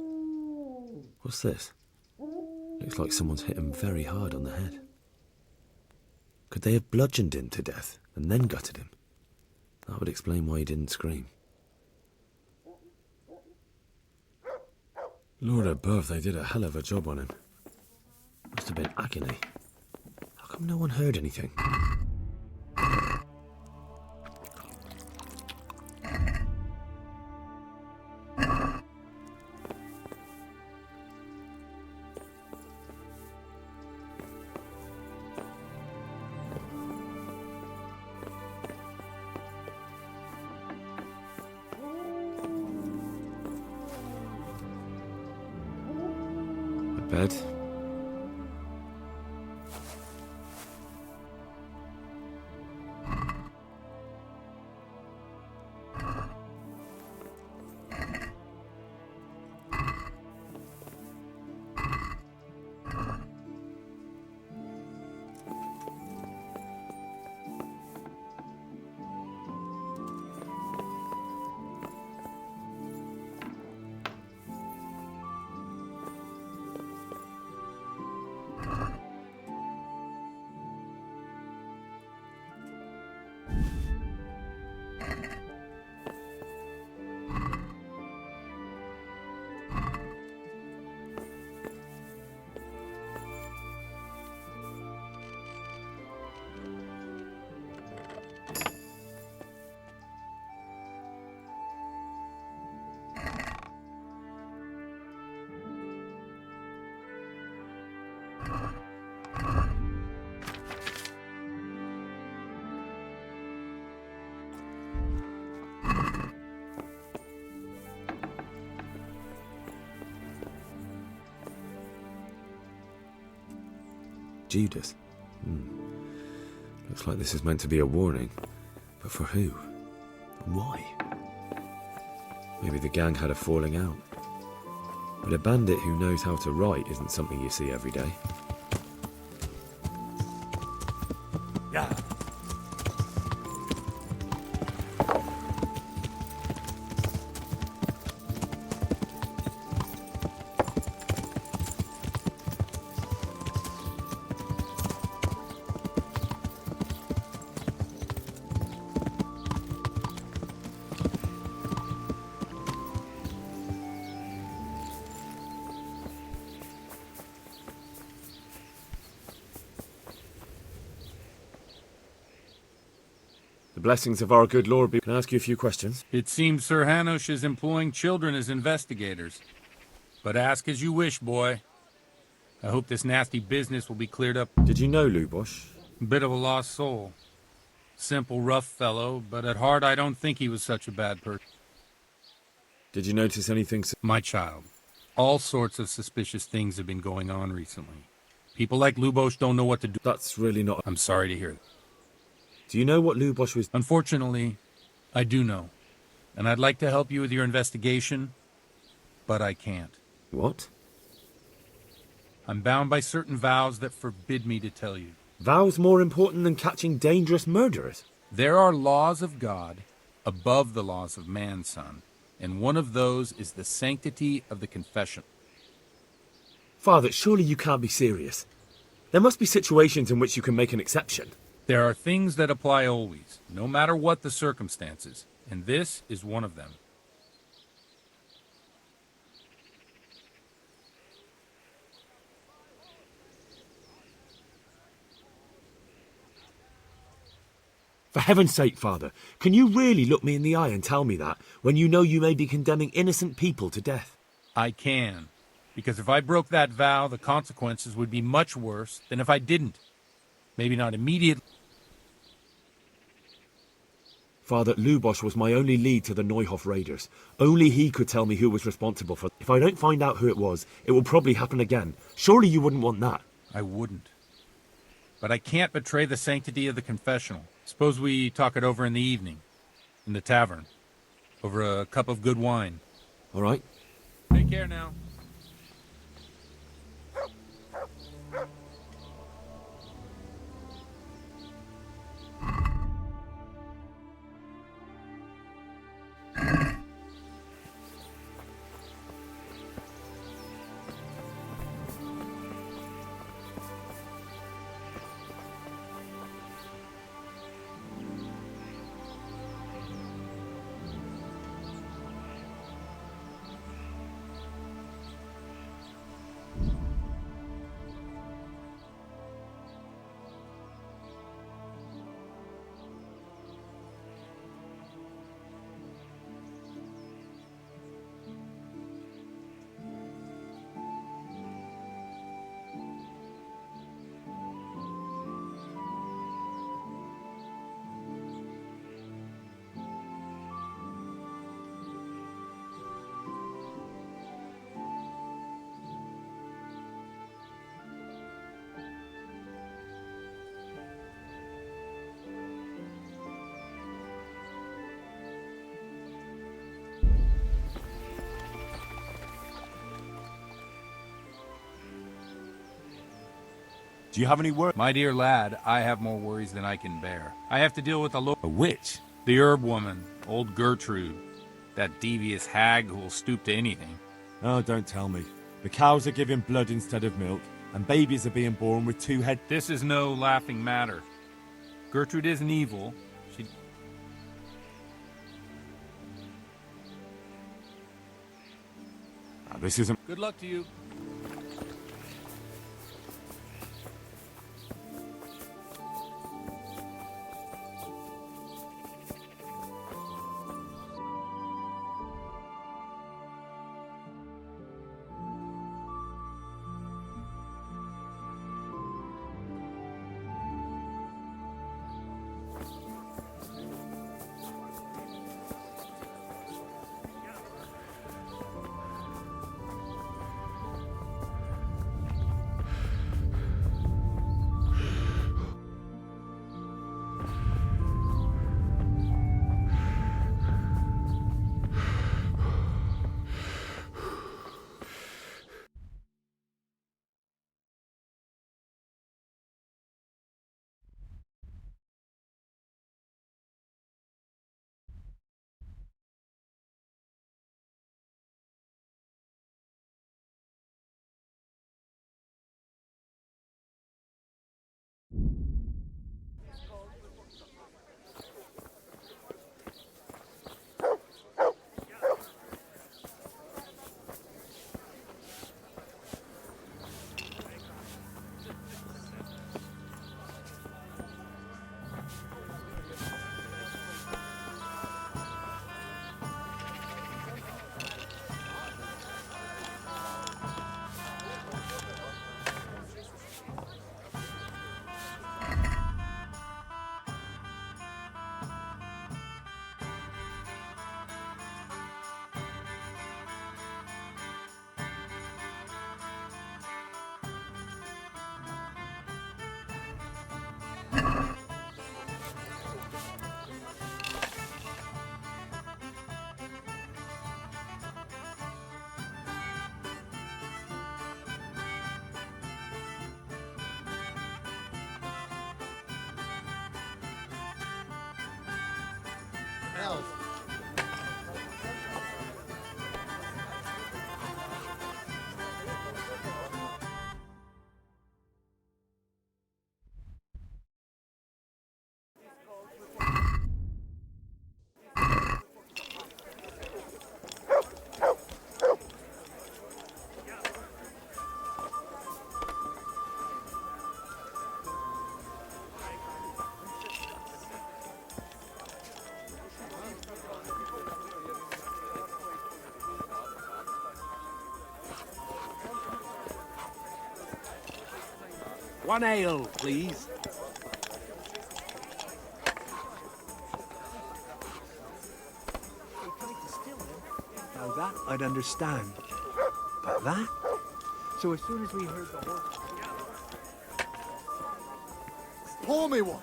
What's this? Looks like someone's hit him very hard on the head. Could they have bludgeoned him to death and then gutted him? That would explain why he didn't scream. Lord above, they did a hell of a job on him. Must have been agony. How come no one heard anything? Bed. Judas. Looks like this is meant to be a warning. But for who? And why? Maybe the gang had a falling out. But a bandit who knows how to write isn't something you see every day. Yeah. The blessings of our good Lord be... Can I ask you a few questions? It seems Sir Hanush is employing children as investigators. But ask as you wish, boy. I hope this nasty business will be cleared up. Did you know Lubosh? Bit of a lost soul. Simple, rough fellow, but at heart I don't think he was such a bad person. Did you notice anything... My child, all sorts of suspicious things have been going on recently. People like Lubosh don't know what to do. That's really not... I'm sorry to hear that. Do you know what Lubosh was... Unfortunately, I do know. And I'd like to help you with your investigation, but I can't. What? I'm bound by certain vows that forbid me to tell you. Vows more important than catching dangerous murderers? There are laws of God above the laws of man, son. And one of those is the sanctity of the confession. Father, surely you can't be serious. There must be situations in which you can make an exception. There are things that apply always, no matter what the circumstances, and this is one of them. For heaven's sake, Father, can you really look me in the eye and tell me that, when you know you may be condemning innocent people to death? I can, because if I broke that vow, the consequences would be much worse than if I didn't. Maybe not immediately. Father, Lubos was my only lead to the Neuhof raiders. Only he could tell me who was responsible for... If I don't find out who it was, it will probably happen again. Surely you wouldn't want that. I wouldn't. But I can't betray the sanctity of the confessional. Suppose we talk it over in the evening, in the tavern, over a cup of good wine. All right. Take care now. Do you have any work? My dear lad, I have more worries than I can bear. I have to deal with a witch? The herb woman, old Gertrude. That devious hag who will stoop to anything. Oh, don't tell me. The cows are giving blood instead of milk, and babies are being born with 2 heads. This is no laughing matter. Gertrude isn't evil. She... This isn't... Good luck to you. One ale, please. That I'd understand. But that? So as soon as we heard the horse... Pour me one.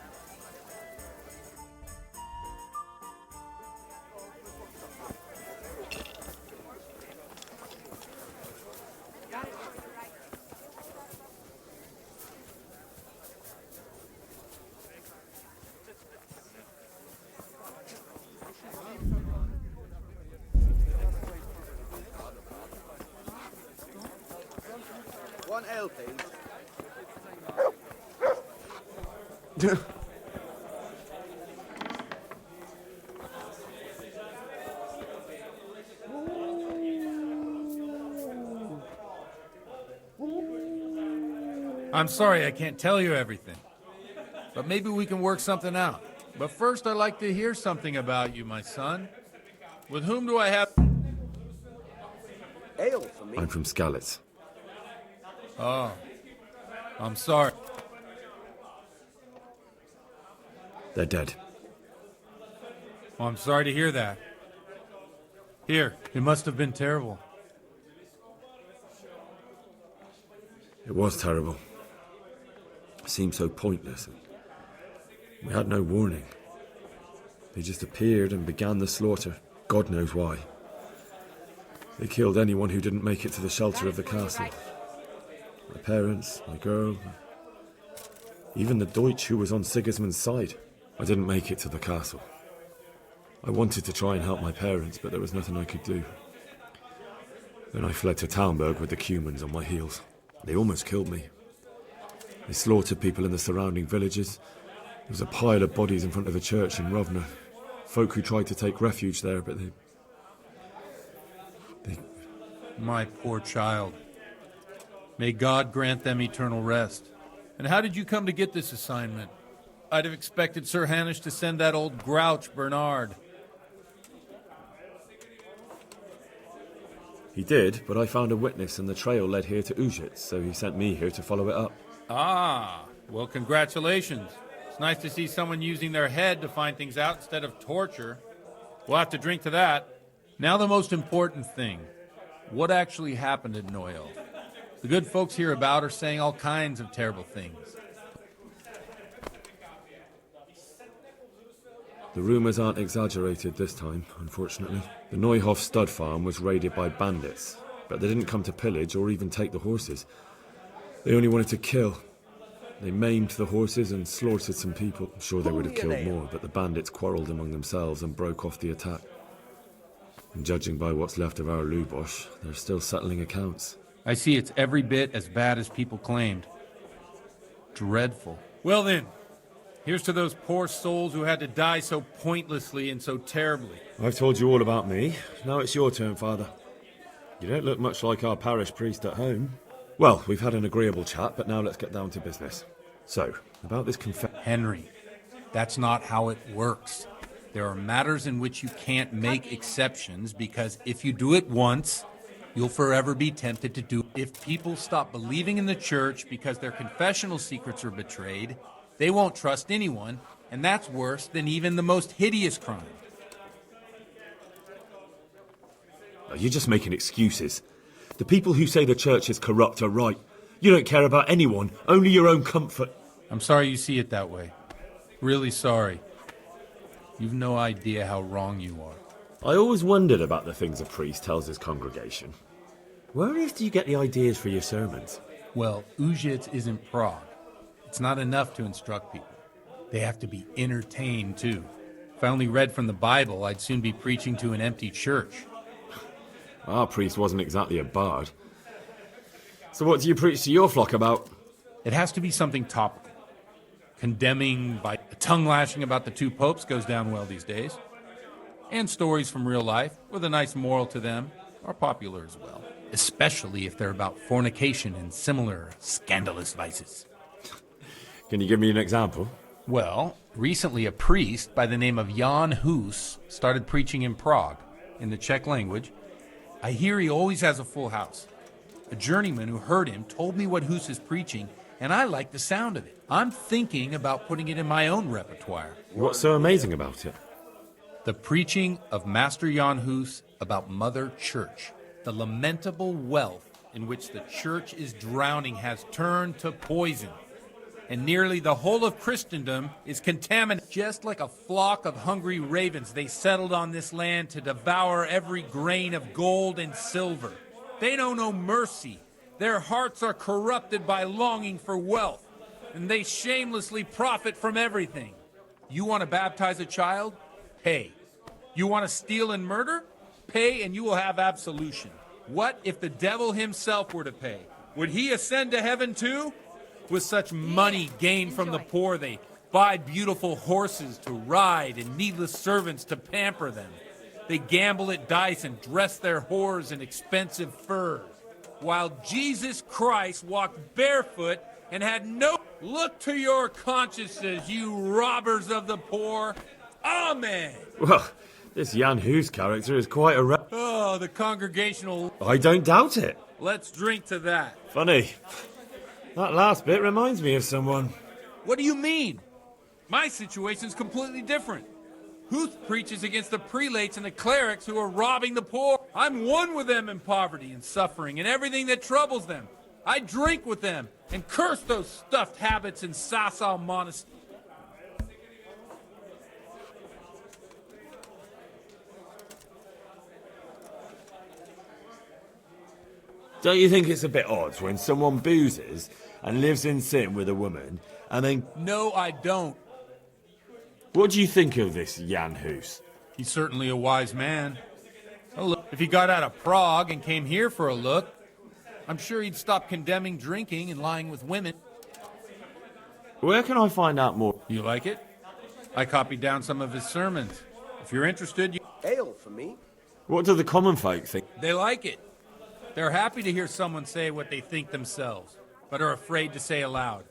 One ale, please. I'm sorry I can't tell you everything. But maybe we can work something out. But first I'd like to hear something about you, my son. With whom do I have... Ale for me. I'm from Skalitz. Oh. I'm sorry. They're dead. Oh, I'm sorry to hear that. Here, it must have been terrible. It was terrible. It seemed so pointless. We had no warning. They just appeared and began the slaughter. God knows why. They killed anyone who didn't make it to the shelter of the castle. My parents, my girl, even the Deutsch who was on Sigismund's side. I didn't make it to the castle. I wanted to try and help my parents, but there was nothing I could do. Then I fled to Talmberg with the Cumans on my heels. They almost killed me. They slaughtered people in the surrounding villages. There was a pile of bodies in front of the church in Rovna. Folk who tried to take refuge there, but they... My poor child. May God grant them eternal rest. And how did you come to get this assignment? I'd have expected Sir Hanish to send that old grouch, Bernard. He did, but I found a witness and the trail led here to Ujitz, so he sent me here to follow it up. Ah, well, congratulations. It's nice to see someone using their head to find things out instead of torture. We'll have to drink to that. Now the most important thing. What actually happened at Noyel? The good folks hereabout are saying all kinds of terrible things. The rumours aren't exaggerated this time, unfortunately. The Neuhof stud farm was raided by bandits, but they didn't come to pillage or even take the horses. They only wanted to kill. They maimed the horses and slaughtered some people. I'm sure they would have killed more, but the bandits quarrelled among themselves and broke off the attack. And judging by what's left of our Lubosh, they're still settling accounts. I see it's every bit as bad as people claimed. Dreadful. Well then, here's to those poor souls who had to die so pointlessly and so terribly. I've told you all about me. Now it's your turn, Father. You don't look much like our parish priest at home. Well, we've had an agreeable chat, but now let's get down to business. So, about this Henry, that's not how it works. There are matters in which you can't make exceptions because if you do it once, you'll forever be tempted to do it. If people stop believing in the church because their confessional secrets are betrayed, they won't trust anyone, and that's worse than even the most hideous crime. You're just making excuses. The people who say the church is corrupt are right. You don't care about anyone, only your own comfort. I'm sorry you see it that way. Really sorry. You've no idea how wrong you are. I always wondered about the things a priest tells his congregation. Where on earth do you get the ideas for your sermons? Well, Ujitz isn't Prague. It's not enough to instruct people. They have to be entertained, too. If I only read from the Bible, I'd soon be preaching to an empty church. Our priest wasn't exactly a bard. So what do you preach to your flock about? It has to be something topical. Condemning by tongue-lashing about the two popes goes down well these days. And stories from real life, with a nice moral to them, are popular as well. Especially if they're about fornication and similar scandalous vices. Can you give me an example? Well, recently a priest by the name of Jan Hus started preaching in Prague, in the Czech language. I hear he always has a full house. A journeyman who heard him told me what Hus is preaching, and I like the sound of it. I'm thinking about putting it in my own repertoire. What's so amazing about it? The preaching of Master Jan Hus about Mother Church, the lamentable wealth in which the Church is drowning, has turned to poison, and nearly the whole of Christendom is contaminated. Just like a flock of hungry ravens, they settled on this land to devour every grain of gold and silver. They know no mercy. Their hearts are corrupted by longing for wealth, and they shamelessly profit from everything. You want to baptize a child? Pay. You want to steal and murder? Pay and you will have absolution. What if the devil himself were to pay? Would he ascend to heaven too? With such money gained from the poor, they buy beautiful horses to ride and needless servants to pamper them. They gamble at dice and dress their whores in expensive furs, while Jesus Christ walked barefoot and had no... Look to your consciences, you robbers of the poor. Amen. Well, this Jan Hus character is quite a... Oh, the congregational... I don't doubt it. Let's drink to that. Funny. That last bit reminds me of someone. What do you mean? My situation's completely different. Huth preaches against the prelates and the clerics who are robbing the poor. I'm one with them in poverty and suffering and everything that troubles them. I drink with them and curse those stuffed habits in Sasau Monastery. Don't you think it's a bit odd when someone boozes and lives in sin with a woman and then... No, I don't. What do you think of this Jan Hus? He's certainly a wise man. If he got out of Prague and came here for a look, I'm sure he'd stop condemning drinking and lying with women. Where can I find out more? You like it? I copied down some of his sermons. If you're interested, you... Ale for me? What do the common folk think? They like it. They're happy to hear someone say what they think themselves, but are afraid to say aloud.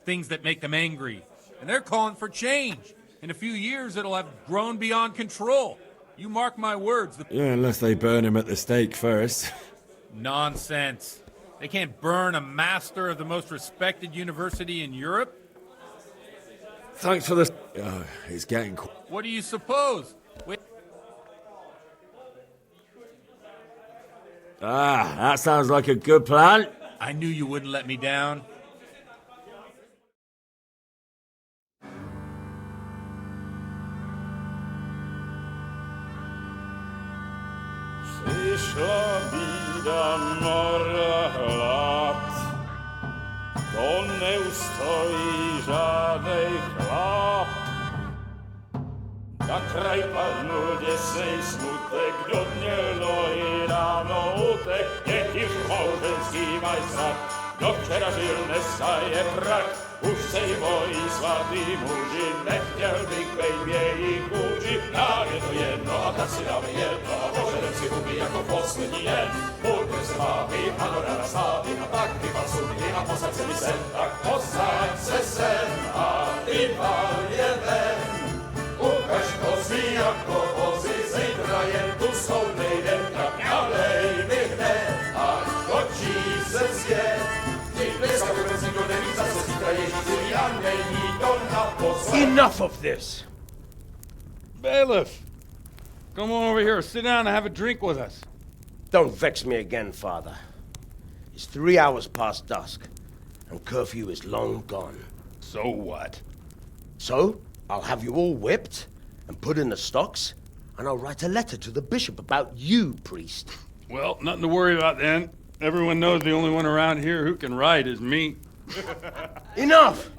Things that make them angry. And they're calling for change. In a few years, it'll have grown beyond control. You mark my words. Yeah, unless they burn him at the stake first. Nonsense. They can't burn a master of the most respected university in Europe. Thanks for this. It's getting... What do you suppose? That sounds like a good plan. I knew you wouldn't let me down. Przyszła bida mora lat, to nie ustoi żadnej chlap. Na kraj padł desnej smutek, do dnielo i rano utek, niech już małżeński majstrat, do wczera żylne staje prak. Už sejmoj svatý muži, nechtěl bych bejbě i kůži, nám je to jedno a tak si dáme jedno a požadem si huby jako poslední jen. Půjdem se váby a do rána stávy a tak vypal sudy a posaď se mi sem, tak posaď se sem a vypal je ven. Ukaž kozy jako vozy, zítra jen tu jsou nejdem, tak nalej mi hned, až točí se svět. Enough of this! Bailiff, come on over here, sit down and have a drink with us. Don't vex me again, Father. It's 3 hours past dusk, and curfew is long gone. So what? So, I'll have you all whipped and put in the stocks, and I'll write a letter to the bishop about you, priest. Well, nothing to worry about then. Everyone knows the only one around here who can write is me. Enough!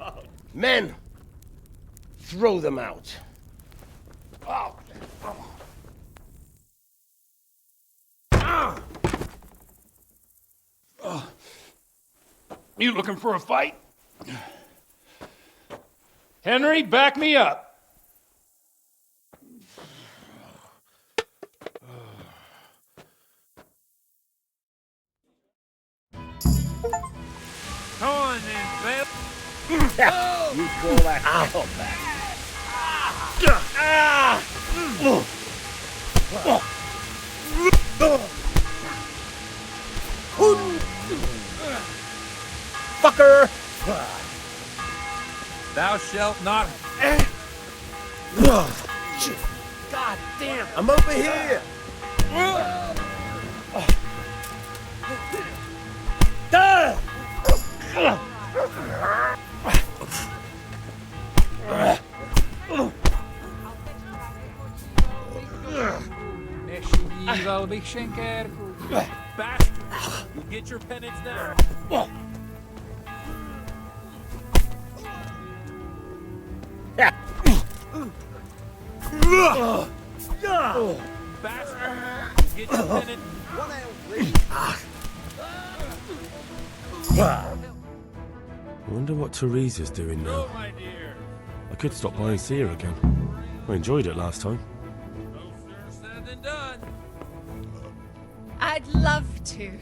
Men, throw them out. You looking for a fight? Henry, back me up. Come on then, Bill. You call that combat? Fucker! Thou shalt not... God damn! I'm over here! I'll be shinker. Bastard! You get your penance now. Bastard! You get your penance. I wonder what Teresa's doing now. I could stop by and see her again. I enjoyed it last time. I'd love to.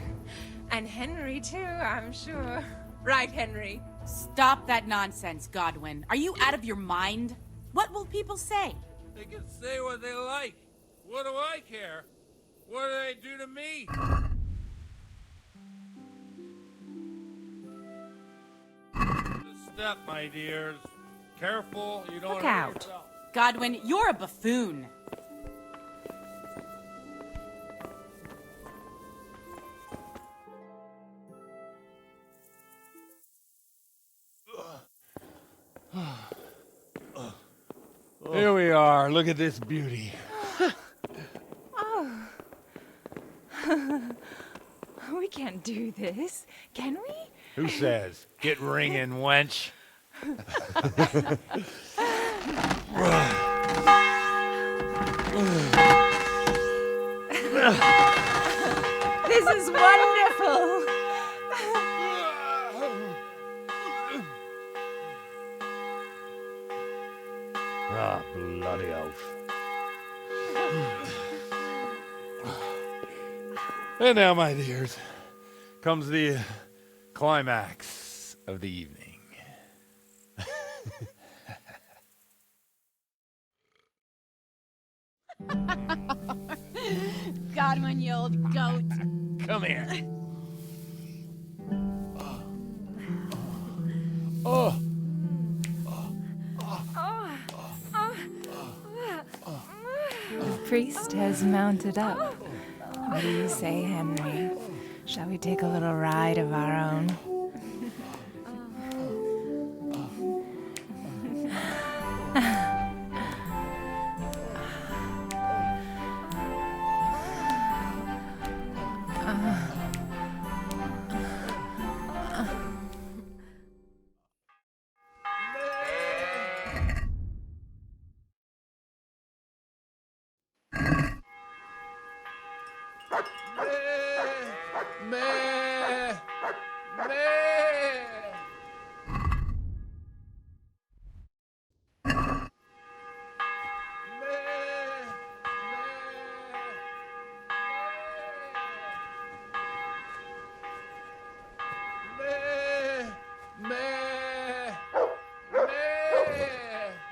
And Henry, too, I'm sure. Right, Henry? Stop that nonsense, Godwin. Are you out of your mind? What will people say? They can say what they like. What do I care? What do they do to me? Step, my dears. Careful, you don't Look hurt out. yourself. Godwin, you're a buffoon. Here we are. Look at this beauty. Oh. We can't do this, can we? Who says? Get ringing, wench. This is wonderful. Ah, bloody oath. And now, my dears, comes the climax of the evening. Godwin, you old goat. Come here. Oh. The priest has mounted up. What do you say, Henry? Shall we take a little ride of our own?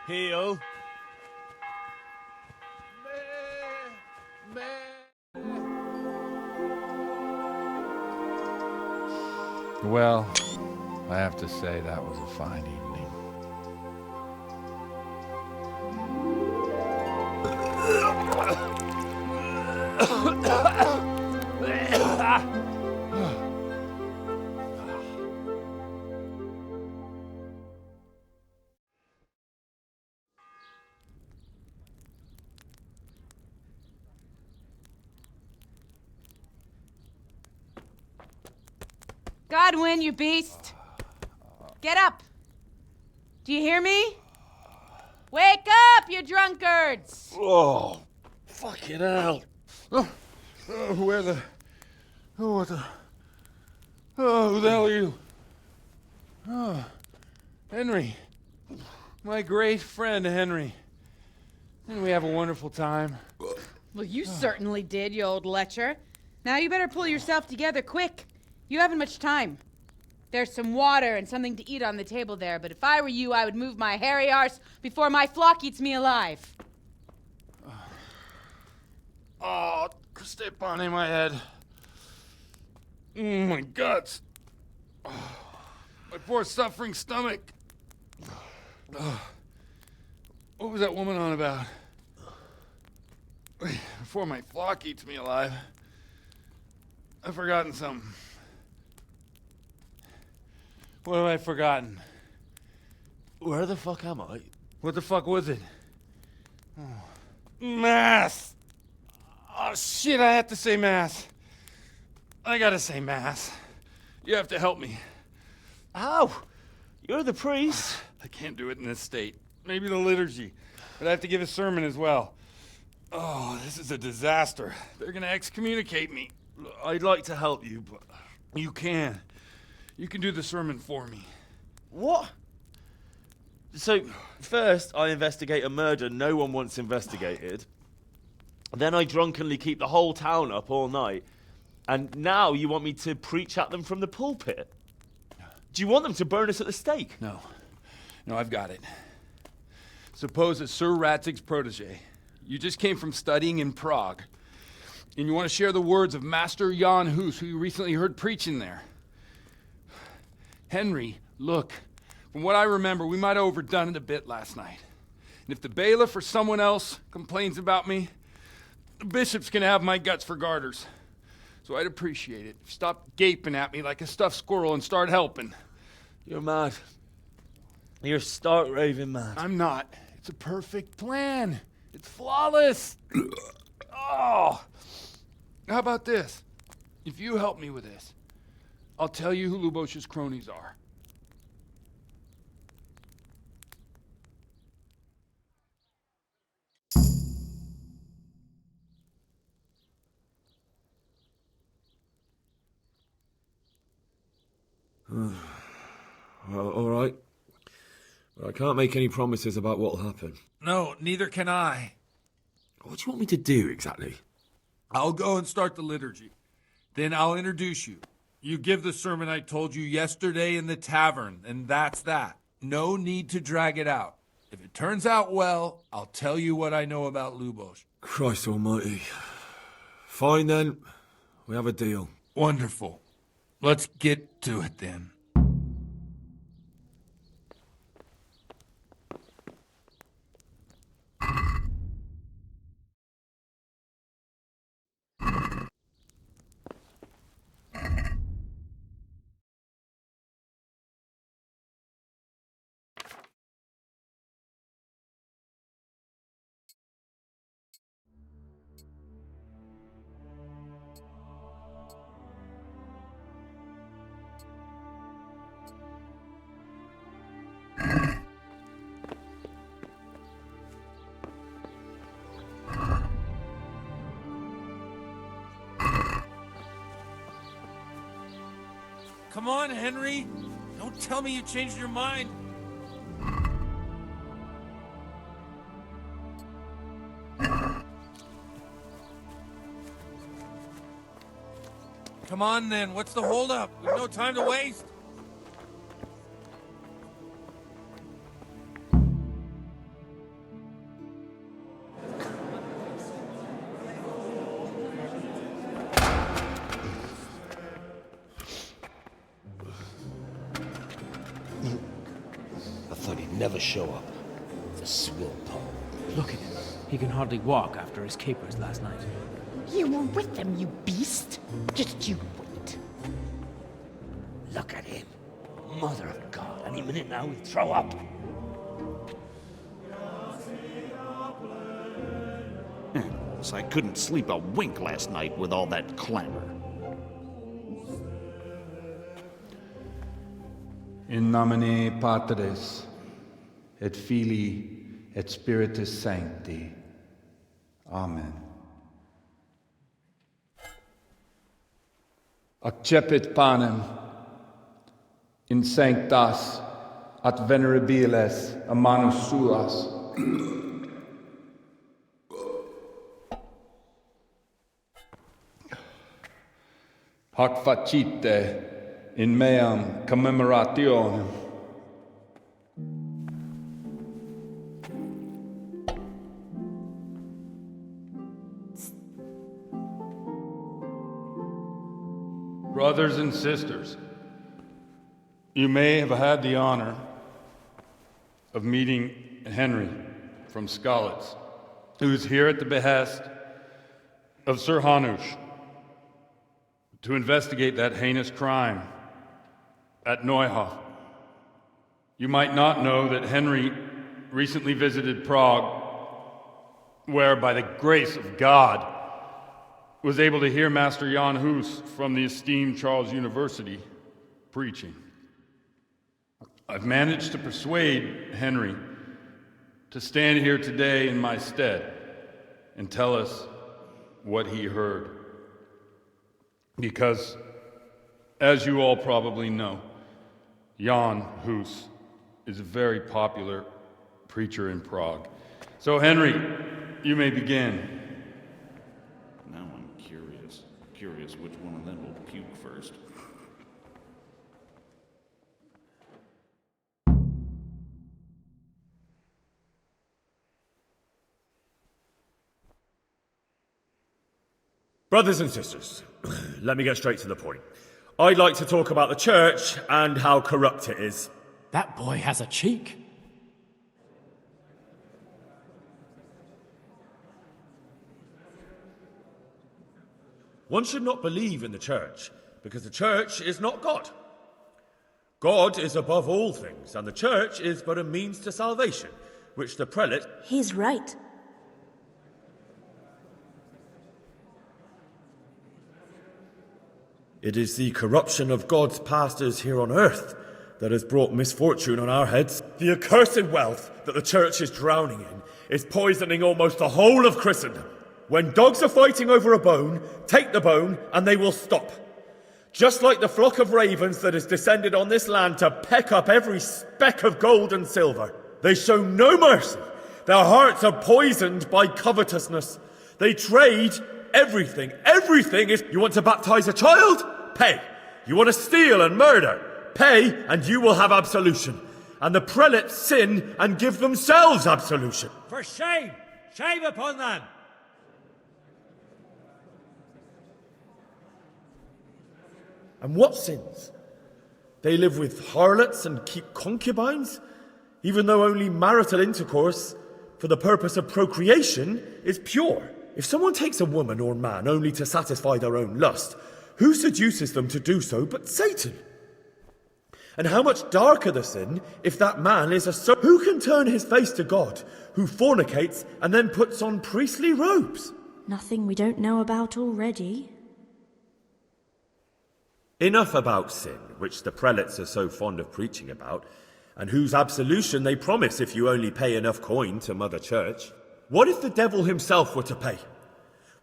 Heel. Well, I have to say that was a fine evening. Godwin, you beast! Get up! Do you hear me? Wake up, you drunkards! Oh, fucking hell. Where the... Oh, what the... Oh, who the hell are you? Oh, Henry. My great friend, Henry. Didn't we have a wonderful time? Well, you certainly did, you old lecher. Now you better pull yourself together quick. You haven't much time. There's some water and something to eat on the table there, but if I were you, I would move my hairy arse before my flock eats me alive. Oh, step on in my head. My guts. My poor suffering stomach. What was that woman on about? Before my flock eats me alive, I've forgotten something. What have I forgotten? Where the fuck am I? What the fuck was it? Oh. Mass! Oh shit, I have to say mass. I gotta say mass. You have to help me. How? You're the priest. I can't do it in this state. Maybe the liturgy. But I have to give a sermon as well. Oh, this is a disaster. They're gonna excommunicate me. I'd like to help you, but... You can. You can do the sermon for me. What? So, first I investigate a murder no one wants investigated. Then I drunkenly keep the whole town up all night. And now you want me to preach at them from the pulpit? Do you want them to burn us at the stake? No. No, I've got it. Suppose that Sir Ratzig's protege. You just came from studying in Prague. And you want to share the words of Master Jan Hus, who you recently heard preaching there. Henry, look. From what I remember, we might have overdone it a bit last night. And if the bailiff or someone else complains about me, the bishop's gonna have my guts for garters. So I'd appreciate it. Stop gaping at me like a stuffed squirrel and start helping. You're mad. You're stark raving mad. I'm not. It's a perfect plan. It's flawless. Oh. How about this? If you help me with this, I'll tell you who Lubosh's cronies are. Well, all right. But I can't make any promises about what'll happen. No, neither can I. What do you want me to do exactly? I'll go and start the liturgy. Then I'll introduce you. You give the sermon I told you yesterday in the tavern, and that's that. No need to drag it out. If it turns out well, I'll tell you what I know about Lubosh. Christ almighty. Fine then. We have a deal. Wonderful. Let's get to it then. Come on, Henry. Don't tell me you changed your mind. Come on, then. What's the holdup? We've no time to waste. I thought he'd never show up. The swill pole. Look at him. He can hardly walk after his capers last night. You were with them, you beast. Just you wait. Look at him. Mother of God, any minute now he'll throw up. So I couldn't sleep a wink last night with all that clamor. In nomine Patris, et Filii, et Spiritus Sancti. Amen. Accepit panem in sanctas at venerabiles a manus suas. Hac facite in meam commemorationem. Brothers and sisters, you may have had the honor of meeting Henry from Skalitz, who is here at the behest of Sir Hanush to investigate that heinous crime at Neuhof. You might not know that Henry recently visited Prague, where, by the grace of God, was able to hear Master Jan Hus from the esteemed Charles University preaching. I've managed to persuade Henry to stand here today in my stead and tell us what he heard. Because, as you all probably know, Jan Hus is a very popular preacher in Prague. So, Henry, you may begin. Now I'm curious which one of them will puke first. Brothers and sisters, let me get straight to the point. I'd like to talk about the church and how corrupt it is. That boy has a cheek. One should not believe in the church, because the church is not God. God is above all things, and the church is but a means to salvation, which the prelate... He's right. It is the corruption of God's pastors here on earth that has brought misfortune on our heads. The accursed wealth that the church is drowning in is poisoning almost the whole of Christendom. When dogs are fighting over a bone, take the bone and they will stop. Just like the flock of ravens that has descended on this land to peck up every speck of gold and silver. They show no mercy. Their hearts are poisoned by covetousness. They trade everything. Everything is... You want to baptize a child? Pay. You want to steal and murder? Pay, and you will have absolution. And the prelates sin and give themselves absolution. For shame! Shame upon them! And what sins? They live with harlots and keep concubines, even though only marital intercourse for the purpose of procreation is pure. If someone takes a woman or man only to satisfy their own lust, who seduces them to do so but Satan? And how much darker the sin if that man is a who can turn his face to God, who fornicates and then puts on priestly robes? Nothing we don't know about already. Enough about sin, which the prelates are so fond of preaching about, and whose absolution they promise if you only pay enough coin to Mother Church. What if the devil himself were to pay?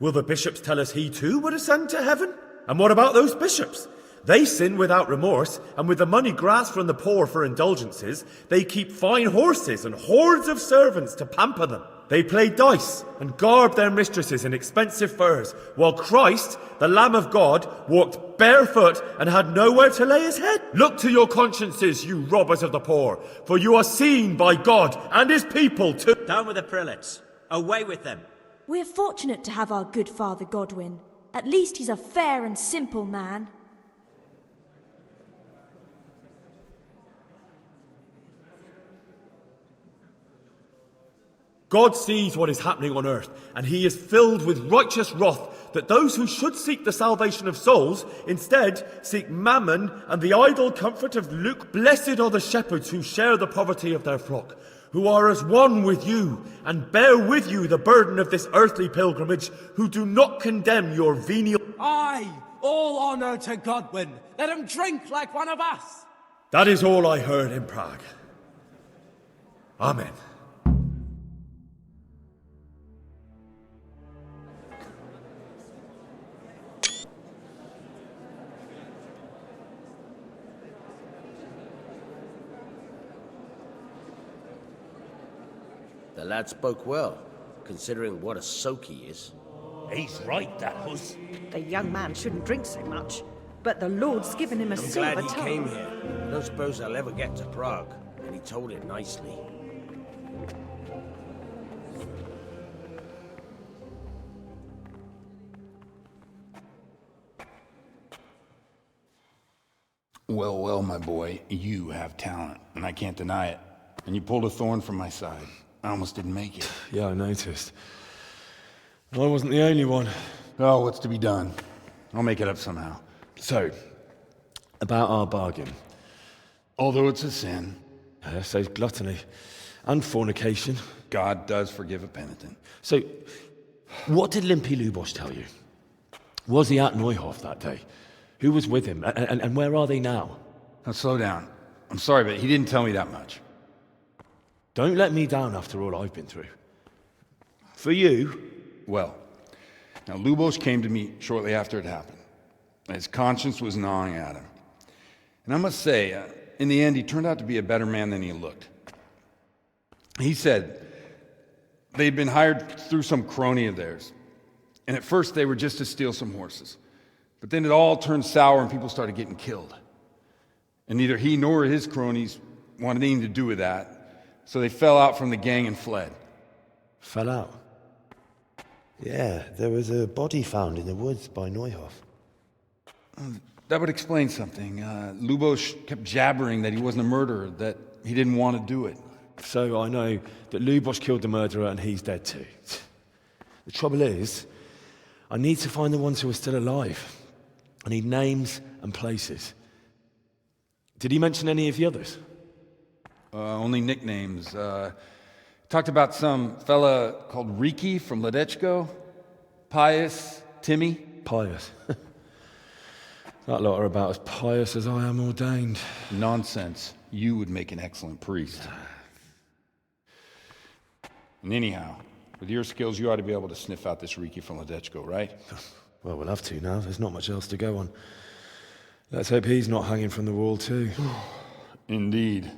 Will the bishops tell us he too would ascend to heaven? And what about those bishops? They sin without remorse, and with the money grasped from the poor for indulgences, they keep fine horses and hordes of servants to pamper them. They play dice and garb their mistresses in expensive furs, while Christ, the Lamb of God, walked barefoot and had nowhere to lay his head. Look to your consciences, you robbers of the poor, for you are seen by God and his people too. Down with the prelates. Away with them. We're fortunate to have our good Father Godwin. At least he's a fair and simple man. God sees what is happening on earth, and he is filled with righteous wrath that those who should seek the salvation of souls instead seek mammon and the idle comfort of lucre. Blessed are the shepherds who share the poverty of their flock, who are as one with you and bear with you the burden of this earthly pilgrimage, who do not condemn your venial... Aye, all honour to Godwin. Let him drink like one of us. That is all I heard in Prague. Amen. The lad spoke well, considering what a soak he is. He's right, that Hus. The young man shouldn't drink so much, but the Lord's given him a I'm silver glad he tongue. came here. I don't suppose I'll ever get to Prague, and he told it nicely. Well, well, my boy, you have talent, and I can't deny it. And you pulled a thorn from my side. I almost didn't make it. Yeah, I noticed. I wasn't the only one. Oh, what's to be done? I'll make it up somehow. So, about our bargain. Although it's a sin. So gluttony and fornication. God does forgive a penitent. So, what did Limpy Lubosh tell you? Was he at Neuhof that day? Who was with him? And where are they now? Now slow down. I'm sorry, but he didn't tell me that much. Don't let me down after all I've been through. For you? Well, now Lubosh came to me shortly after it happened. His conscience was gnawing at him. And I must say, in the end, he turned out to be a better man than he looked. He said they'd been hired through some crony of theirs. And at first they were just to steal some horses. But then it all turned sour and people started getting killed. And neither he nor his cronies wanted anything to do with that. So they fell out from the gang and fled. Fell out? Yeah, there was a body found in the woods by Neuhof. That would explain something. Lubosh kept jabbering that he wasn't a murderer, that he didn't want to do it. So I know that Lubosh killed the murderer and he's dead too. The trouble is, I need to find the ones who are still alive. I need names and places. Did he mention any of the others? Only nicknames. Talked about some fella called Riki from Ledechko, Pius, Timmy. Pius. That lot are about as pious as I am ordained. Nonsense. You would make an excellent priest. And anyhow, with your skills, you ought to be able to sniff out this Riki from Ledechko, right? Well, we'll have to now. There's not much else to go on. Let's hope he's not hanging from the wall too. Indeed.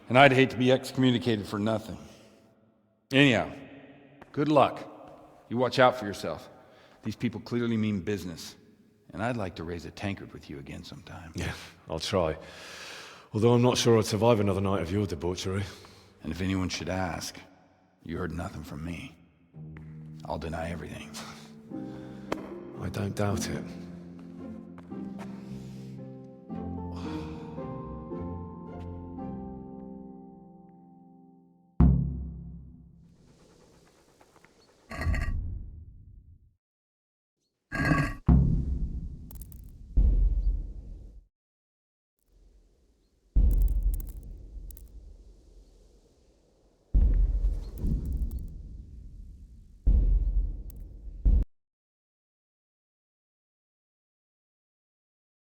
And I'd hate to be excommunicated for nothing. Anyhow, good luck. You watch out for yourself. These people clearly mean business. And I'd like to raise a tankard with you again sometime. Yeah, I'll try. Although I'm not sure I'd survive another night of your debauchery. And if anyone should ask, you heard nothing from me. I'll deny everything. I don't doubt it.